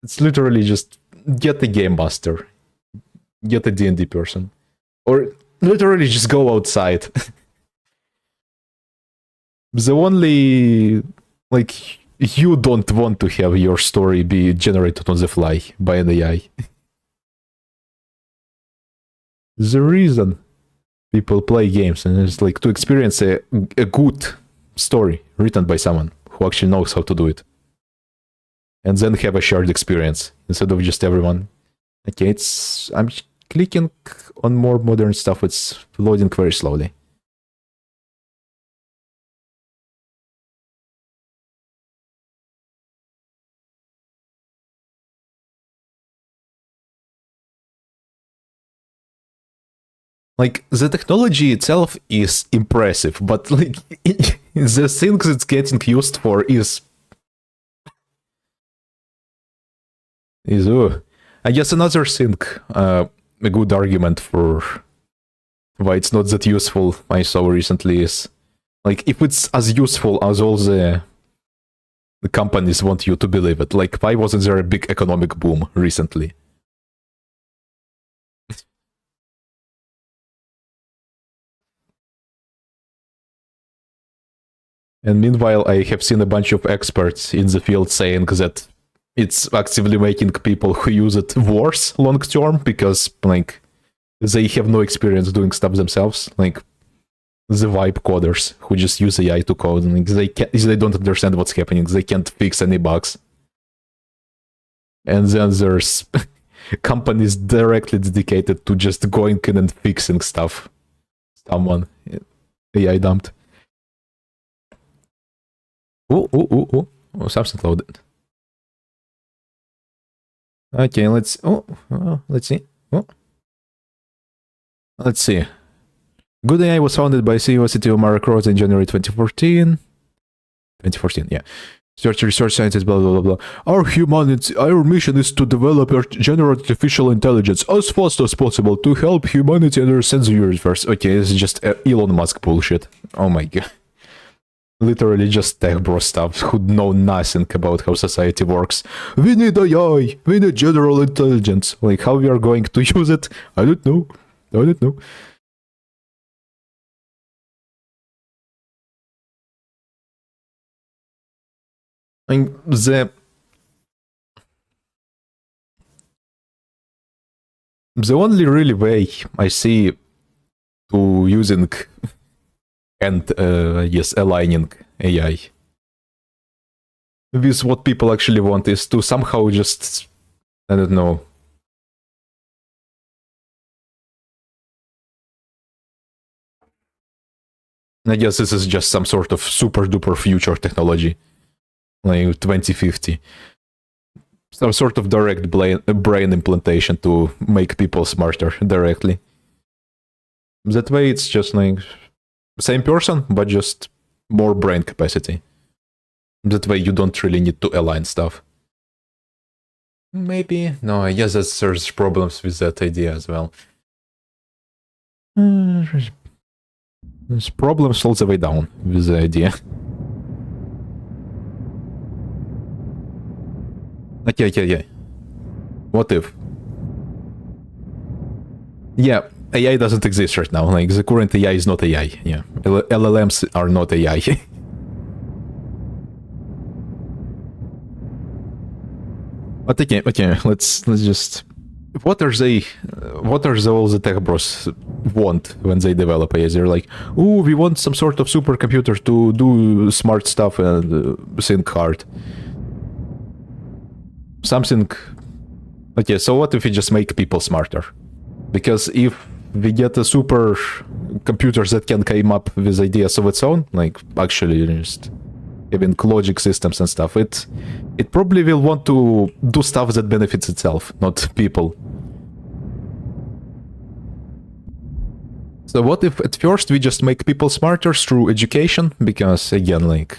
It's literally just get a game master, get a D&D person, or literally just go outside. The only, like, you don't want to have your story be generated on the fly by an AI. the reason people play games, and it's like to experience a good story written by someone who actually knows how to do it, and then have a shared experience instead of just everyone. Okay, I'm clicking on more modern stuff. It's loading very slowly. Like, the technology itself is impressive, but like the things it's getting used for is I guess another thing, a good argument for why it's not that useful I saw recently is, like, if it's as useful as all the companies want you to believe it, like, why wasn't there a big economic boom recently? And meanwhile, I have seen a bunch of experts in the field saying that it's actively making people who use it worse long term because, like, they have no experience doing stuff themselves. Like, the vibe coders who just use AI to code, and like, they don't understand what's happening. They can't fix any bugs. And then there's companies directly dedicated to just going in and fixing stuff. Someone AI dumped. Oh, something loaded. Okay, let's see. Let's see. Good AI was founded by CEO CTO Mark Rose in January 2014. 2014, yeah. Research scientist, blah, blah, blah, blah. Our mission is to develop general artificial intelligence as fast as possible to help humanity understand the universe. Okay, this is just Elon Musk bullshit. Oh my god. Literally just tech bro stuff who know nothing about how society works. We need AI, we need general intelligence. Like, how we are going to use it, I don't know. I mean, the only really way I see to using and aligning AI with what people actually want is to somehow just, I don't know, I guess this is just some sort of super duper future technology, like 2050. Some sort of direct brain implantation to make people smarter directly. That way it's just like same person, but just more brain capacity. That way you don't really need to align stuff. Maybe. No, I guess there's problems with that idea as well. There's problems all the way down with the idea. Okay. What if? Yeah, AI doesn't exist right now. Like, the current AI is not AI. Yeah, LLMs are not AI. But okay, let's just... What are all the tech bros want when they develop AI? They're like, oh, we want some sort of supercomputer to do smart stuff and think hard. Something... Okay, so what if we just make people smarter? Because if we get a super computers that can come up with ideas of its own, like actually just having logic systems and stuff, it probably will want to do stuff that benefits itself, not people. So what if at first we just make people smarter through education? Because again, like,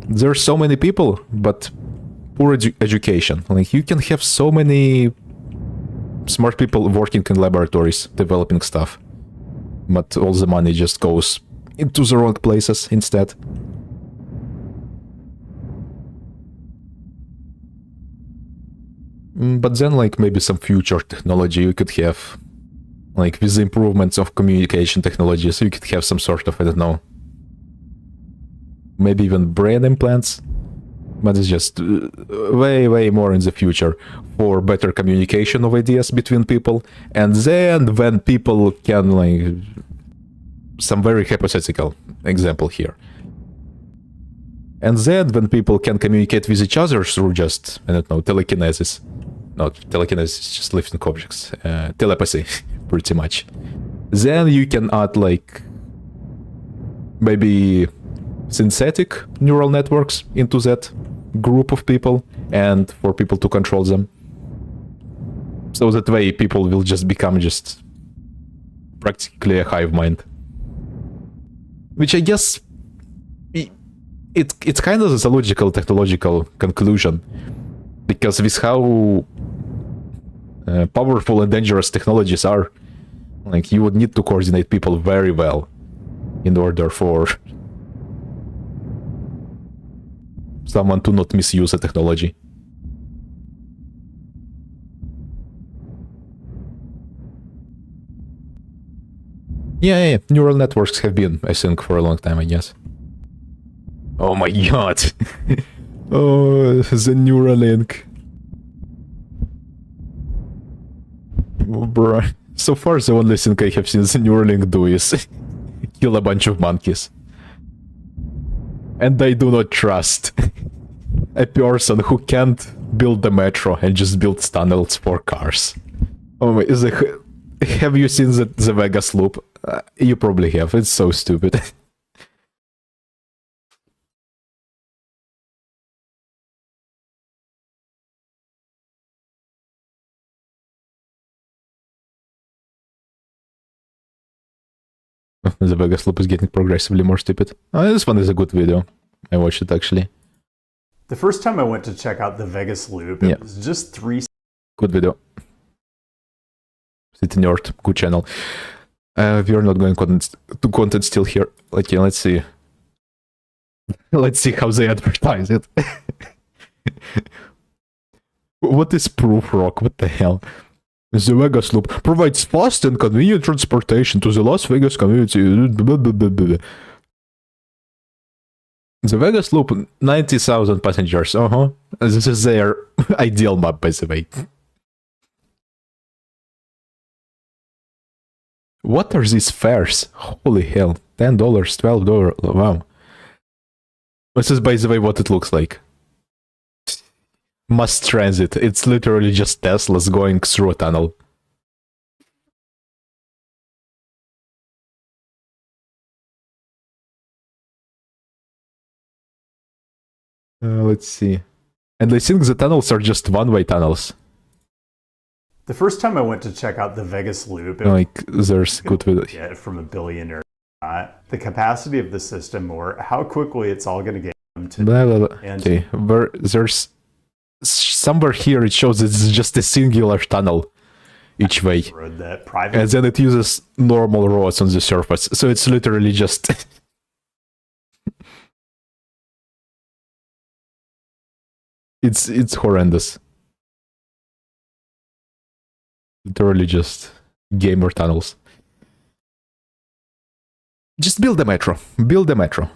there's so many people, but poor education. Like, you can have so many smart people working in laboratories developing stuff, but all the money just goes into the wrong places instead. But then, like, maybe some future technology you could have, like, with the improvements of communication technologies, you could have some sort of, I don't know, maybe even brain implants But it's just way, way more in the future for better communication of ideas between people. And then when people can, like, some very hypothetical example here. And then when people can communicate with each other through just, I don't know, telekinesis. Not telekinesis, just lifting objects. Telepathy, pretty much. Then you can add, like, maybe synthetic neural networks into that group of people and for people to control them. So that way people will just become just practically a hive mind. Which I guess it's kind of a logical technological conclusion, because with how powerful and dangerous technologies are, like, you would need to coordinate people very well in order for someone to not misuse the technology. Yeah, neural networks have been, I think, for a long time, I guess. Oh my god! Oh, the Neuralink. Oh, bruh. So far, the only thing I have seen the Neuralink do is kill a bunch of monkeys. And I do not trust a person who can't build the metro and just builds tunnels for cars. Oh my, have you seen the Vegas loop? You probably have, it's so stupid. The Vegas loop is getting progressively more stupid. This one is a good video. I watched it actually.
The first time I went to check out the Vegas loop, it was just 3
Good video. City Nerd, good channel. We are not going to content still here. Like, yeah, let's see. Let's see how they advertise it. What is Proof Rock? What the hell? The Vegas loop provides fast and convenient transportation to the Las Vegas community. The Vegas loop, 90,000 passengers. This is their ideal map, by the way. What are these fares? Holy hell. $10, $12. Wow. This is, by the way, what it looks like. Mass transit. It's literally just Teslas going through a tunnel. Let's see. And I think the tunnels are just one-way tunnels.
The first time I went to check out the Vegas loop, it
Like, there's good video.
get from a billionaire. The capacity of the system, or how quickly it's all going to get them to.
Blah, blah, blah.
And-
Okay, there's somewhere here it shows it's just a singular tunnel each way.
Road that private
And then it uses normal roads on the surface. So it's literally just... it's horrendous. Literally just gamer tunnels. Just build a metro. Build a metro.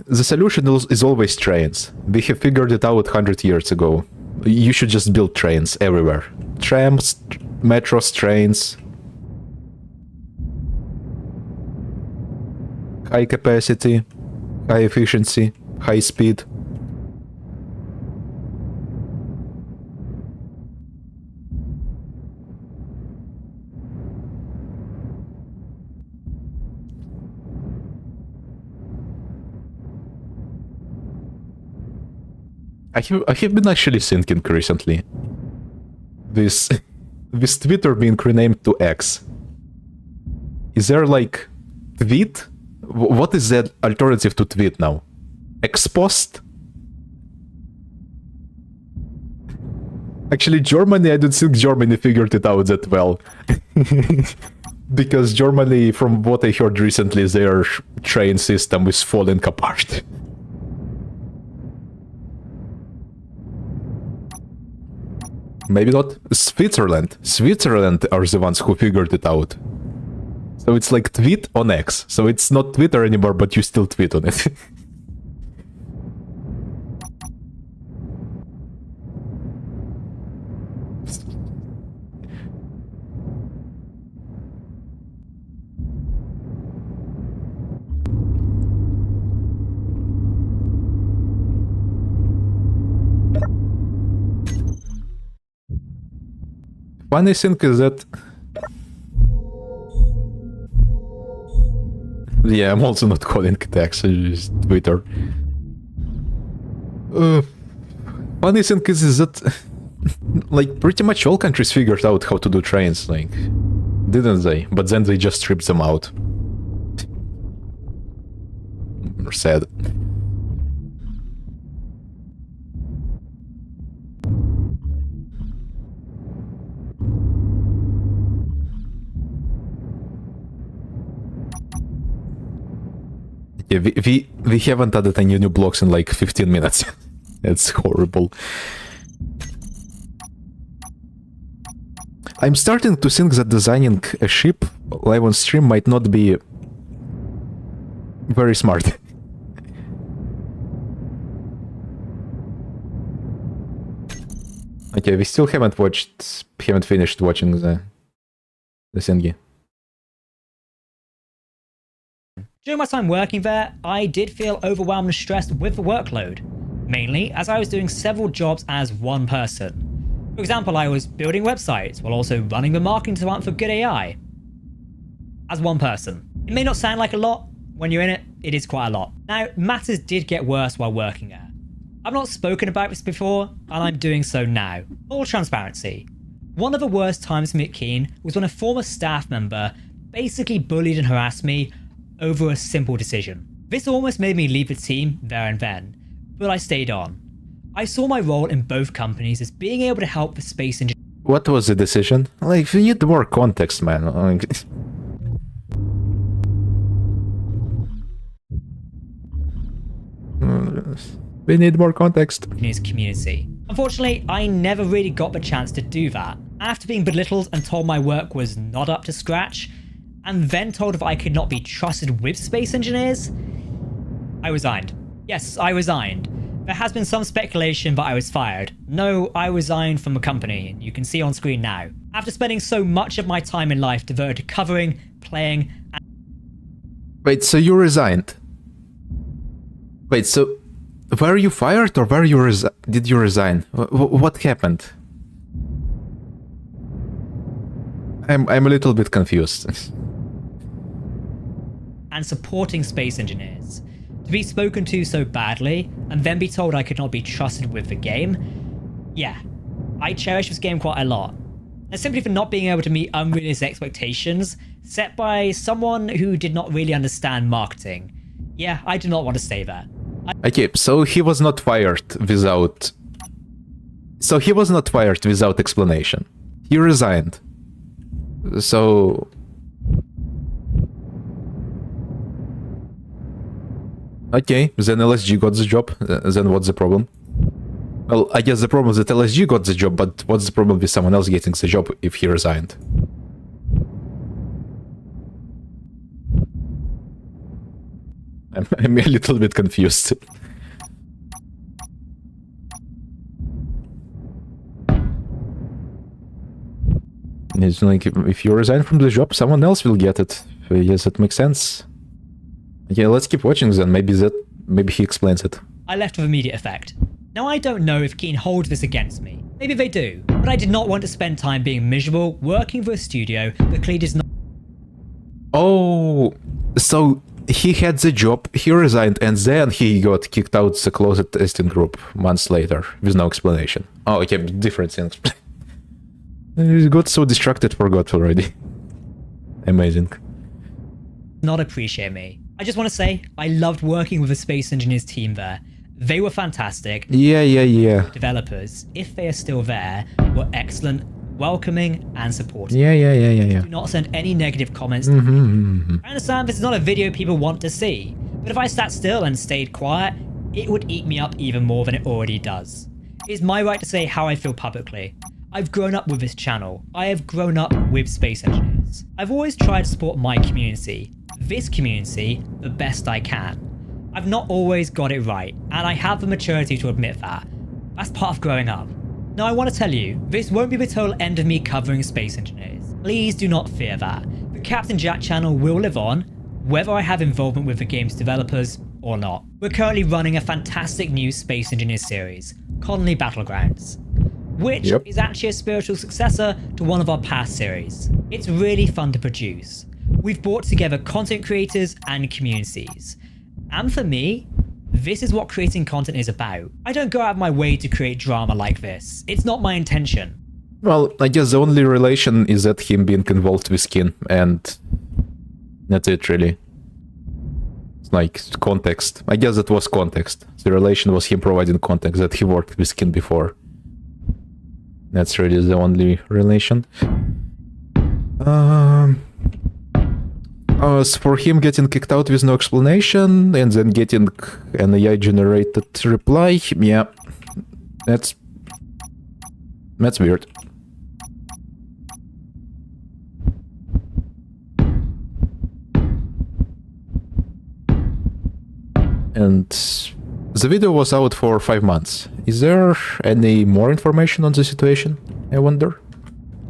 The solution is always trains. We have figured it out 100 years ago. You should just build trains everywhere. Trams, metros, trains. High capacity, high efficiency, high speed. I have been actually thinking recently. This Twitter being renamed to X. Is there like tweet? What is the alternative to tweet now? Xpost? Actually, Germany, I don't think Germany figured it out that well. Because Germany, from what I heard recently, their train system is falling apart. Maybe not. Switzerland. Switzerland are the ones who figured it out. So it's like tweet on X. So it's not Twitter anymore, but you still tweet on it. Funny thing is that... Yeah, I'm also not calling it actually, it's Twitter. Funny thing is that... like, pretty much all countries figured out how to do trains, like... Didn't they? But then they just stripped them out. Sad. Yeah, we haven't added any new blocks in like 15 minutes. It's horrible. I'm starting to think that designing a ship live on stream might not be very smart. Okay, we still haven't finished watching the thingy.
During my time working there, I did feel overwhelmed and stressed with the workload, mainly as I was doing several jobs as one person. For example, I was building websites while also running the marketing department for Good AI. As one person. It may not sound like a lot, when you're in it, it is quite a lot. Now, matters did get worse while working there. I've not spoken about this before, and I'm doing so now. Full transparency. One of the worst times for me at Keen was when a former staff member basically bullied and harassed me over a simple decision. This almost made me leave the team there and then, but I stayed on. I saw my role in both companies as being able to help the space engineers.
What was the decision? Like, we need more context, man. Like... we need more context.
Community. Unfortunately, I never really got the chance to do that. After being belittled and told my work was not up to scratch, and then told if I could not be trusted with space engineers, I resigned. Yes, I resigned. There has been some speculation, but I was fired. No, I resigned from the company, and you can see on screen now. After spending so much of my time in life devoted to covering, playing, and...
Wait, so you resigned? Wait, so were you fired or were you did you resign? What happened? I'm a little bit confused.
and supporting space engineers. To be spoken to so badly, and then be told I could not be trusted with the game, yeah, I cherish this game quite a lot. And simply for not being able to meet unrealistic expectations set by someone who did not really understand marketing. Yeah, I do not want to stay there.
Okay, so he was not fired without... So he was not fired without explanation. He resigned. So... Okay, then LSG got the job. Then what's the problem? Well, I guess the problem is that LSG got the job, but what's the problem with someone else getting the job if he resigned? I'm a little bit confused. It's like, if you resign from the job, someone else will get it. Yes, that makes sense. Okay, let's keep watching then. Maybe he explains it.
I left with immediate effect. Now, I don't know if Keen holds this against me. Maybe they do. But I did not want to spend time being miserable working for a studio that clearly does not...
Oh, so he had the job, he resigned, and then he got kicked out the closet testing group months later with no explanation. Oh, okay, different things. He got so distracted, forgot already. Amazing.
Not appreciate me. I just want to say, I loved working with the Space Engineers team there. They were fantastic.
Yeah.
Developers, if they are still there, were excellent, welcoming, and supportive.
Yeah.
Do not send any negative comments to me. I understand this is not a video people want to see, but if I sat still and stayed quiet, it would eat me up even more than it already does. It is my right to say how I feel publicly. I've grown up with this channel. I have grown up with Space Engineers. I've always tried to support my community, this community, the best I can. I've not always got it right, and I have the maturity to admit that. That's part of growing up. Now I want to tell you, this won't be the total end of me covering space engineers. Please do not fear that. The Captain Jack channel will live on, whether I have involvement with the game's developers or not. We're currently running a fantastic new Space Engineers series, Colony Battlegrounds, which is actually a spiritual successor to one of our past series. It's really fun to produce. We've brought together content creators and communities. And for me, this is what creating content is about. I don't go out of my way to create drama like this. It's not my intention.
Well, I guess the only relation is that him being involved with Skin, and that's it, really. It's like context. I guess that was context. The relation was him providing context, that he worked with Skin before. That's really the only relation. As for him getting kicked out with no explanation and then getting an AI-generated reply, yeah, that's weird. And the video was out for 5 months. Is there any more information on the situation, I wonder?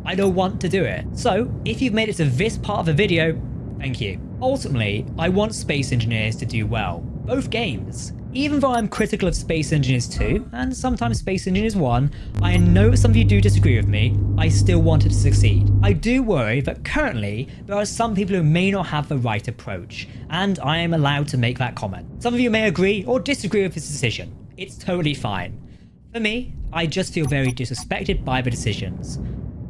I don't want to do it. So, if you've made it to this part of the video, thank you. Ultimately, I want Space Engineers to do well. Both games. Even though I'm critical of Space Engineers 2, and sometimes Space Engineers 1, I know some of you do disagree with me, I still want it to succeed. I do worry that currently, there are some people who may not have the right approach, and I am allowed to make that comment. Some of you may agree or disagree with this decision. It's totally fine. For me, I just feel very disrespected by the decisions.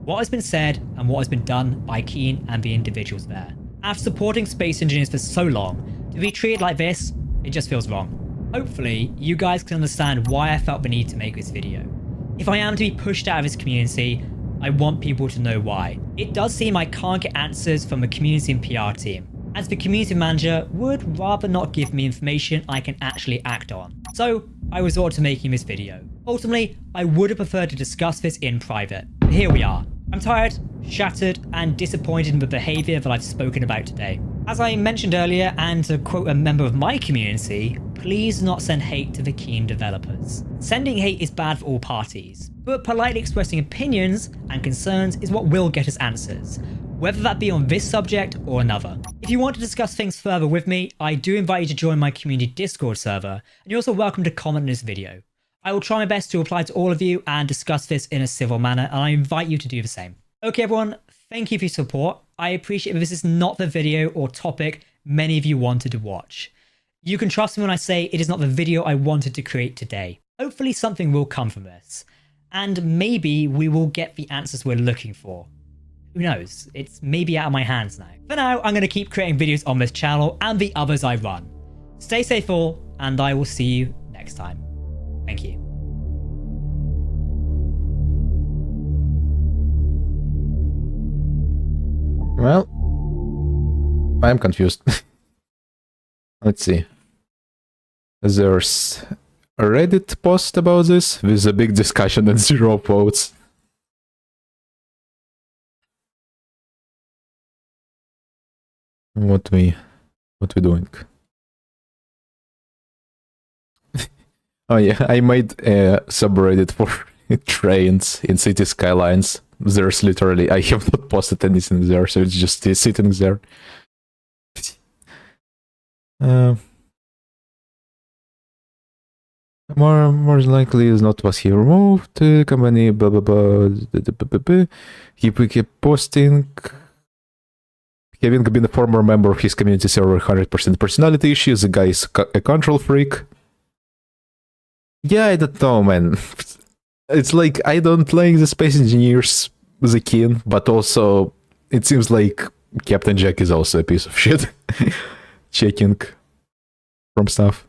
What has been said and what has been done by Keen and the individuals there. After supporting Space Engineers for so long, to be treated like this, it just feels wrong. Hopefully, you guys can understand why I felt the need to make this video. If I am to be pushed out of this community, I want people to know why. It does seem I can't get answers from the community and PR team, as the community manager would rather not give me information I can actually act on. So, I resort to making this video. Ultimately, I would have preferred to discuss this in private, but here we are. I'm tired, shattered, and disappointed in the behaviour that I've spoken about today. As I mentioned earlier, and to quote a member of my community, please do not send hate to the Keen developers. Sending hate is bad for all parties, but politely expressing opinions and concerns is what will get us answers, whether that be on this subject or another. If you want to discuss things further with me, I do invite you to join my community Discord server, and you're also welcome to comment on this video. I will try my best to reply to all of you and discuss this in a civil manner, and I invite you to do the same. Okay everyone, thank you for your support. I appreciate that this is not the video or topic many of you wanted to watch. You can trust me when I say it is not the video I wanted to create today. Hopefully something will come from this, and maybe we will get the answers we're looking for. Who knows, it's maybe out of my hands now. For now, I'm going to keep creating videos on this channel and the others I run. Stay safe all, and I will see you next time. Thank you.
Well, I'm confused. Let's see. There's a Reddit post about this with a big discussion and 0 votes. What we doing? Oh yeah, I made a subreddit for trains in City Skylines. There's literally, I have not posted anything there, so it's just sitting there. More likely is not was he removed. Company blah blah blah. He kept posting. Having been a former member of his community server, 100% personality issues. The guy is a control freak. Yeah, I don't know, man. It's like, I don't like the Space Engineers, the Keen, but also it seems like Captain Jack is also a piece of shit. Checking from stuff.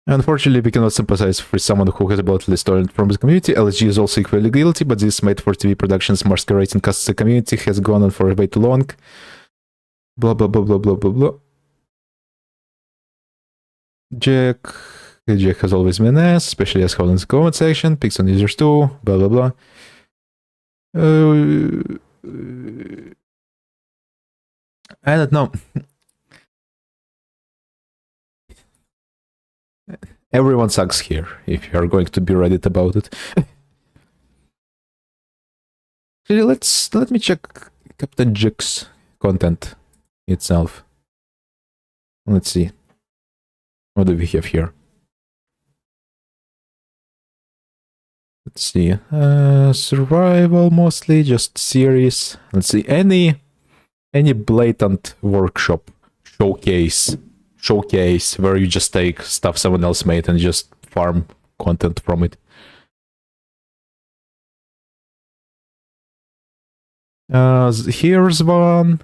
Unfortunately, we cannot sympathize with someone who has abruptly stolen from the community. LSG is also equally guilty, but this made for TV productions masquerading as the community has gone on for way too long. Blah blah blah blah blah blah blah. Jack has always been an ass, especially as held in the comment section. Picks on users too. Blah blah blah. I don't know. Everyone sucks here, if you are going to be Reddit about it. Actually, let me check Captain Jig's content itself. Let's see. What do we have here? Let's see. Survival mostly, just series. Let's see. Any blatant workshop showcase where you just take stuff someone else made and just farm content from it. Here's one.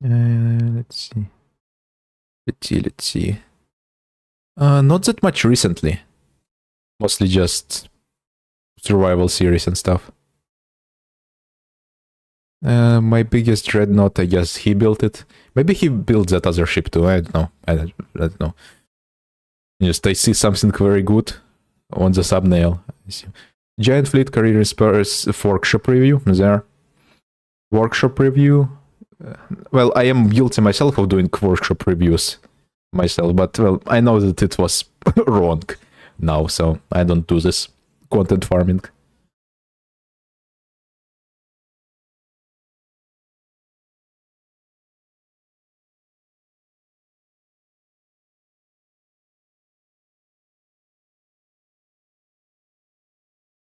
Let's see. Not that much recently. Mostly just survival series and stuff. My biggest dreadnought, I guess he built it. Maybe he built that other ship too. I don't know. I don't know. Just I see something very good on the thumbnail. Giant Fleet Career Spurs workshop review there. Workshop review. Well, I am guilty myself of doing workshop reviews myself, but well, I know that it was wrong now, so I don't do this content farming.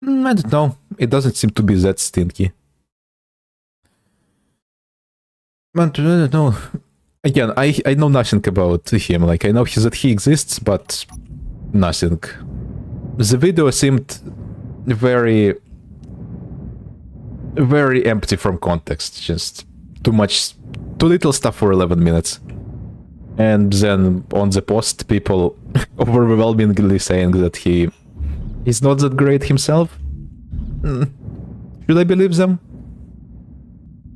I don't know. It doesn't seem to be that stinky. But I don't know. Again, I know nothing about him. Like, I know that he exists, but nothing. The video seemed very empty from context. Just too little stuff for 11 minutes. And then on the post, people overwhelmingly saying that he's not that great himself. Should I believe them?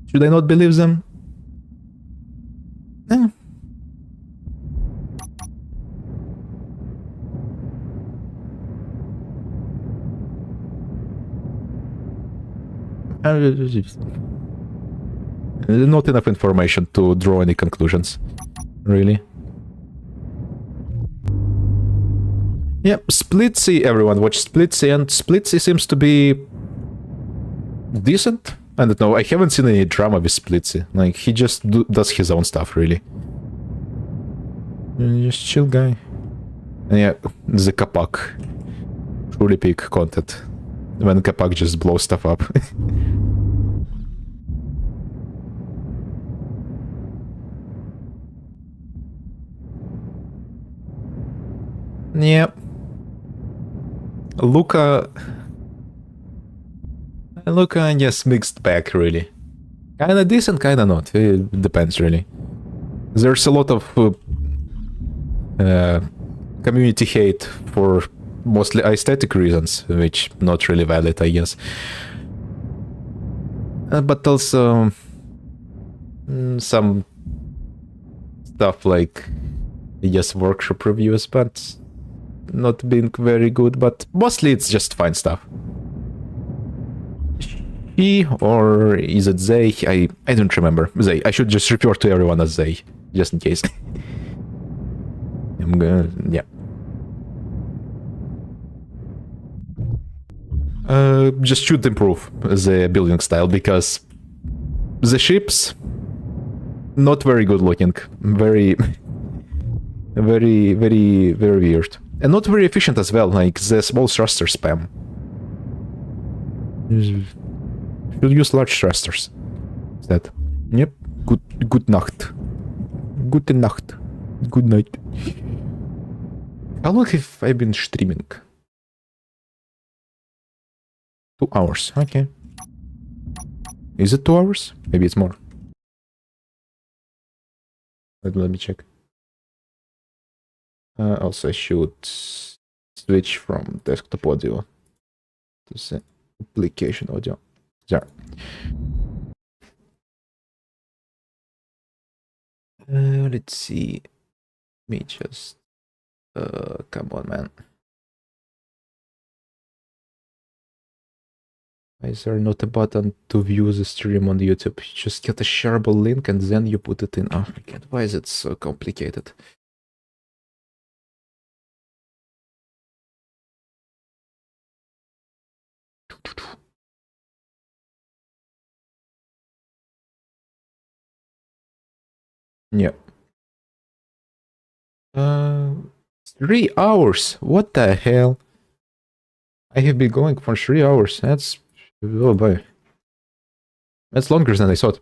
Should I not believe them? Eh. Not enough information to draw any conclusions, really. Yeah, Splitsy, everyone watch Splitsy, and Splitsy seems to be decent. I don't know, I haven't seen any drama with Splitsy. Like, he just does his own stuff, really. Just chill guy. And yeah, the Kapak. Truly peak content. When Kapak just blows stuff up. Yep. Luca, I guess, mixed bag, really. Kinda decent, kinda not. It depends, really. There's a lot of community hate for mostly aesthetic reasons, which not really valid, I guess. But also some stuff like, I guess, workshop reviews, but not being very good, but mostly it's just fine stuff. He, or is it they? I don't remember. They. I should just refer to everyone as they, just in case. I'm gonna, yeah. Just should improve the building style, because the ships not very good looking, very weird, and not very efficient as well. Like the small thruster spam. Should use large thrusters instead. Yep. Good Nacht. Gute Nacht. Good night. How long have I been streaming? 2 hours. Okay. Is it 2 hours? Maybe it's more. Let me check. Also, I should switch from desktop audio to the application audio. There. Let's see. Let me just Come on, man. Why is there not a button to view the stream on YouTube? You just get a shareable link and then you put it in. Oh my god, why is it so complicated? Yeah. 3 hours. What the hell? I have been going for 3 hours. That's... oh boy. That's longer than I thought.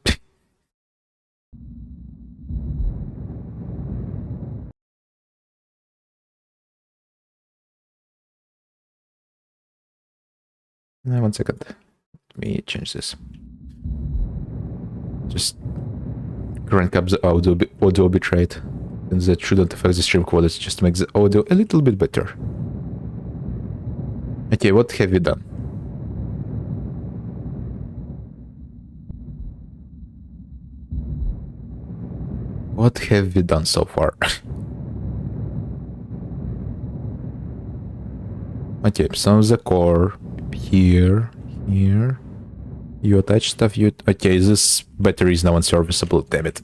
One second. Let me change this. Just crank up the audio bitrate. And that shouldn't affect the stream quality, just to make the audio a little bit better. Okay, what have we done? What have we done so far? Okay, some of the core here. You attach stuff, okay, this battery is now unserviceable, damn it.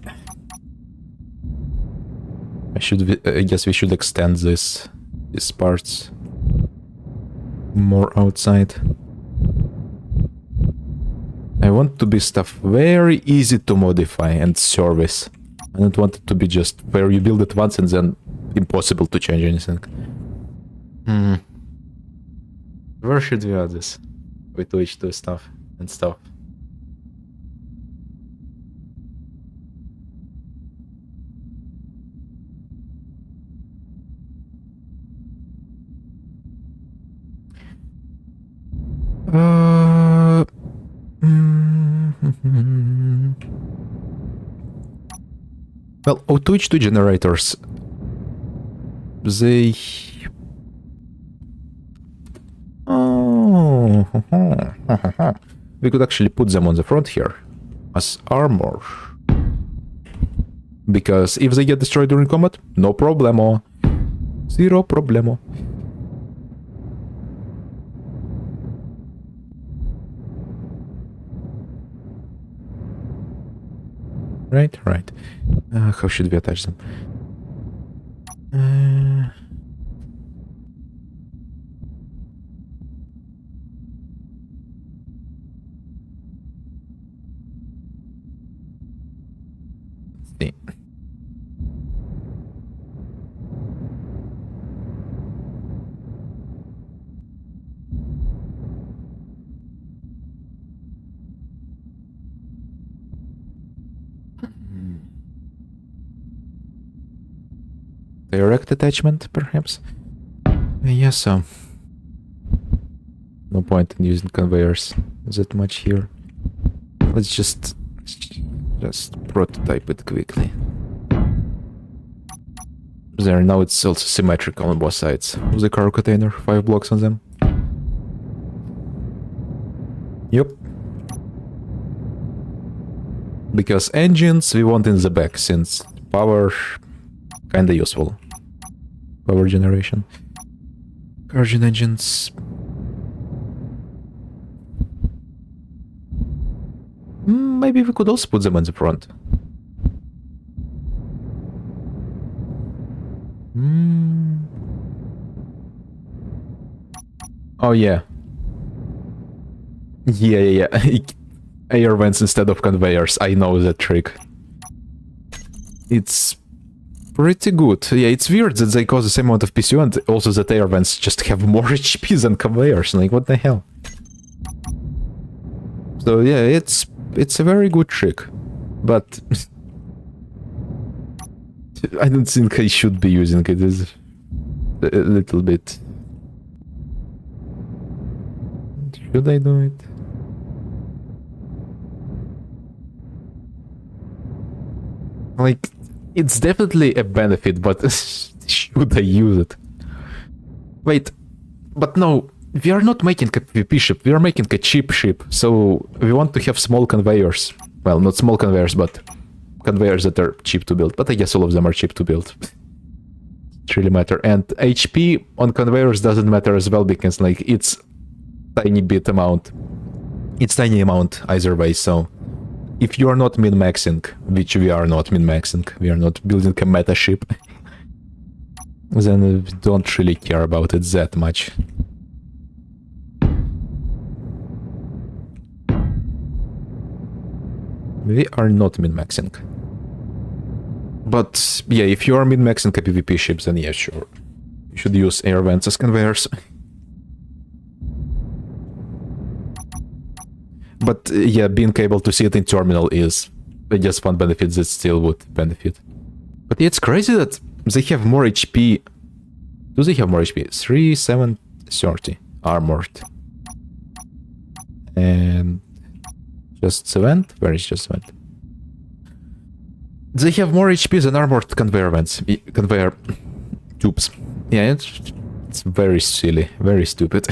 I guess we should extend these parts more outside. I want to be stuff very easy to modify and service. I don't want it to be just where you build it once and then impossible to change anything. Where should we add this? With H2 stuff and stuff. Well, O2H2 generators, they... oh, we could actually put them on the front here as armor. Because if they get destroyed during combat, no problemo. Zero problemo. Right. How should we attach them? Let's see. Direct attachment, perhaps? Yes, so. No point in using conveyors that much here. Let's just prototype it quickly. There, now it's also symmetrical on both sides of the car container, 5 blocks on them. Yep. Because engines we want in the back, since power kinda useful. Power generation. Cargen engines. Maybe we could also put them on the front. Oh yeah. Yeah. Air vents instead of conveyors. I know that trick. It's pretty good. Yeah, it's weird that they cause the same amount of PCU and also that air vents just have more HP than conveyors. Like, what the hell? So yeah, it's a very good trick. But I don't think I should be using it. It's a little bit... Should I do it? Like, it's definitely a benefit, but should I use it? Wait, but no, we are not making a PvP ship, we are making a cheap ship, so we want to have small conveyors. Well, not small conveyors, but conveyors that are cheap to build, but I guess all of them are cheap to build. really matter. And HP on conveyors doesn't matter as well because like it's tiny amount either way. So if you are not min-maxing, which we are not min-maxing, we are not building a meta ship, then we don't really care about it that much. We are not min-maxing. But yeah, if you are min-maxing a PvP ship, then yeah, sure. You should use air vents as conveyors. But yeah, being able to see it in terminal is just one benefit that still would benefit. But yeah, it's crazy that they have more HP. Do they have more HP? 3, 7, 30 armored. And just vent? Where is just vent? They have more HP than armored conveyor vents. Conveyor tubes. Yeah, it's very silly, very stupid.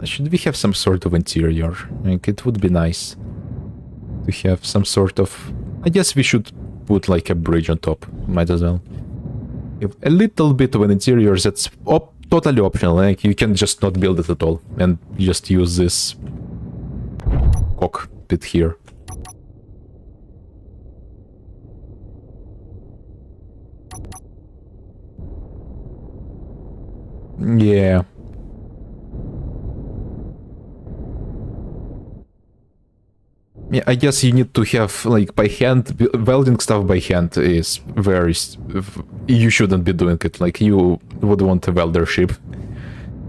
Should we have some sort of interior? Like, it would be nice to have some sort of... I guess we should put like a bridge on top. Might as well. Have a little bit of an interior that's totally optional. Like, you can just not build it at all and just use this cockpit here. Yeah. Yeah, I guess you need to have, like, by hand, welding stuff by hand is very... You shouldn't be doing it, like, you would want a welder ship.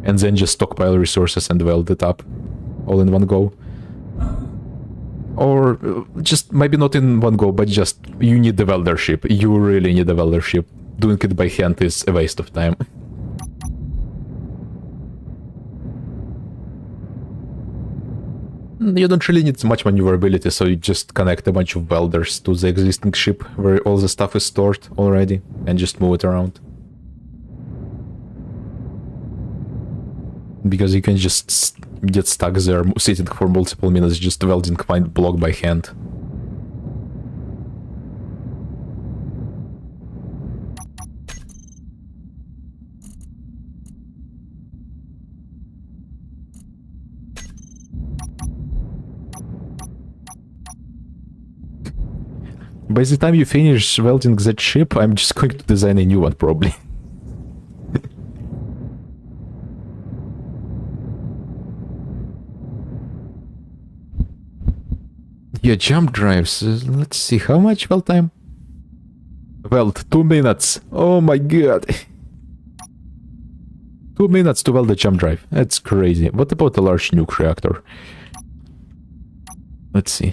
And then just stockpile resources and weld it up, all in one go. Or just, maybe not in one go, but just, you need the welder ship. You really need a welder ship. Doing it by hand is a waste of time. You don't really need much maneuverability, so you just connect a bunch of welders to the existing ship where all the stuff is stored already and just move it around. Because you can just get stuck there sitting for multiple minutes just welding one block by hand. By the time you finish welding that ship, I'm just going to design a new one, probably. Yeah, jump drives. Let's see, how much weld time? Weld, 2 minutes. Oh my god. 2 minutes to weld a jump drive. That's crazy. What about a large nuke reactor? Let's see.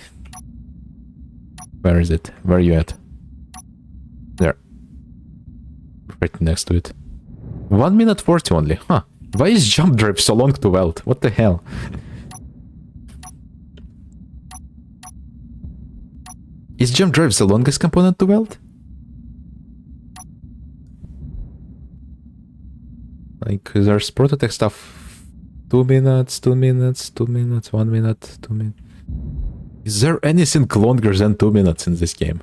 Where is it? Where are you at? There. Right next to it. 1 minute 40 only. Huh. Why is jump drive so long to weld? What the hell? Is jump drive the longest component to weld? Like, there's prototype stuff. 2 minutes, 2 minutes, 2 minutes, 1 minute, 2 minutes. Is there anything longer than 2 minutes in this game?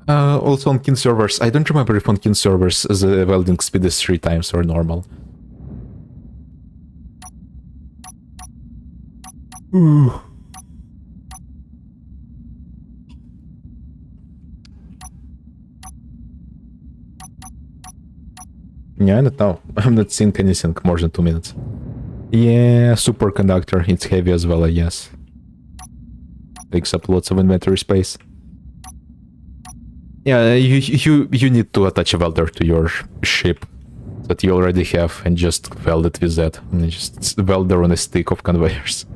Also on Kin servers, I don't remember if on Kin servers the welding speed is 3 times or normal. Ooh. Yeah, I don't know. I'm not seeing anything more than 2 minutes. Yeah, superconductor, it's heavy as well, I guess. Takes up lots of inventory space. Yeah, you need to attach a welder to your ship that you already have and just weld it with that. And just welder on a stick of conveyors.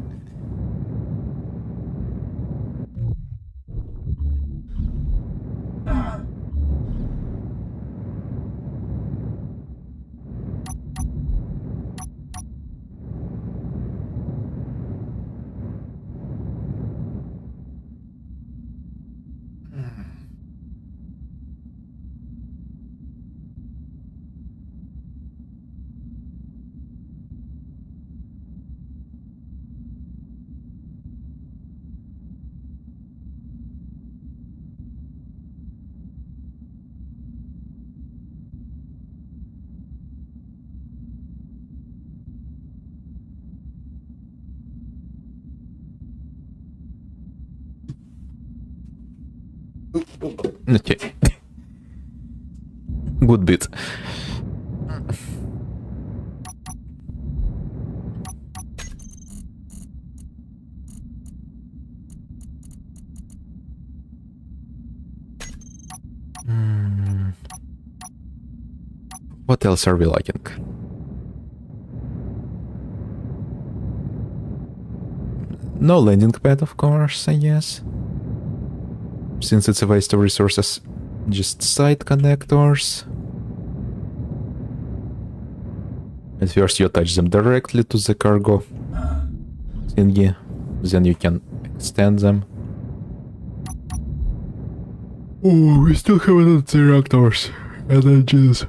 Okay. Good bit. What else are we lacking? No landing pad, of course, I guess. Since it's a waste of resources. Just side connectors. At first you attach them directly to the cargo thingy. Then you can extend them. Oh, we still have the reactors and engines.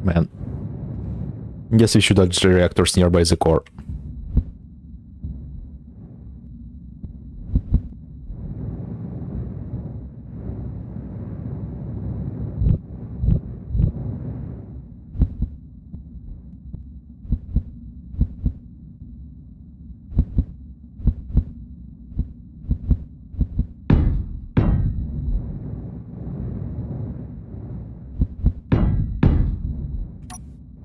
Man. Guess we should add the reactors nearby the core.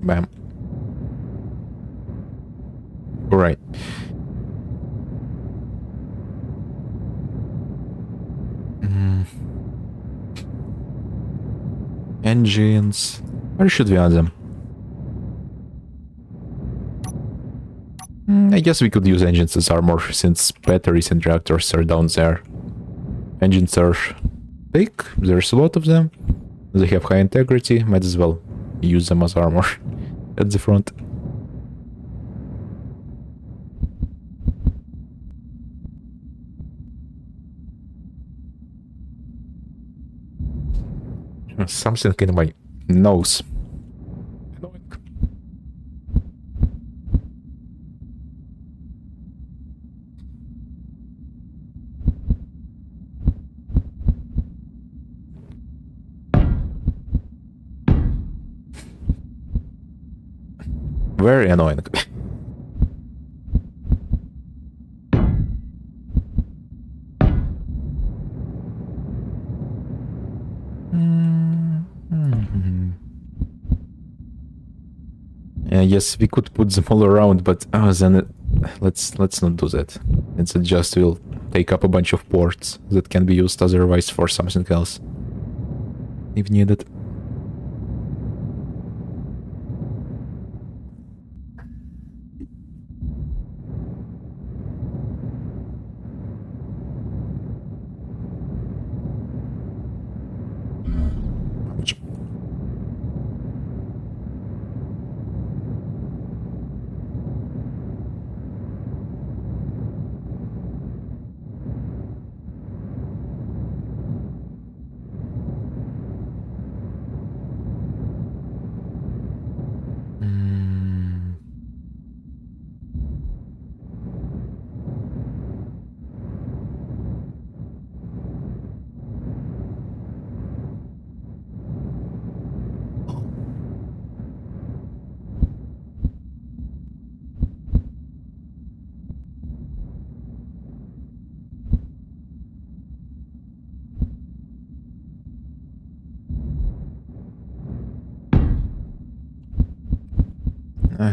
Bam. Alright. Engines. Where should we add them? I guess we could use engines as armor since batteries and reactors are down there. Engines are big, there's a lot of them. They have high integrity, might as well use them as armor at the front. Something in my nose. Very annoying. Yes, we could put them all around, but then let's not do that. It just will take up a bunch of ports that can be used otherwise for something else if needed.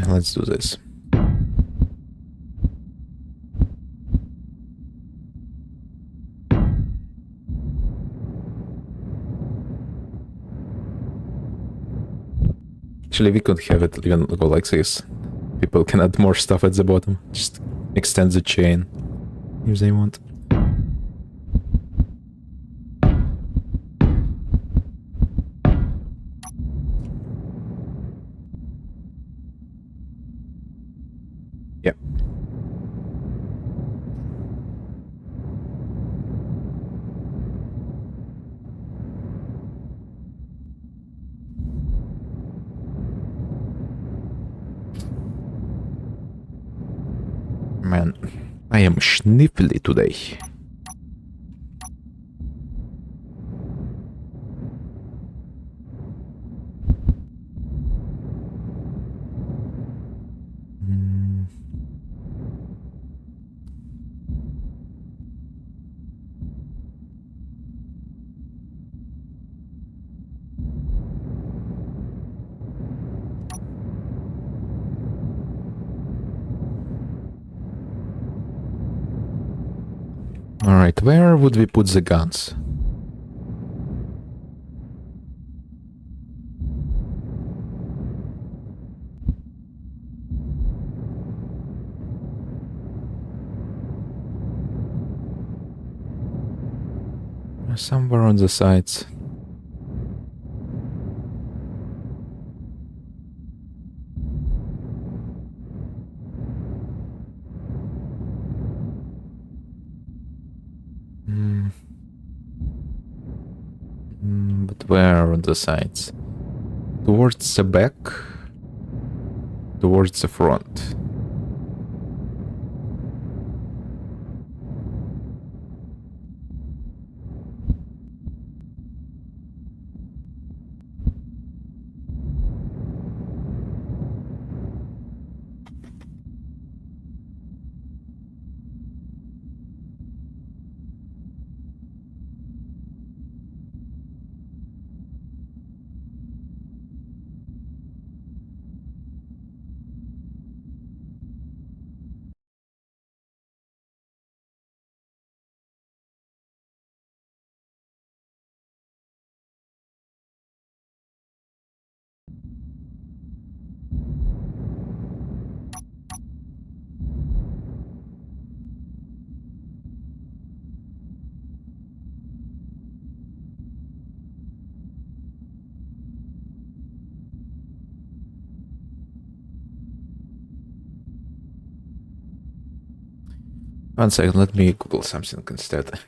Let's do this. Actually, we could have it even go like this. People can add more stuff at the bottom. Just extend the chain if they want. Yeah. Man, I am sniffly today. Hmm. Alright, where would we put the guns? Somewhere on the sides. But where on the sides? Towards the back? Towards the front? One second, let me Google something instead.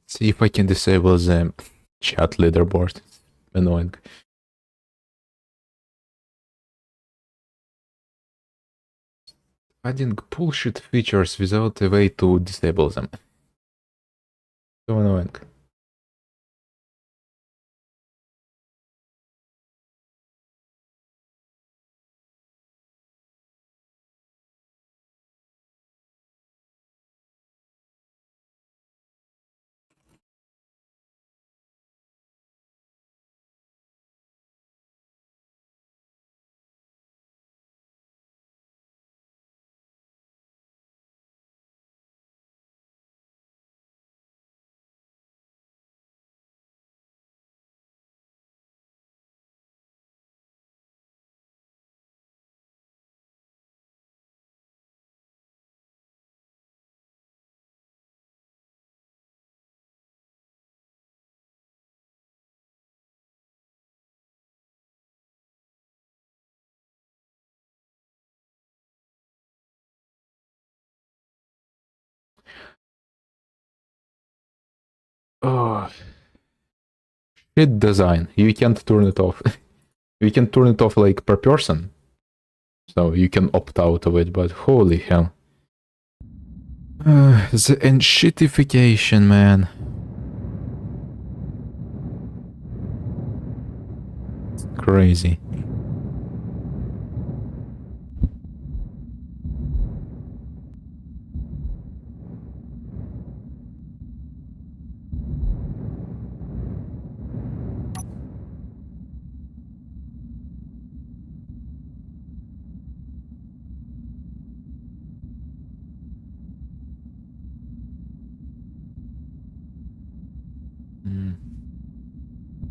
See if I can disable the chat leaderboard. Annoying. Adding bullshit features without a way to disable them. So annoying. Oh, shit design. You can't turn it off. You can turn it off like per person. So you can opt out of it, but holy hell. The enshittification, man. It's crazy.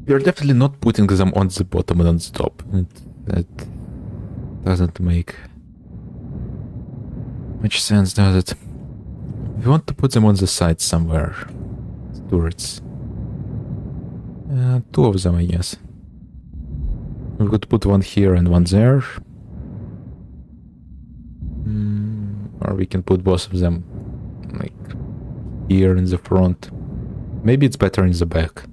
You're definitely not putting them on the bottom and on the top. That doesn't make much sense, does it? We want to put them on the side somewhere. Turrets. Two of them, I guess. We could put one here and one there. Or we can put both of them, like, here in the front. Maybe it's better in the back.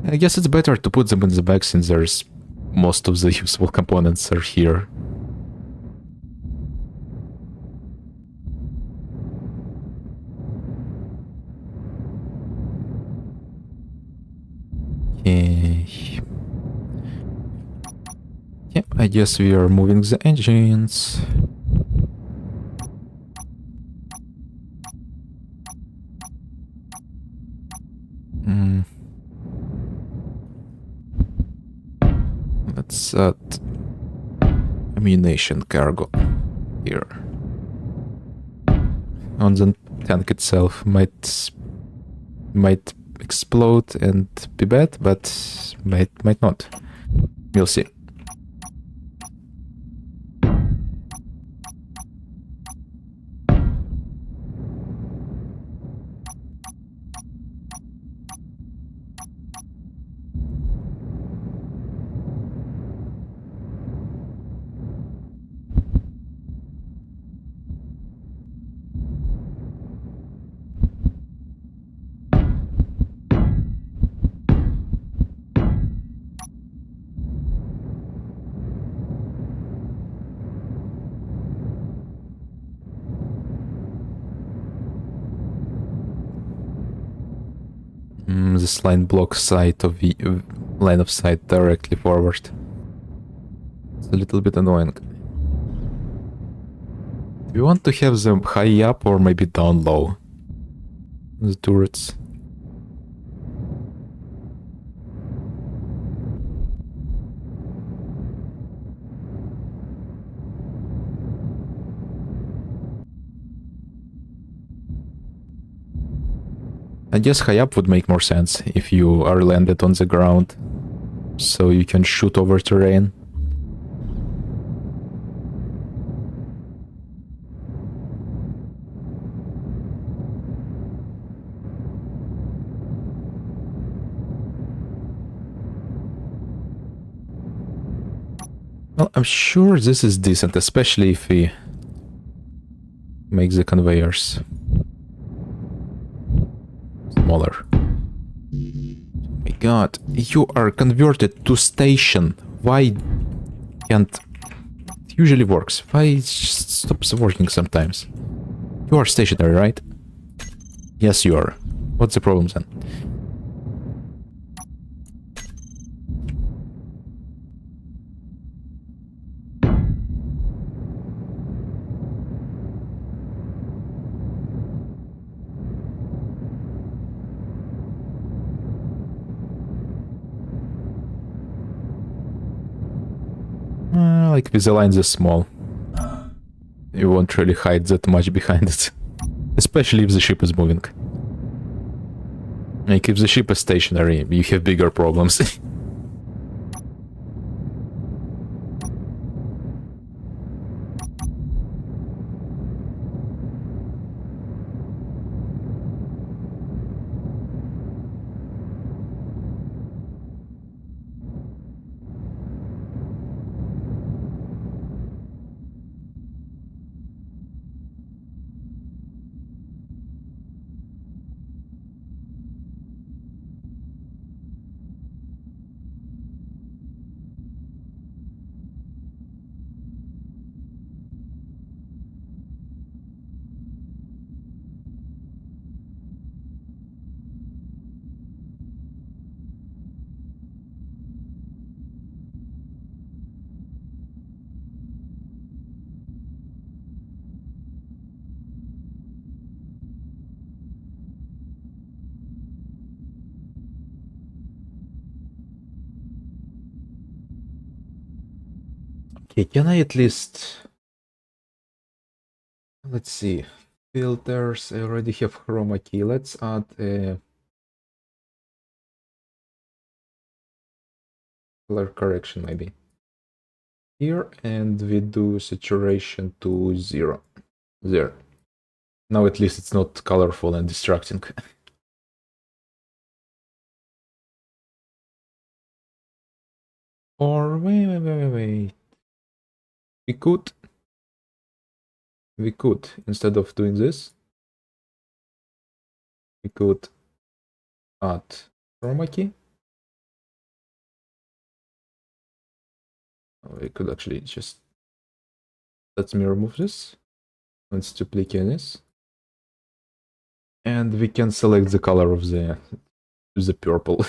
I guess it's better to put them in the back since there's most of the useful components are here. Okay. Yeah, I guess we are moving the engines. Let's add ammunition cargo here. On the tank itself might explode and be bad, but might not. We'll see. This line blocks sight of the line of sight directly forward. It's a little bit annoying. Do we want to have them high up or maybe down low? The turrets. I guess high up would make more sense if you are landed on the ground, so you can shoot over terrain. Well, I'm sure this is decent, especially if we make the conveyors smaller. My god, you are converted to station. Why can't... It usually works. Why it stops working sometimes? You are stationary, right? Yes, you are. What's the problem then? Like, with the lines are small. You won't really hide that much behind it. Especially if the ship is moving. Like, if the ship is stationary, you have bigger problems. Okay, can I at least... Let's see. Filters, I already have chroma key. Let's add a color correction maybe. Here, and we do saturation to 0. There. Now at least it's not colorful and distracting. Or wait. We could, instead of doing this, we could add chroma key. We could actually just, let me remove this. Let's duplicate this. And we can select the color of the purple.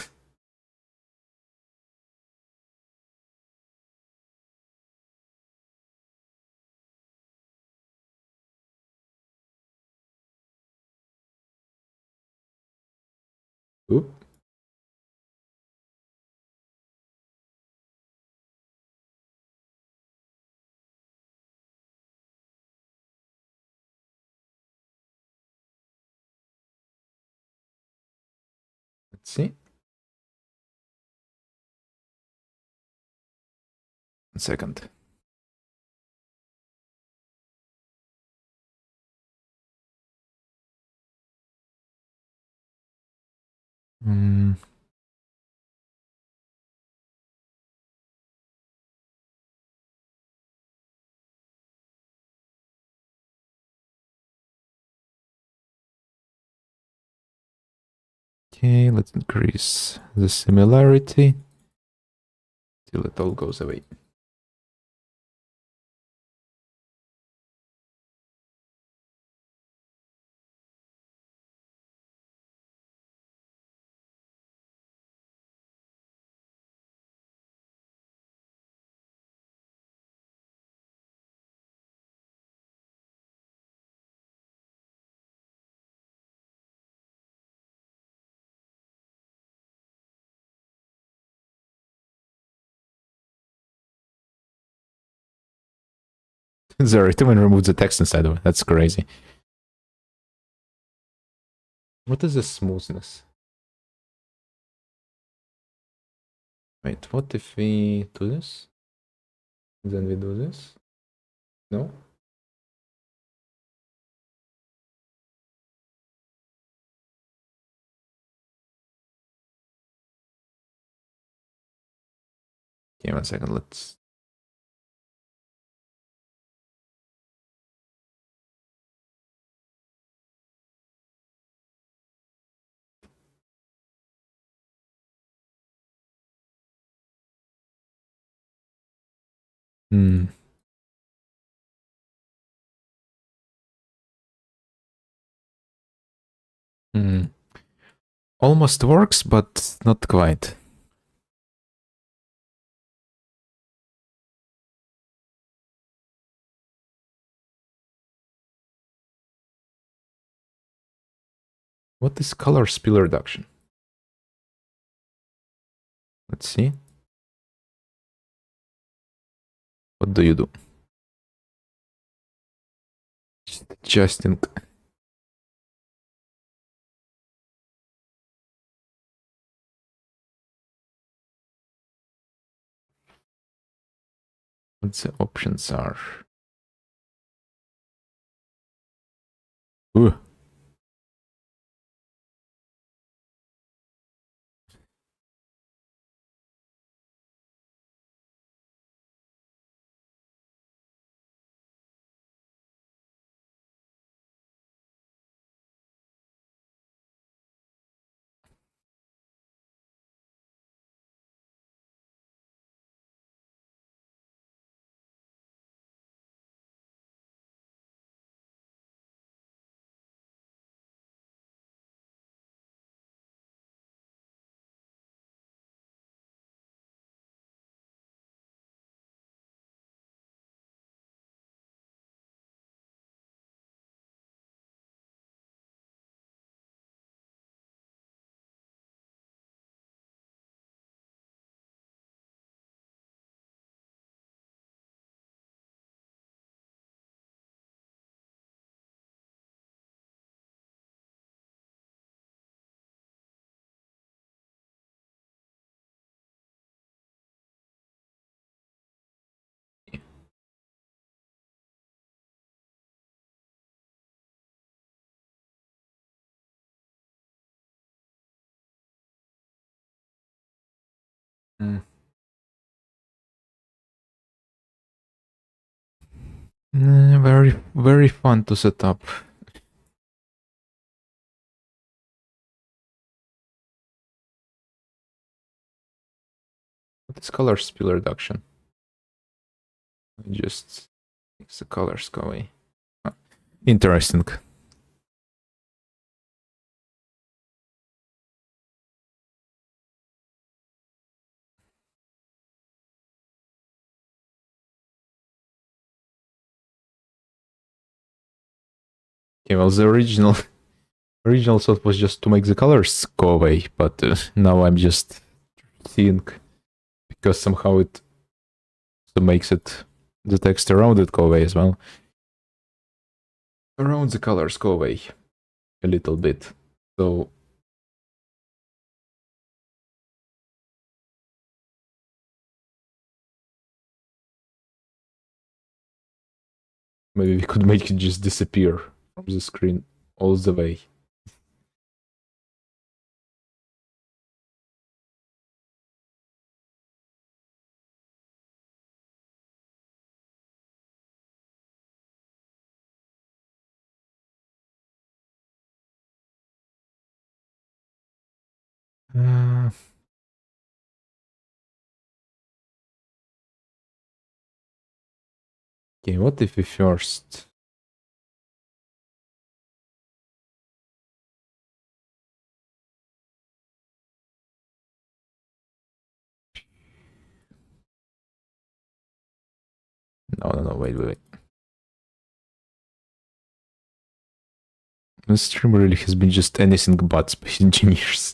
Oop. Let's see. 1 second. Okay, let's increase the similarity till it all goes away. There, it even removed the text inside of it. That's crazy. What is the smoothness? Wait, what if we do this? Then we do this? No? Okay, 1 second, let's... Hmm. Hmm. Almost works, but not quite. What is color spill reduction? Let's see. What do you do? Just adjusting. What the options are? Ooh. Very, very fun to set up. What is color spill reduction? It just makes the colors go away. Ah, interesting. Okay, well, the original thought was just to make the colors go away, but now I'm just seeing because somehow it makes it the text around it go away as well. Around the colors go away a little bit, so maybe we could make it just disappear from the screen all the way. Uh, okay, what if we first... No, wait. This stream really has been just anything but space engineers.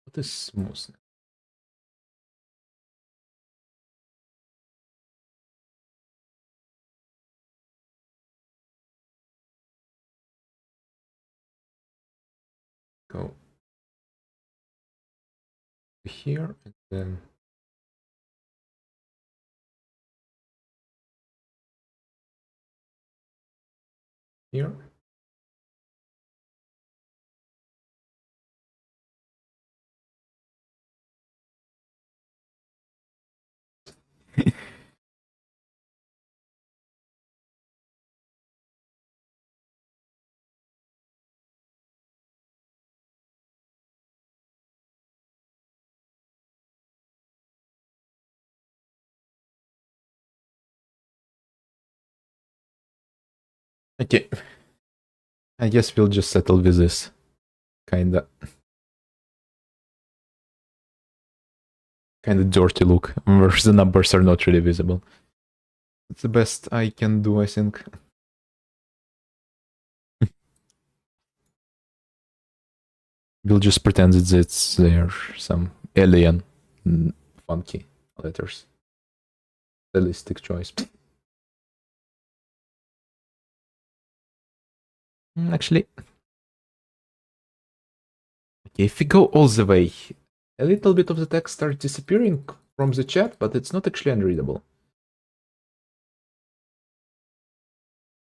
What is smoothness? Go here and then here. Okay. I guess we'll just settle with this. Kinda dirty look, where the numbers are not really visible. It's the best I can do, I think. We'll just pretend that there some alien funky letters. stylistic choice. Actually, okay, if we go all the way, a little bit of the text starts disappearing from the chat, but it's not actually unreadable.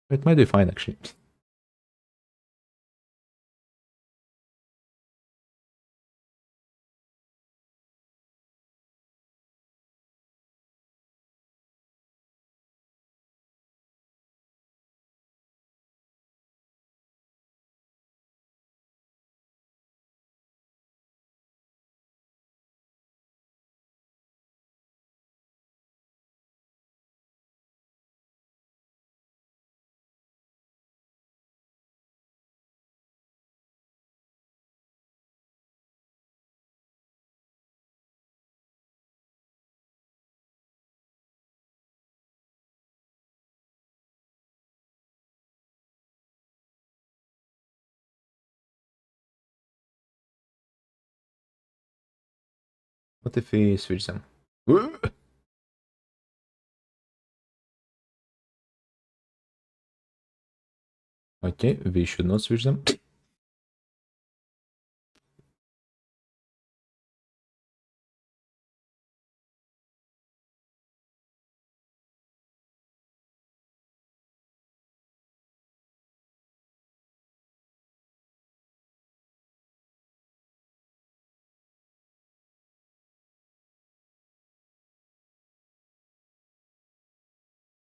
It might be fine, actually. What if we switch them? Okay, we should not switch them.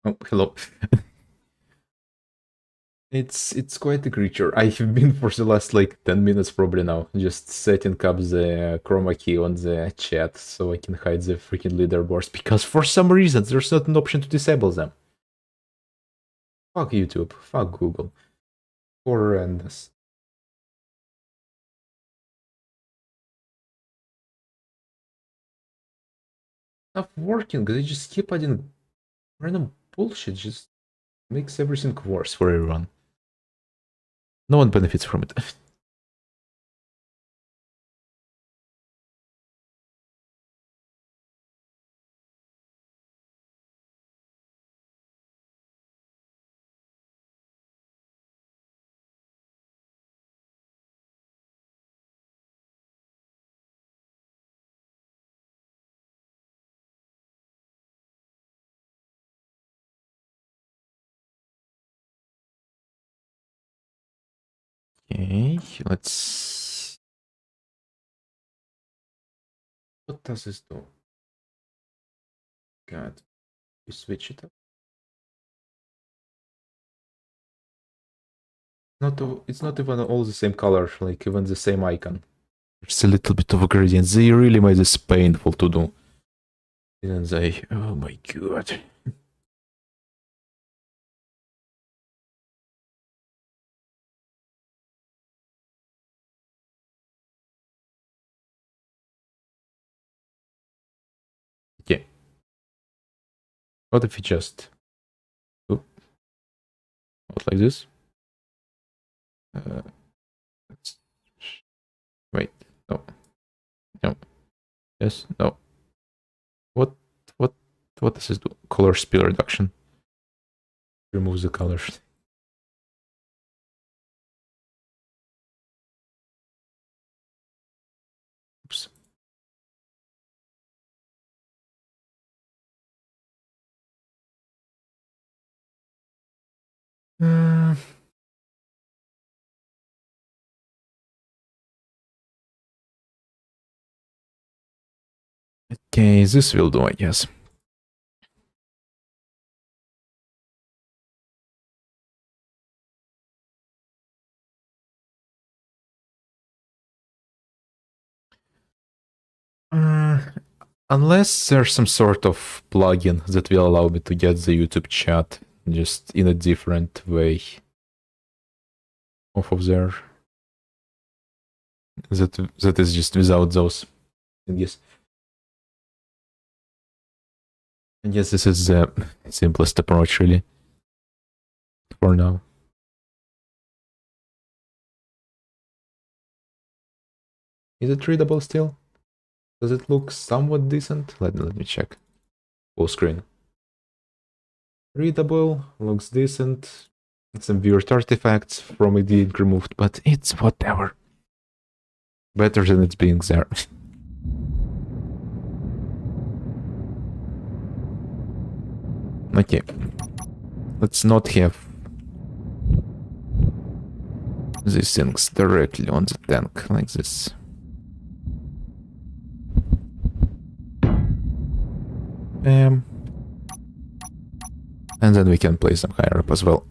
Oh, hello. It's quite a creature. I have been for the last like 10 minutes probably now, just setting up the chroma key on the chat so I can hide the freaking leaderboards because for some reason there's not an option to disable them. Fuck YouTube, fuck Google. Horrendous. Not working, they just keep adding random bullshit, just makes everything worse for everyone. No one benefits from it. Okay, let's... What does this do? God, you switch it up. It's not even all the same color, like even the same icon. There's a little bit of a gradient. They really made this painful to do. Didn't they? Oh my god. Okay. What if we just... Oh, not like this? Let's... Wait, no. No. Yes, no. What what does this do? Color spill reduction. Remove the colors. Oops. Okay, this will do, I guess. Unless there's some sort of plugin that will allow me to get the YouTube chat just in a different way off of there. That is just without those thingies. And yes, this is the simplest approach really. For now. Is it readable still? Does it look somewhat decent? Let me check. Full screen. readable, looks decent. Some weird artifacts from it being removed, but it's whatever. Better than it's being there. Okay. Let's not have these things directly on the tank like this. And then we can place them higher up as well.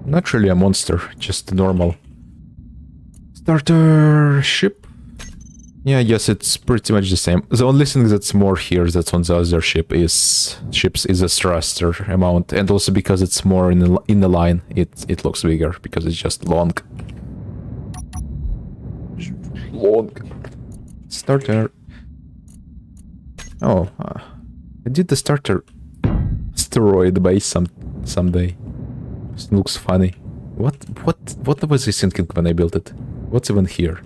Not really a monster, just a normal starter ship. Yeah, I guess it's pretty much the same. The only thing that's more here that's on the other ships is a thruster amount, and also because it's more in the line, it looks bigger because it's just long. Long starter. Oh, I did the starter asteroid base someday. It looks funny. What was I thinking when I built it? What's even here?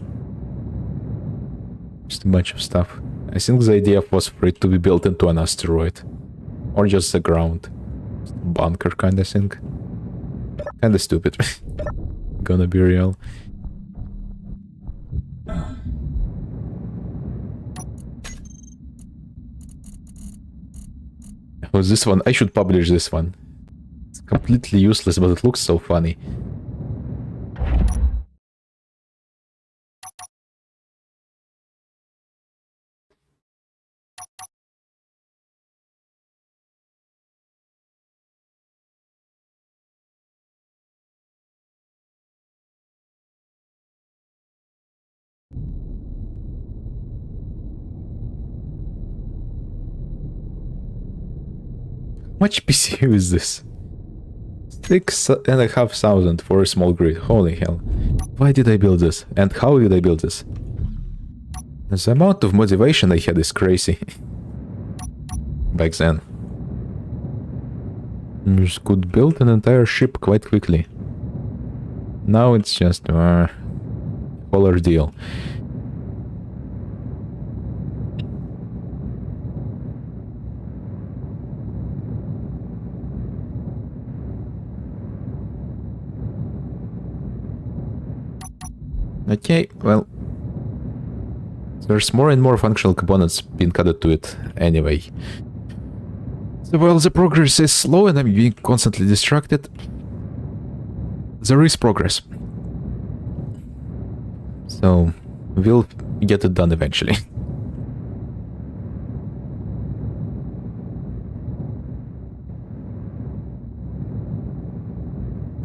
Just a bunch of stuff. I think the idea was for it to be built into an asteroid. Or just the ground. Just a bunker kind of thing. Kinda stupid. Gonna be real. Oh, this one. I should publish this one. It's completely useless, but it looks so funny. How much PCU is this? 6,500 for a small grid. Holy hell. Why did I build this? And how did I build this? The amount of motivation I had is crazy. Back then. You just could build an entire ship quite quickly. Now it's just whole ordeal. Okay, well, there's more and more functional components being added to it anyway. So while the progress is slow and I'm being constantly distracted, there is progress. So we'll get it done eventually.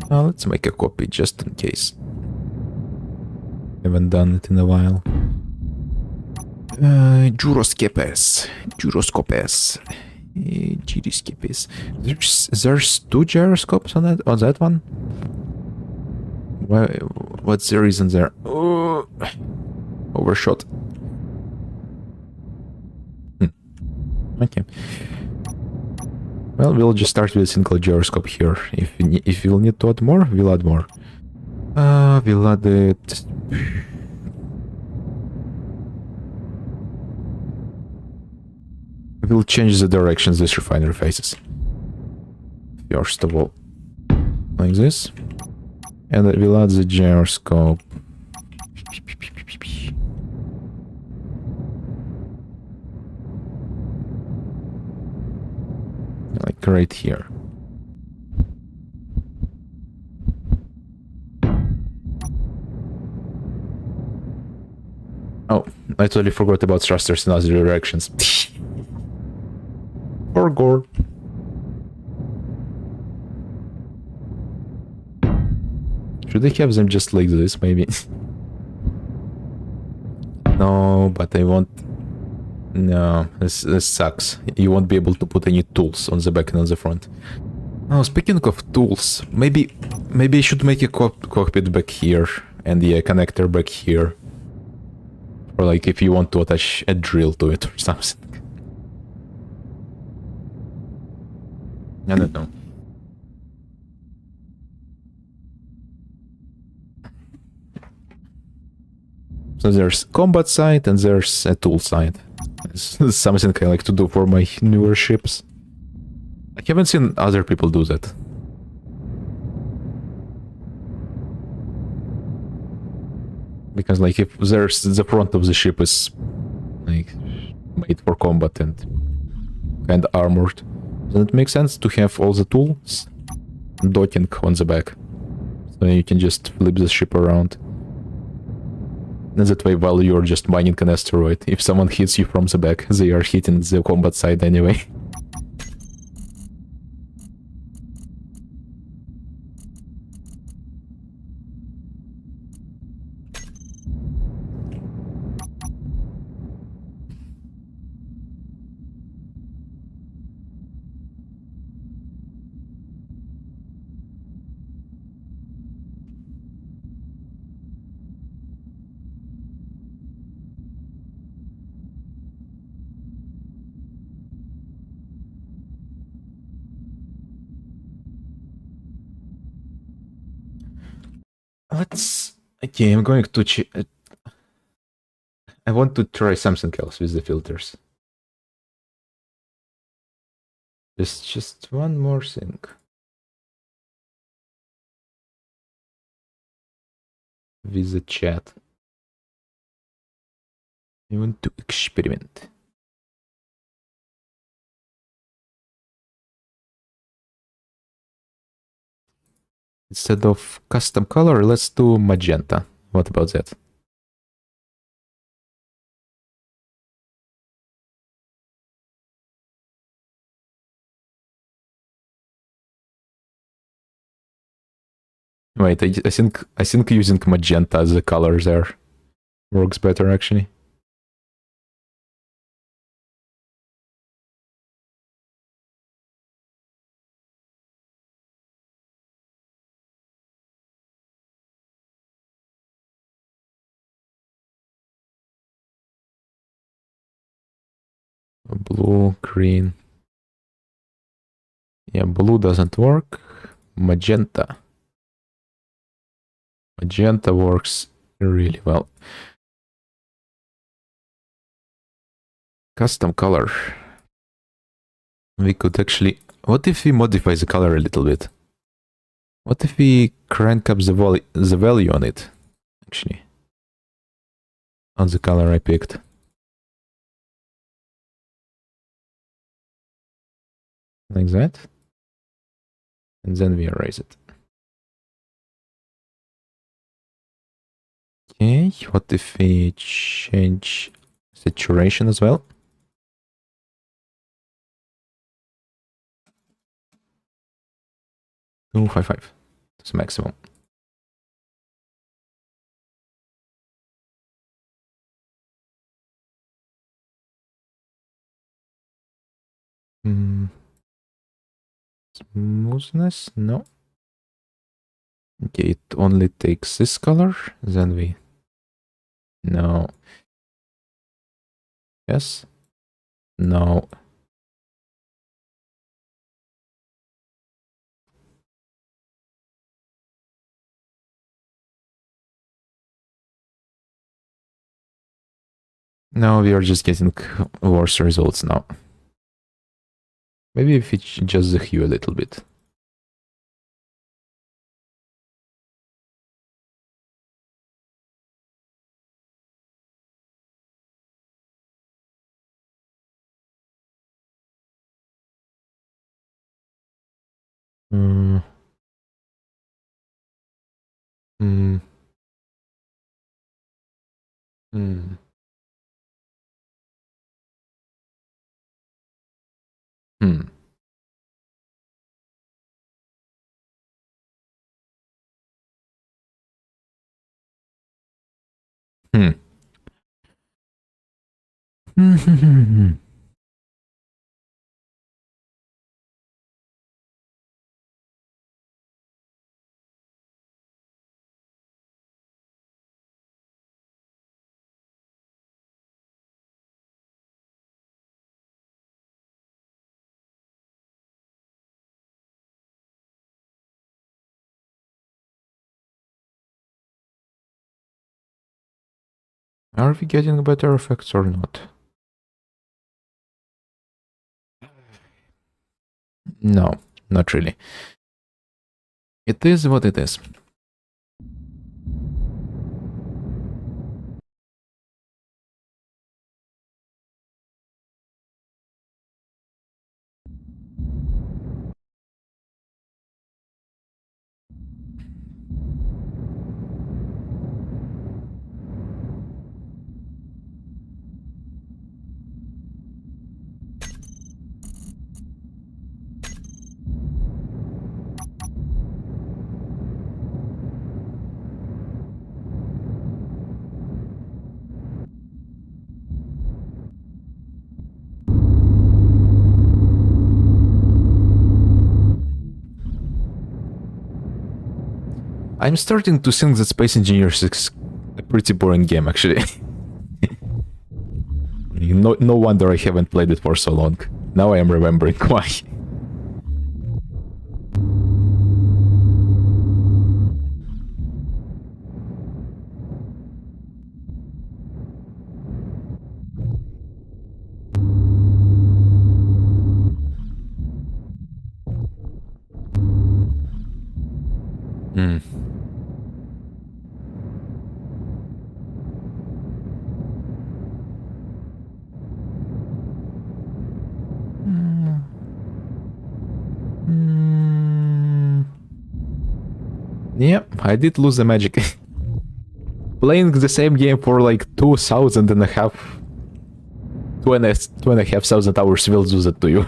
Let's make a copy just in case. Haven't done it in a while. Gyroscopes. There's two gyroscopes on that one. What's the reason there? Oh, overshot. Okay. Well, we'll just start with a single gyroscope here. If we'll need to add more, we'll add more. We'll add it. We'll change the directions this refinery faces. First of all, like this. And we'll add the gyroscope. Like right here. Oh, I totally forgot about thrusters in other directions. Or gore. Should I have them just like this, maybe? No, but I want... No, this sucks. You won't be able to put any tools on the back and on the front. Oh, speaking of tools, maybe I should make a cockpit back here and the connector back here. Or like if you want to attach a drill to it or something. I don't know. So there's combat side and there's a tool side. It's something I like to do for my newer ships. I haven't seen other people do that. Because like if there's the front of the ship is like made for combat and kind of armored, then it makes sense to have all the tools docking on the back. So you can just flip the ship around. And that way while you're just mining an asteroid, if someone hits you from the back, they are hitting the combat side anyway. Let's... Okay, I'm going to... I want to try something else with the filters. Just one more thing. With the chat. I want to experiment. Instead of custom color, let's do magenta. What about that? Wait, I think using magenta as a color there works better actually. Blue, green. Yeah, blue doesn't work. Magenta. Magenta works really well. Custom color. We could actually... What if we modify the color a little bit? What if we crank up the value on it? Actually. On the color I picked. Like that. And then we erase it. Okay, what if we change saturation as well? 255. That's maximum. Smoothness? No. Okay, it only takes this color. Then we... No. Yes. No. No, we are just getting worse results now. Maybe if we adjust the hue a little bit. Hmm. Hmm. Hmm. Hmm. Hmm. Are we getting better effects or not? No, not really. It is what it is. I'm starting to think that Space Engineers is a pretty boring game, actually. No wonder I haven't played it for so long. Now I am remembering why. Hmm. Yeah, I did lose the magic. Playing the same game for like 2,000 and a half... 2,500 hours will do that to you.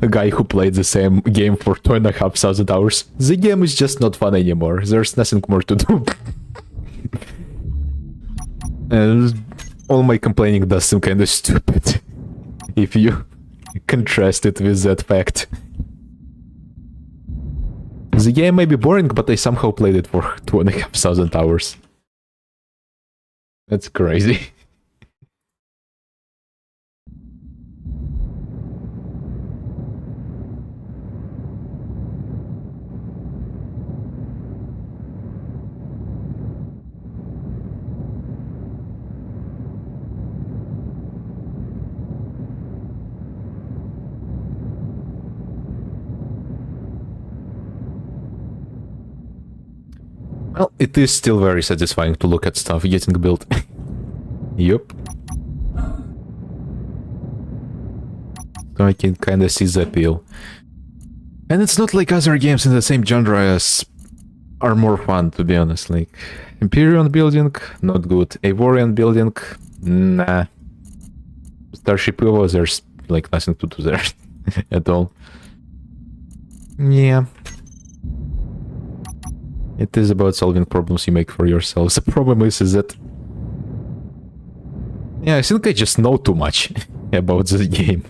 A guy who played the same game for 2,500 hours. The game is just not fun anymore. There's nothing more to do. And all my complaining does seem kind of stupid. If you contrast it with that fact. The game may be boring, but I somehow played it for 2,500 hours. That's crazy. Well, it is still very satisfying to look at stuff getting built. Yup. So I can kinda see the appeal. And it's not like other games in the same genre as are more fun, to be honest. Like, Empyrean building, not good. Eivorian building, nah. Starship Evo, there's like nothing to do there at all. Yeah. It is about solving problems you make for yourselves. The problem is that... Yeah, I think I just know too much about this game.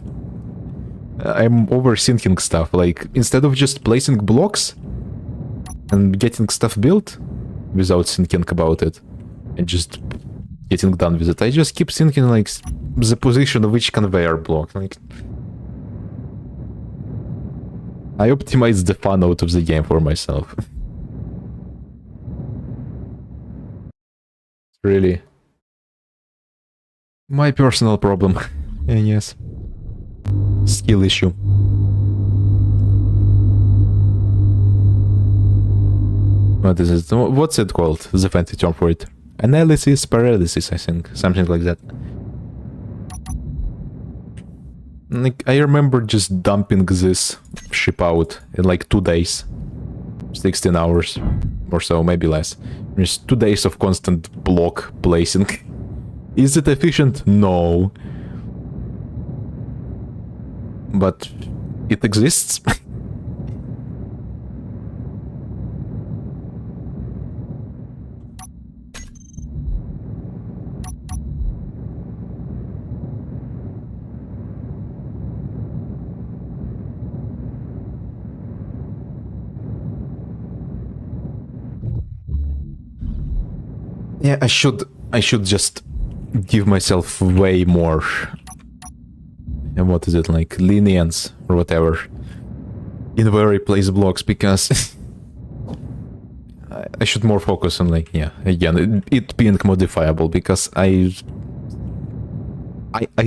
I'm overthinking stuff, like, instead of just placing blocks and getting stuff built without thinking about it and just getting done with it, I just keep thinking, like, the position of each conveyor block, like... I optimize the fun out of the game for myself. Really my personal problem. And yes, skill issue. What is it? What's it called? The fancy term for it? Analysis paralysis, I think. Something like that. Like, I remember just dumping this ship out in like 2 days. 16 hours or so, maybe less. Just 2 days of constant block placing. Is it efficient? No. But it exists. Yeah, I should just give myself way more, and what is it, like, lenience or whatever in where I place blocks, because I should more focus on like, yeah, again, it being modifiable, because I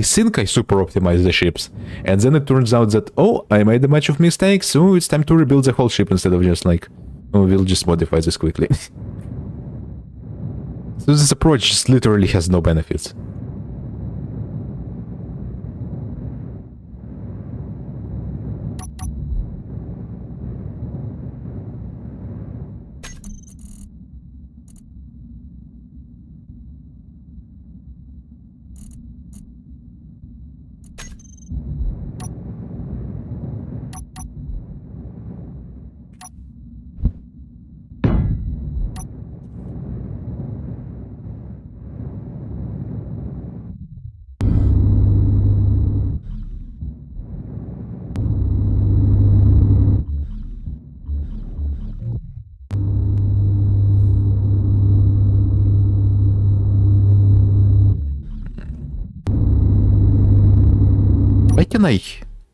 think I super optimized the ships, and then it turns out that, oh, I made a bunch of mistakes, so it's time to rebuild the whole ship instead of just like, oh, we'll just modify this quickly. So this approach just literally has no benefits.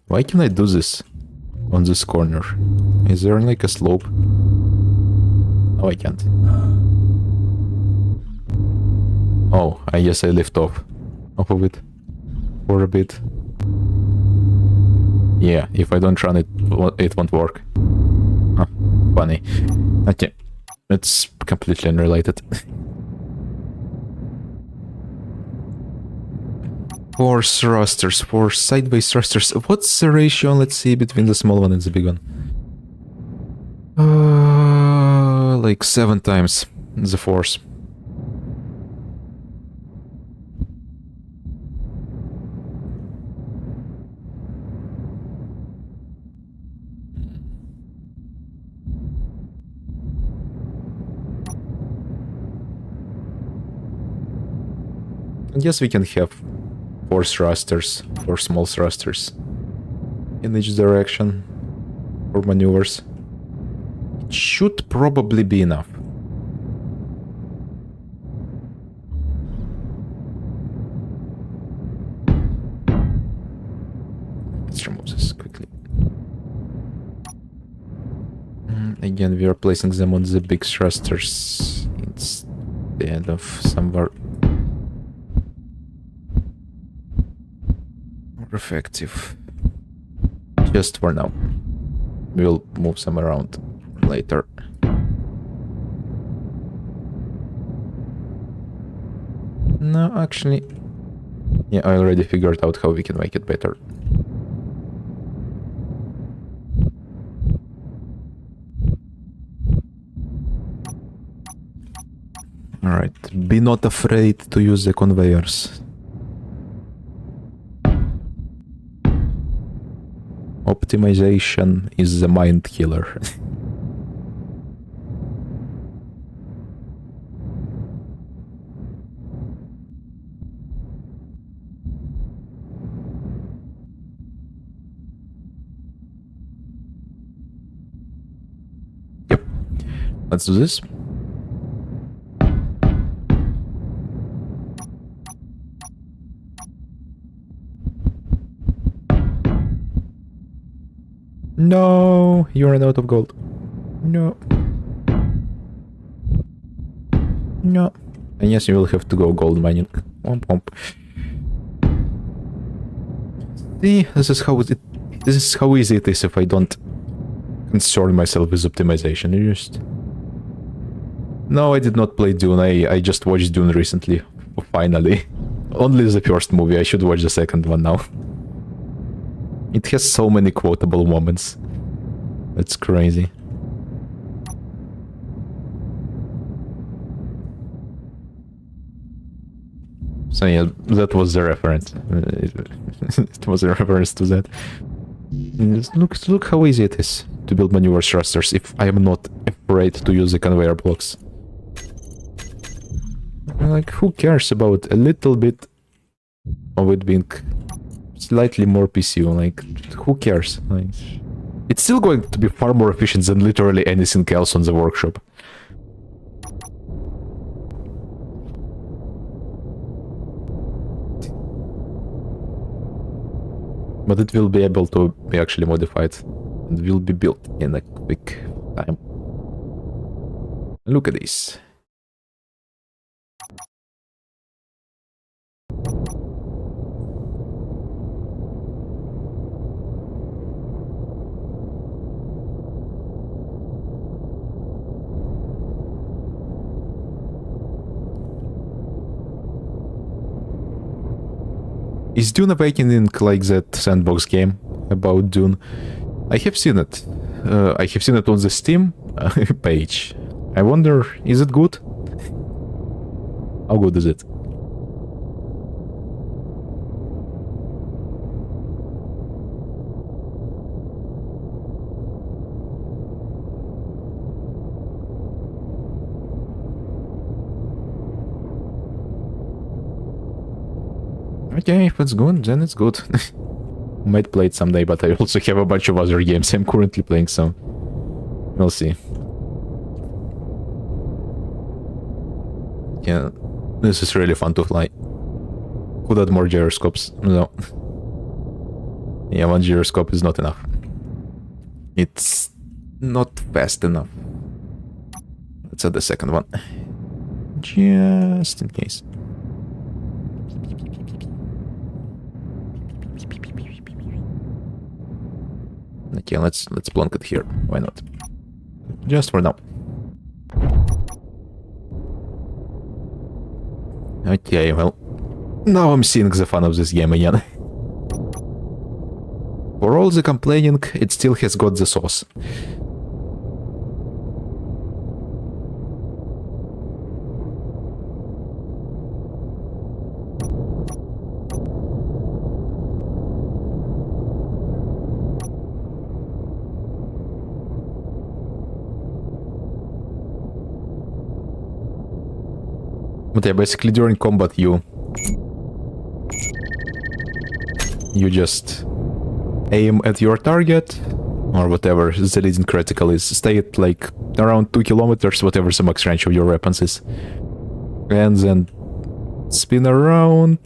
Why can I do this on this corner? Is there like a slope? No, I can't. Oh, I guess I lift off of it for a bit. Yeah, if I don't run it, it won't work. Huh, funny. Okay, it's completely unrelated. Four thrusters, four sideways thrusters. What's the ratio, let's see, between the small one and the big one? Like 7 times the force. I guess we can have 4 thrusters, 4 small thrusters in each direction for maneuvers. It should probably be enough. Let's remove this quickly. Again, we are placing them on the big thrusters instead of somewhere effective. Just for now. We'll move some around later. No, actually, yeah, I already figured out how we can make it better. Alright, be not afraid to use the conveyors. Optimization is the mind killer. Yep. Let's do this. No, you ran out of gold. No. No. And yes, you will have to go gold mining. Womp womp. See, this is how easy it is if I don't concern myself with optimization. You just... No, I did not play Dune. I just watched Dune recently. Finally. Only the first movie. I should watch the second one now. It has so many quotable moments. It's crazy. So yeah, that was the reference. It was a reference to that. Look how easy it is to build maneuver thrusters if I am not afraid to use the conveyor blocks. Like, who cares about a little bit of it being slightly more PCU? Like, who cares? Like, it's still going to be far more efficient than literally anything else on the workshop. But it will be able to be actually modified and will be built in a quick time. Look at this. Is Dune Awakening like that sandbox game about Dune? I have seen it. I have seen it on the Steam page. I wonder, is it good? How good is it? Okay, if it's good, then it's good. Might play it someday, but I also have a bunch of other games I'm currently playing, so we'll see. Yeah, this is really fun to fly. Could add more gyroscopes. No. Yeah, one gyroscope is not enough. It's not fast enough. Let's add the second one. Just in case. Okay, let's plonk it here. Why not? Just for now. Okay, well, now I'm seeing the fun of this game again. For all the complaining, it still has got the sauce. But yeah, basically during combat you just aim at your target, or whatever the leading critical is. Stay at like around 2 kilometers, whatever the max range of your weapons is. And then spin around,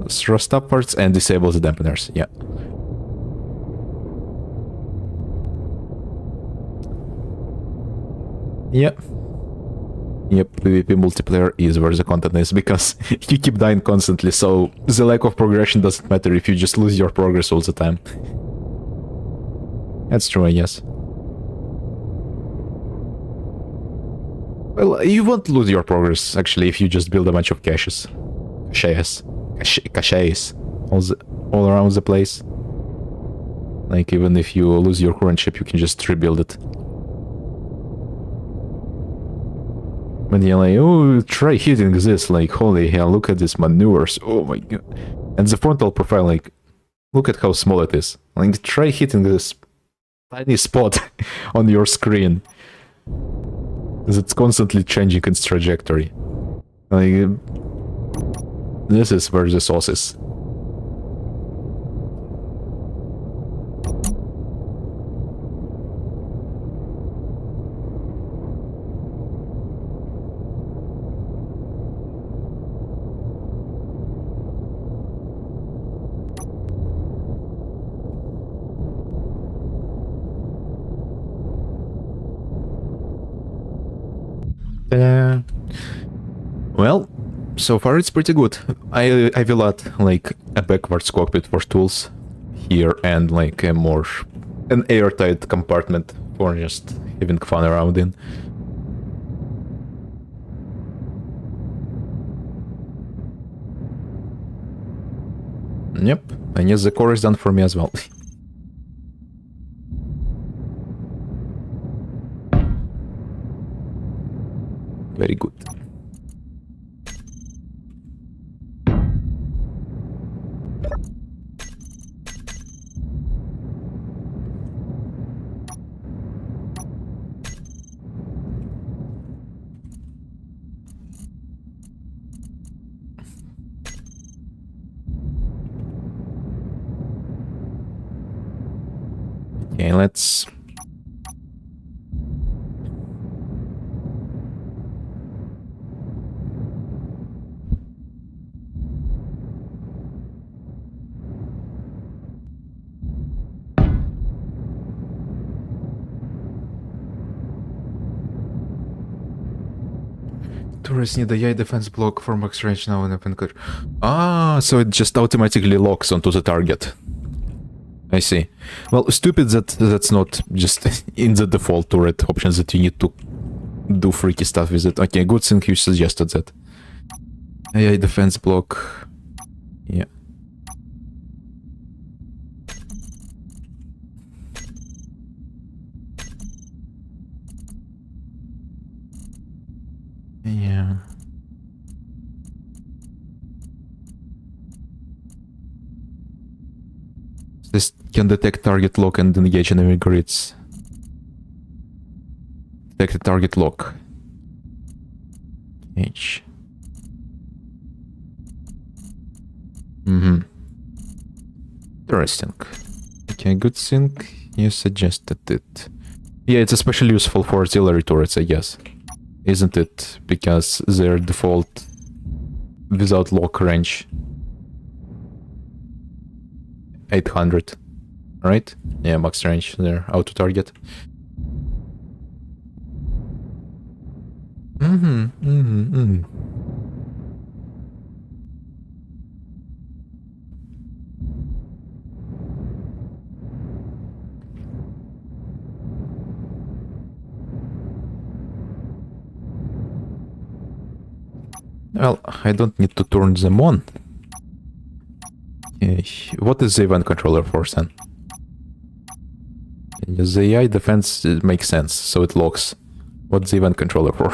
thrust upwards, and disable the dampeners. Yeah. Yeah. Yep, PvP multiplayer is where the content is, because you keep dying constantly, so the lack of progression doesn't matter if you just lose your progress all the time. That's true, I guess. Well, you won't lose your progress, actually, if you just build a bunch of caches. Caches. All around the place. Like, even if you lose your current ship, you can just rebuild it. And you're like, oh, try hitting this, like, holy hell, look at these maneuvers, oh my god. And the frontal profile, like, look at how small it is. Like, try hitting this tiny spot on your screen. Because it's constantly changing its trajectory. Like, this is where the sauce is. Well, so far it's pretty good. I will add like a backwards cockpit for tools here and like an airtight compartment for just having fun around in. Yep, and yes, the core is done for me as well. Very good. Okay, let's... Tourists need a AI defense block for max range now in open clear. Ah, so it just automatically locks onto the target. I see. Well, stupid that that's not just in the default turret options that you need to do freaky stuff with it. Okay, good thing you suggested that. AI defense block. Yeah. Yeah. This can detect target lock and engage enemy grids. Detect the target lock. H. Interesting. Okay, good thing you suggested it. Yeah, it's especially useful for artillery turrets, I guess. Isn't it? Because their default without lock range 800, right? Yeah, max range, their auto target. Well, I don't need to turn them on. What is the event controller for then? The AI defense makes sense, so it locks. What's the event controller for?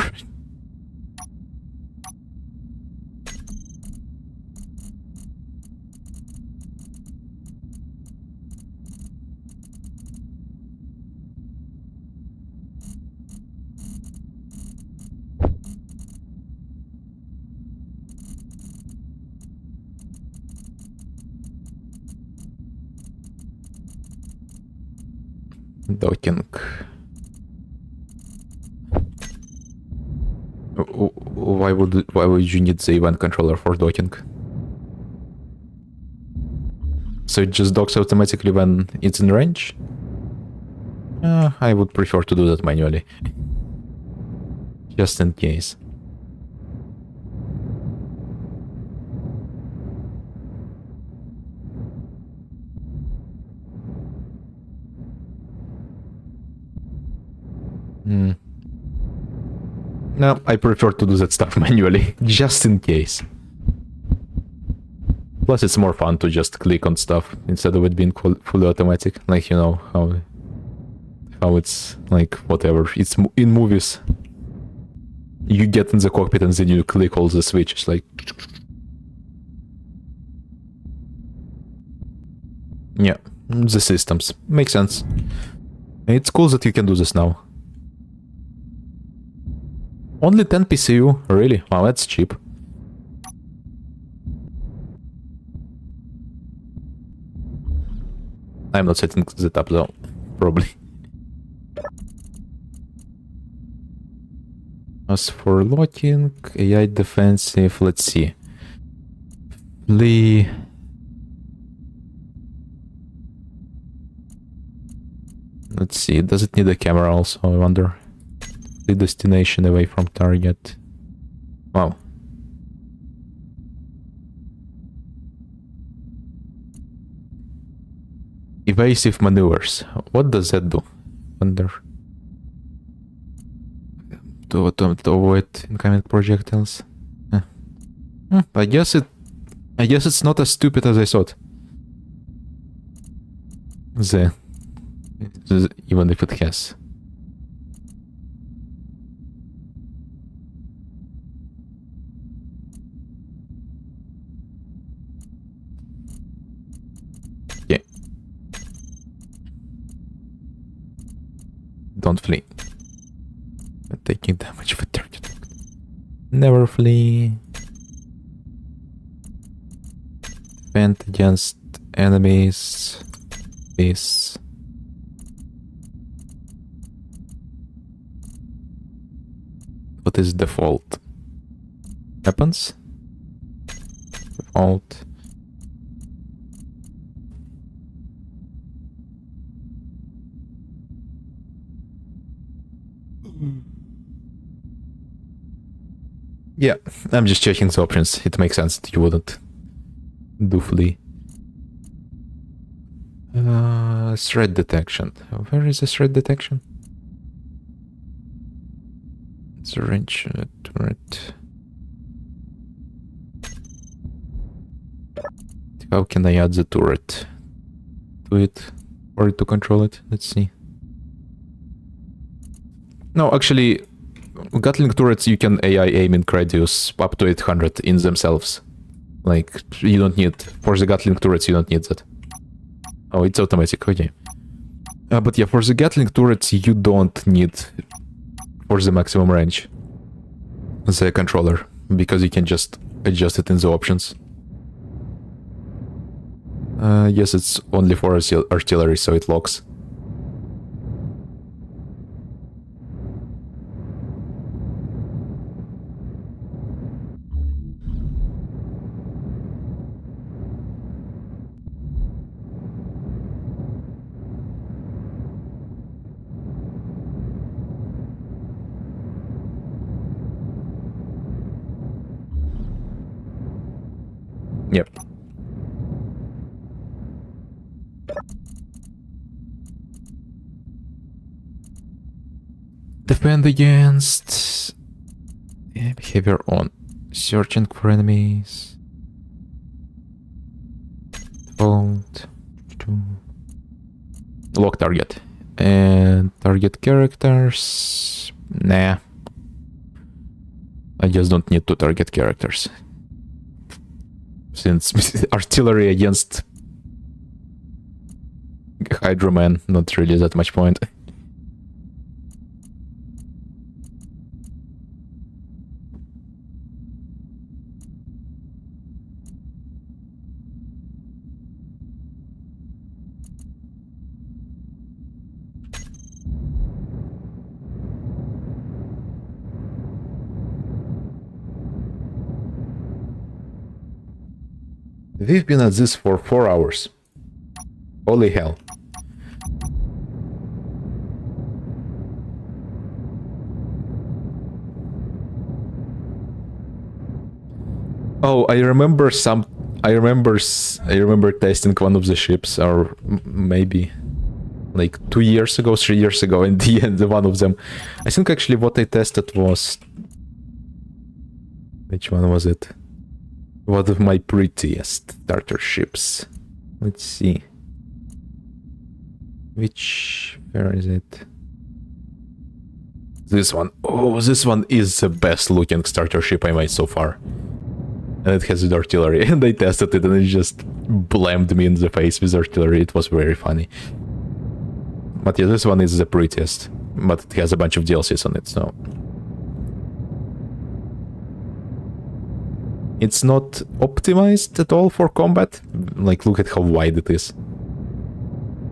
Docking. Why would you need the event controller for docking? So it just docks automatically when it's in range? I would prefer to do that manually. Just in case. No, I prefer to do that stuff manually, just in case. Plus, it's more fun to just click on stuff instead of it being fully automatic. Like, you know, how it's like, whatever. It's in movies. You get in the cockpit and then you click all the switches, like... Yeah, the systems. Makes sense. It's cool that you can do this now. Only 10 PCU? Really? Wow, that's cheap. I'm not setting that up though, probably. As for locking, AI defensive, let's see. Flee. Let's see, does it need a camera also, I wonder? The destination away from target. Wow. Evasive maneuvers. What does that do? Wonder. To avoid incoming projectiles. I guess it's not as stupid as I thought. Even if it has. Yeah. Don't flee. But taking damage for target. Never flee. Defend against enemies. This. What is default? Weapons? Default. Yeah, I'm just checking the options. It makes sense that you wouldn't do flea. Threat detection. Where is the threat detection? It's a range turret. How can I add the turret to it or to control it? Let's see. No, actually, Gatling turrets you can AI aiming radius up to 800 in themselves. Like, you don't need, for the Gatling turrets, you don't need that. Oh, it's automatic, okay. But yeah, for the Gatling turrets, you don't need, for the maximum range, the controller, because you can just adjust it in the options. Yes, it's only for artillery, so it locks. Yep. Defend against behavior on searching for enemies. Default to lock target and target characters. Nah, I just don't need to target characters since artillery against Hydra Man, not really that much point. We've been at this for 4 hours. Holy hell. Oh, I remember testing one of the ships, or maybe like 2 years ago, 3 years ago, in the end, one of them. I think actually what I tested was... Which one was it? One of my prettiest starter ships. Let's see. Where is it? This one. Oh, this one is the best looking starter ship I made so far. And it has the artillery, and I tested it and it just blamed me in the face with artillery. It was very funny. But yeah, this one is the prettiest. But it has a bunch of DLCs on it, so... It's not optimized at all for combat. Like, look at how wide it is.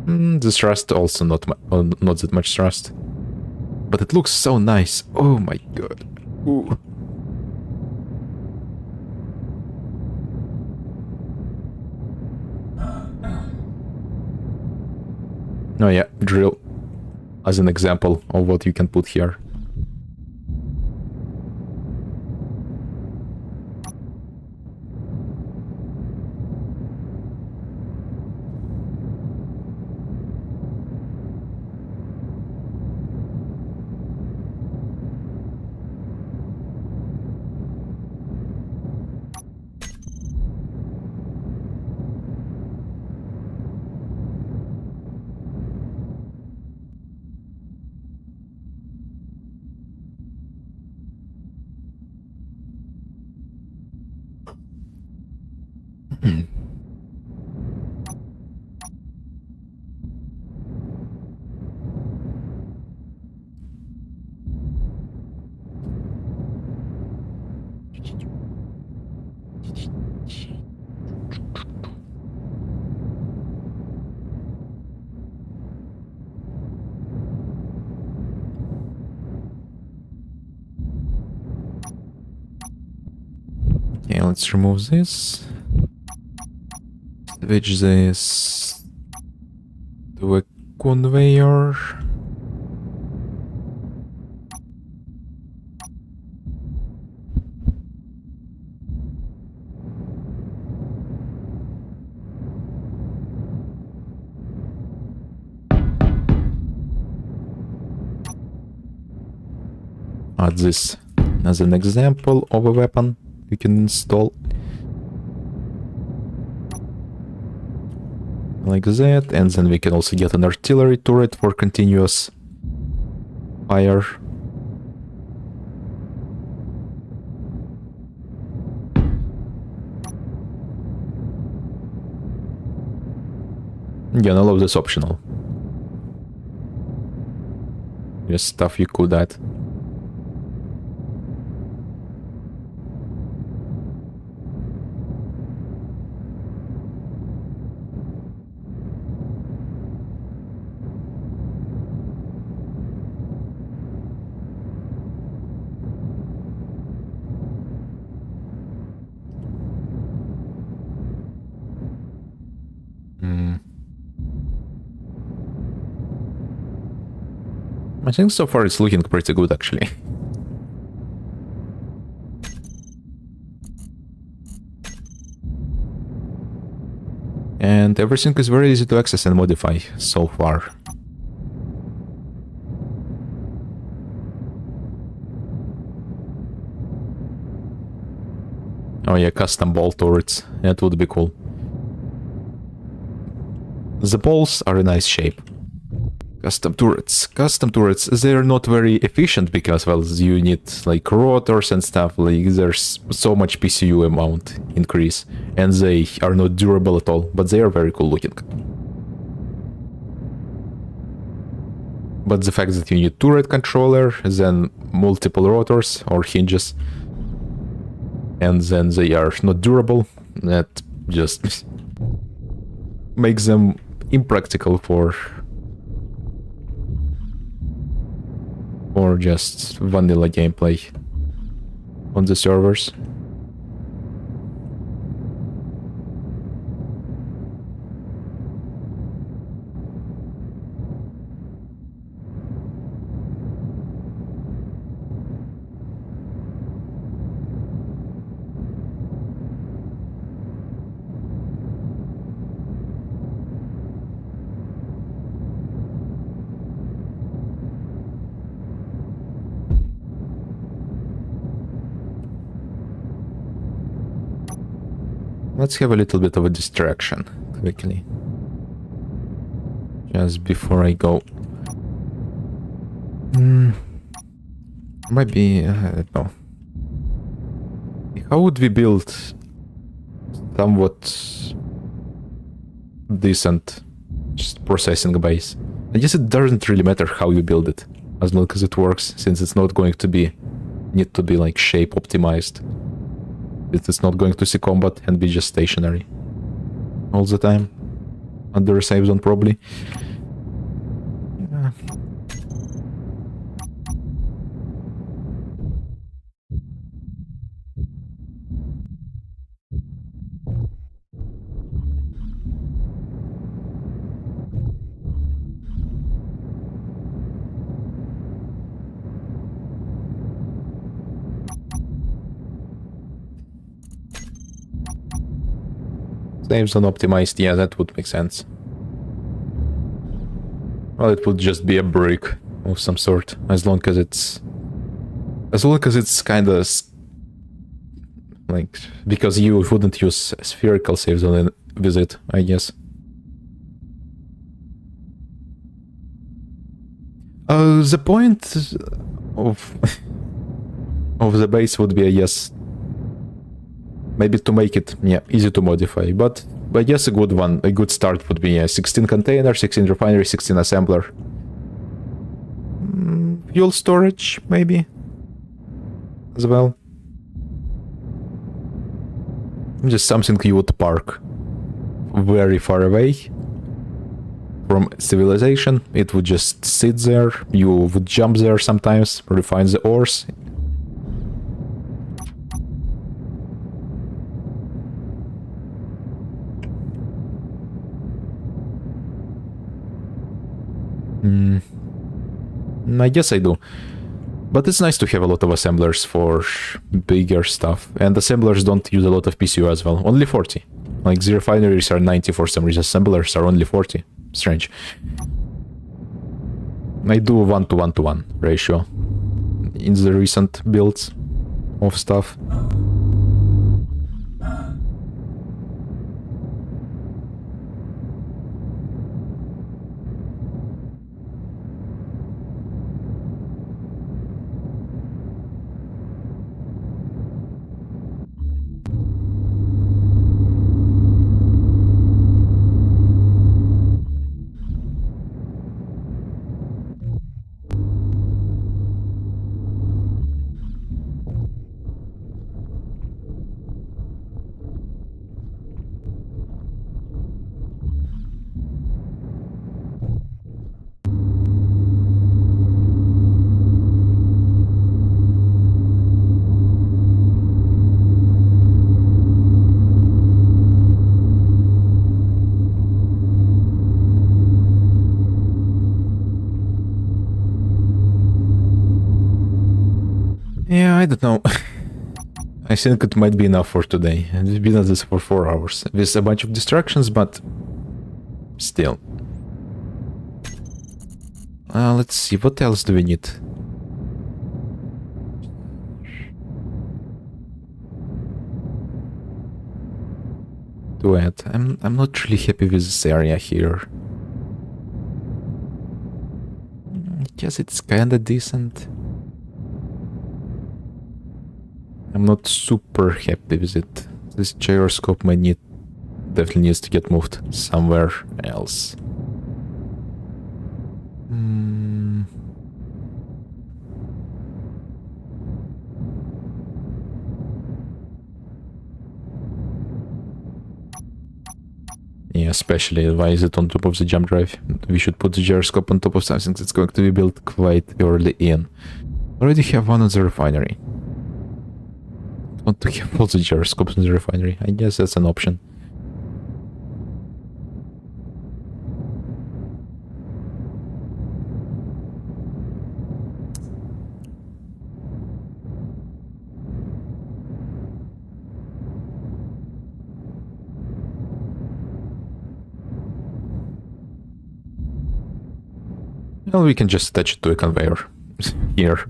The thrust also not that much thrust. But it looks so nice. Oh my god. Ooh. Oh yeah, drill as an example of what you can put here. Okay, let's remove this. Switch this to a conveyor. add this as an example of a weapon you can install. Like that, and then we can also get an artillery turret for continuous fire. Again, all of this optional. Just stuff you could add. I think so far it's looking pretty good, actually. And everything is very easy to access and modify so far. Oh yeah, custom ball turrets. That would be cool. The balls are a nice shape. Custom turrets. Custom turrets, they're not very efficient because, well, you need like rotors and stuff, like there's so much PCU amount increase, and they are not durable at all, but they are very cool looking. But the fact that you need turret controller, then multiple rotors or hinges, and then they are not durable, that just makes them impractical for just vanilla gameplay on the servers. Let's have a little bit of a distraction, quickly. Just before I go. Maybe, I don't know. How would we build somewhat decent just processing base? I guess it doesn't really matter how you build it, as long as it works, since it's not going to need to be like shape optimized. It's not going to see combat and be just stationary all the time. Under a save zone, probably. Yeah. Save zone optimized, yeah, that would make sense. Well, it would just be a brick of some sort, as long as it's kind of like, because you wouldn't use a spherical save zone with it, I guess. The point of the base would be, I guess, maybe to make it, yeah, easy to modify, but I guess a good start would be 16 container, 16 refinery, 16 assembler. Fuel storage, maybe, as well. Just something you would park very far away from civilization. It would just sit there, you would jump there sometimes, refine the ores. I guess I do. But it's nice to have a lot of assemblers for bigger stuff. And assemblers don't use a lot of PCU as well. Only 40. Like the refineries are 90 for some reason. Assemblers are only 40. Strange. I do 1 to 1 to 1 ratio. in the recent builds of stuff. Yeah, I don't know. I think it might be enough for today. We've been at this for 4 hours. With a bunch of distractions, but still. Let's see, what else do we need? To add. I'm not really happy with this area here. I guess it's kinda decent. I'm not super happy with it. This gyroscope definitely needs to get moved somewhere else. Yeah, especially why is it on top of the jump drive? We should put the gyroscope on top of something that's going to be built quite early in. Already have one on the refinery. Want to have all the gyroscopes in the refinery. I guess that's an option. Well, we can just attach it to a conveyor here.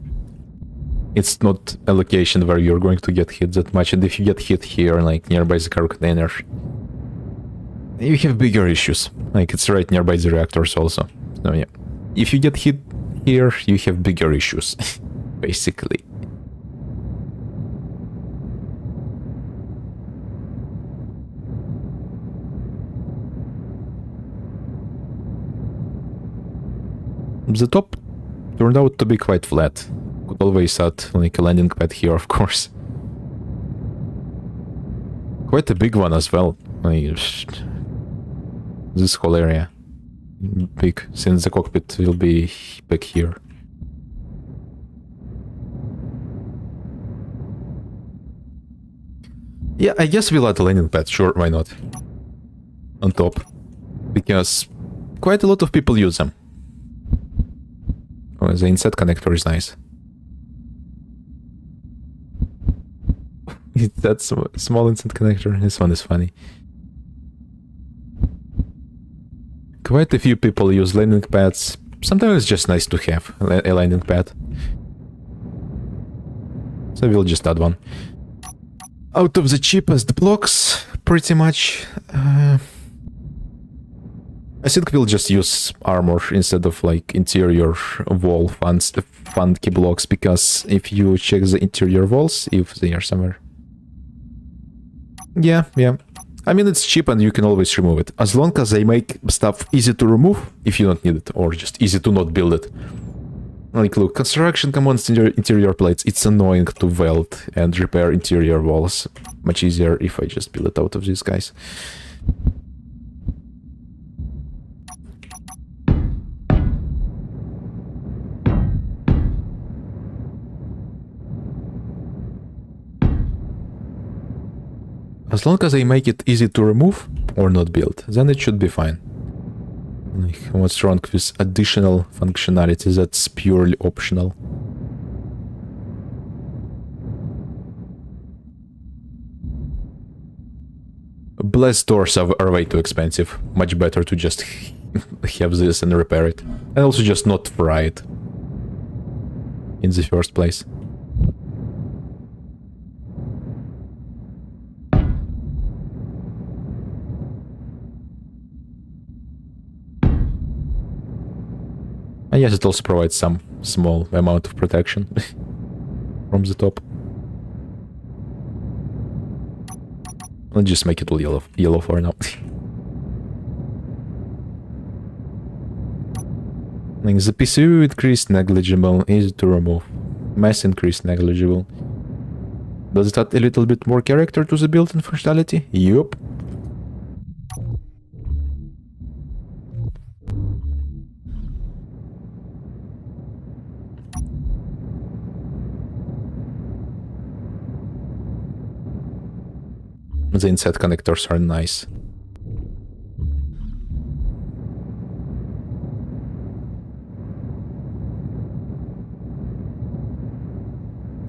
It's not a location where you're going to get hit that much, and if you get hit here, like nearby the car container, you have bigger issues. Like it's right nearby the reactors also. So yeah, if you get hit here, you have bigger issues, basically. The top turned out to be quite flat. Could always add like a landing pad here, of course. Quite a big one as well. Like, this whole area. Big, since the cockpit will be back here. Yeah, I guess we'll add a landing pad, sure, why not? On top. Because quite a lot of people use them. Oh, the inset connector is nice. That small inset connector, this one is funny. Quite a few people use landing pads. Sometimes it's just nice to have a landing pad. So we'll just add one. Out of the cheapest blocks, pretty much. I think we'll just use armor instead of like interior wall funky blocks, because if you check the interior walls, if they are somewhere. Yeah. I mean, it's cheap and you can always remove it. As long as they make stuff easy to remove, if you don't need it, or just easy to not build it. Like, look, construction components, interior plates, it's annoying to weld and repair interior walls. Much easier if I just build it out of these guys. As long as I make it easy to remove or not build, then it should be fine. Like, what's wrong with additional functionality that's purely optional? Blast doors are way too expensive. Much better to just have this and repair it. And also just not fry it. in the first place. And yes, it also provides some small amount of protection from the top. Let's just make it all yellow for now. Like the PCU increased negligible, easy to remove. Mass increased negligible. Does it add a little bit more character to the build and functionality? Yup. The inside connectors are nice.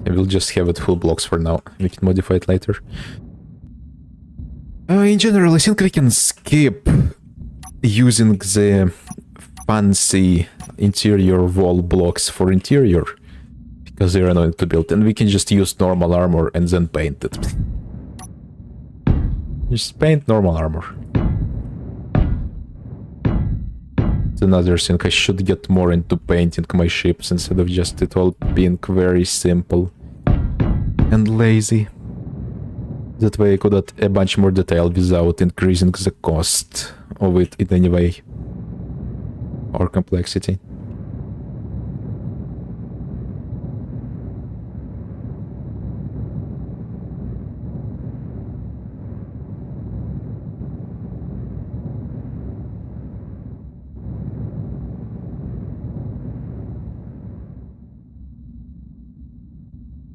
I will just have it full blocks for now. We can modify it later. In general, I think we can skip using the fancy interior wall blocks for interior, because they're annoying to build, and we can just use normal armor and then paint it. Just paint normal armor. It's another thing, I should get more into painting my ships instead of just it all being very simple and lazy. That way I could add a bunch more detail without increasing the cost of it in any way. Or complexity.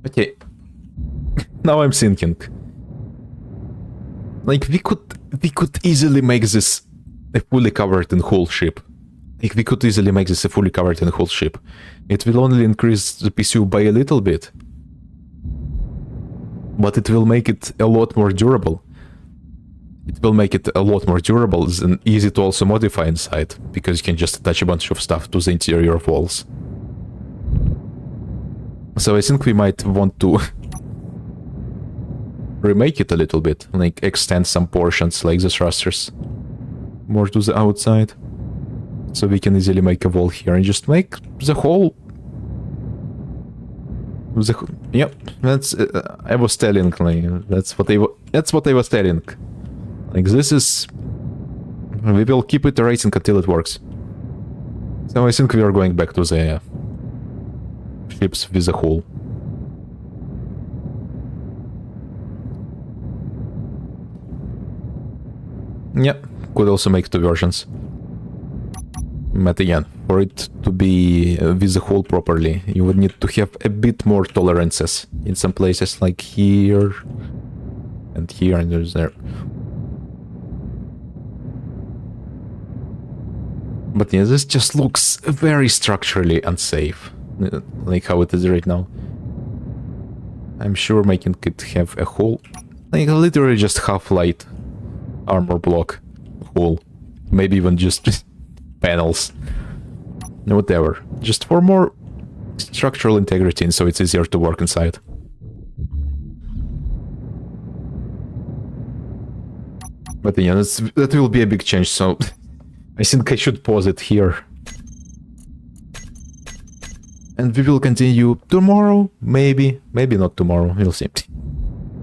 Okay. Now I'm thinking. Like we could easily make this a fully covered in whole ship. Like we could easily make this a fully covered in whole ship. It will only increase the PCU by a little bit. But it will make it a lot more durable. It will make it a lot more durable and easy to also modify inside, because you can just attach a bunch of stuff to the interior walls. So I think we might want to remake it a little bit, like extend some portions like the thrusters more to the outside. So we can easily make a wall here and just make the whole... Yep, that's... I was telling, like, that's what I was telling. Like, this is... We will keep iterating until it works. So I think we are going back to the ships with a hull. Yep, could also make two versions. But again, for it to be with the hull properly, you would need to have a bit more tolerances in some places, like here and here and there. But yeah, this just looks very structurally unsafe, like how it is right now. I'm sure making it have a hull, like literally just half-light armor block hull, maybe even just panels, whatever, just for more structural integrity and so it's easier to work inside. But yeah, that will be a big change, so I think I should pause it here. And we will continue tomorrow, maybe not tomorrow, we'll see.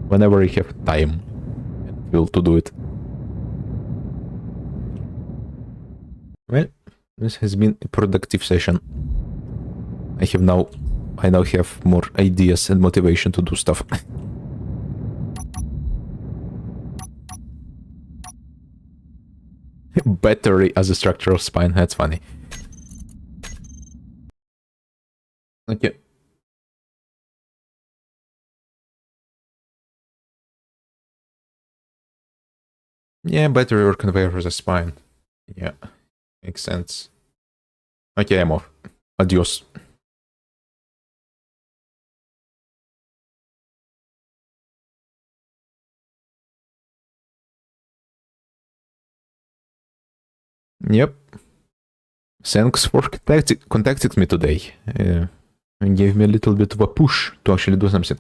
Whenever I have time and will to do it. Well, this has been a productive session. I now have more ideas and motivation to do stuff. Battery as a structural spine, that's funny. Okay. Yeah, battery or conveyor as a spine. Yeah, makes sense. Okay, I'm off. Adios. Yep. Thanks for contacting me today. and gave me a little bit of a push to actually do something.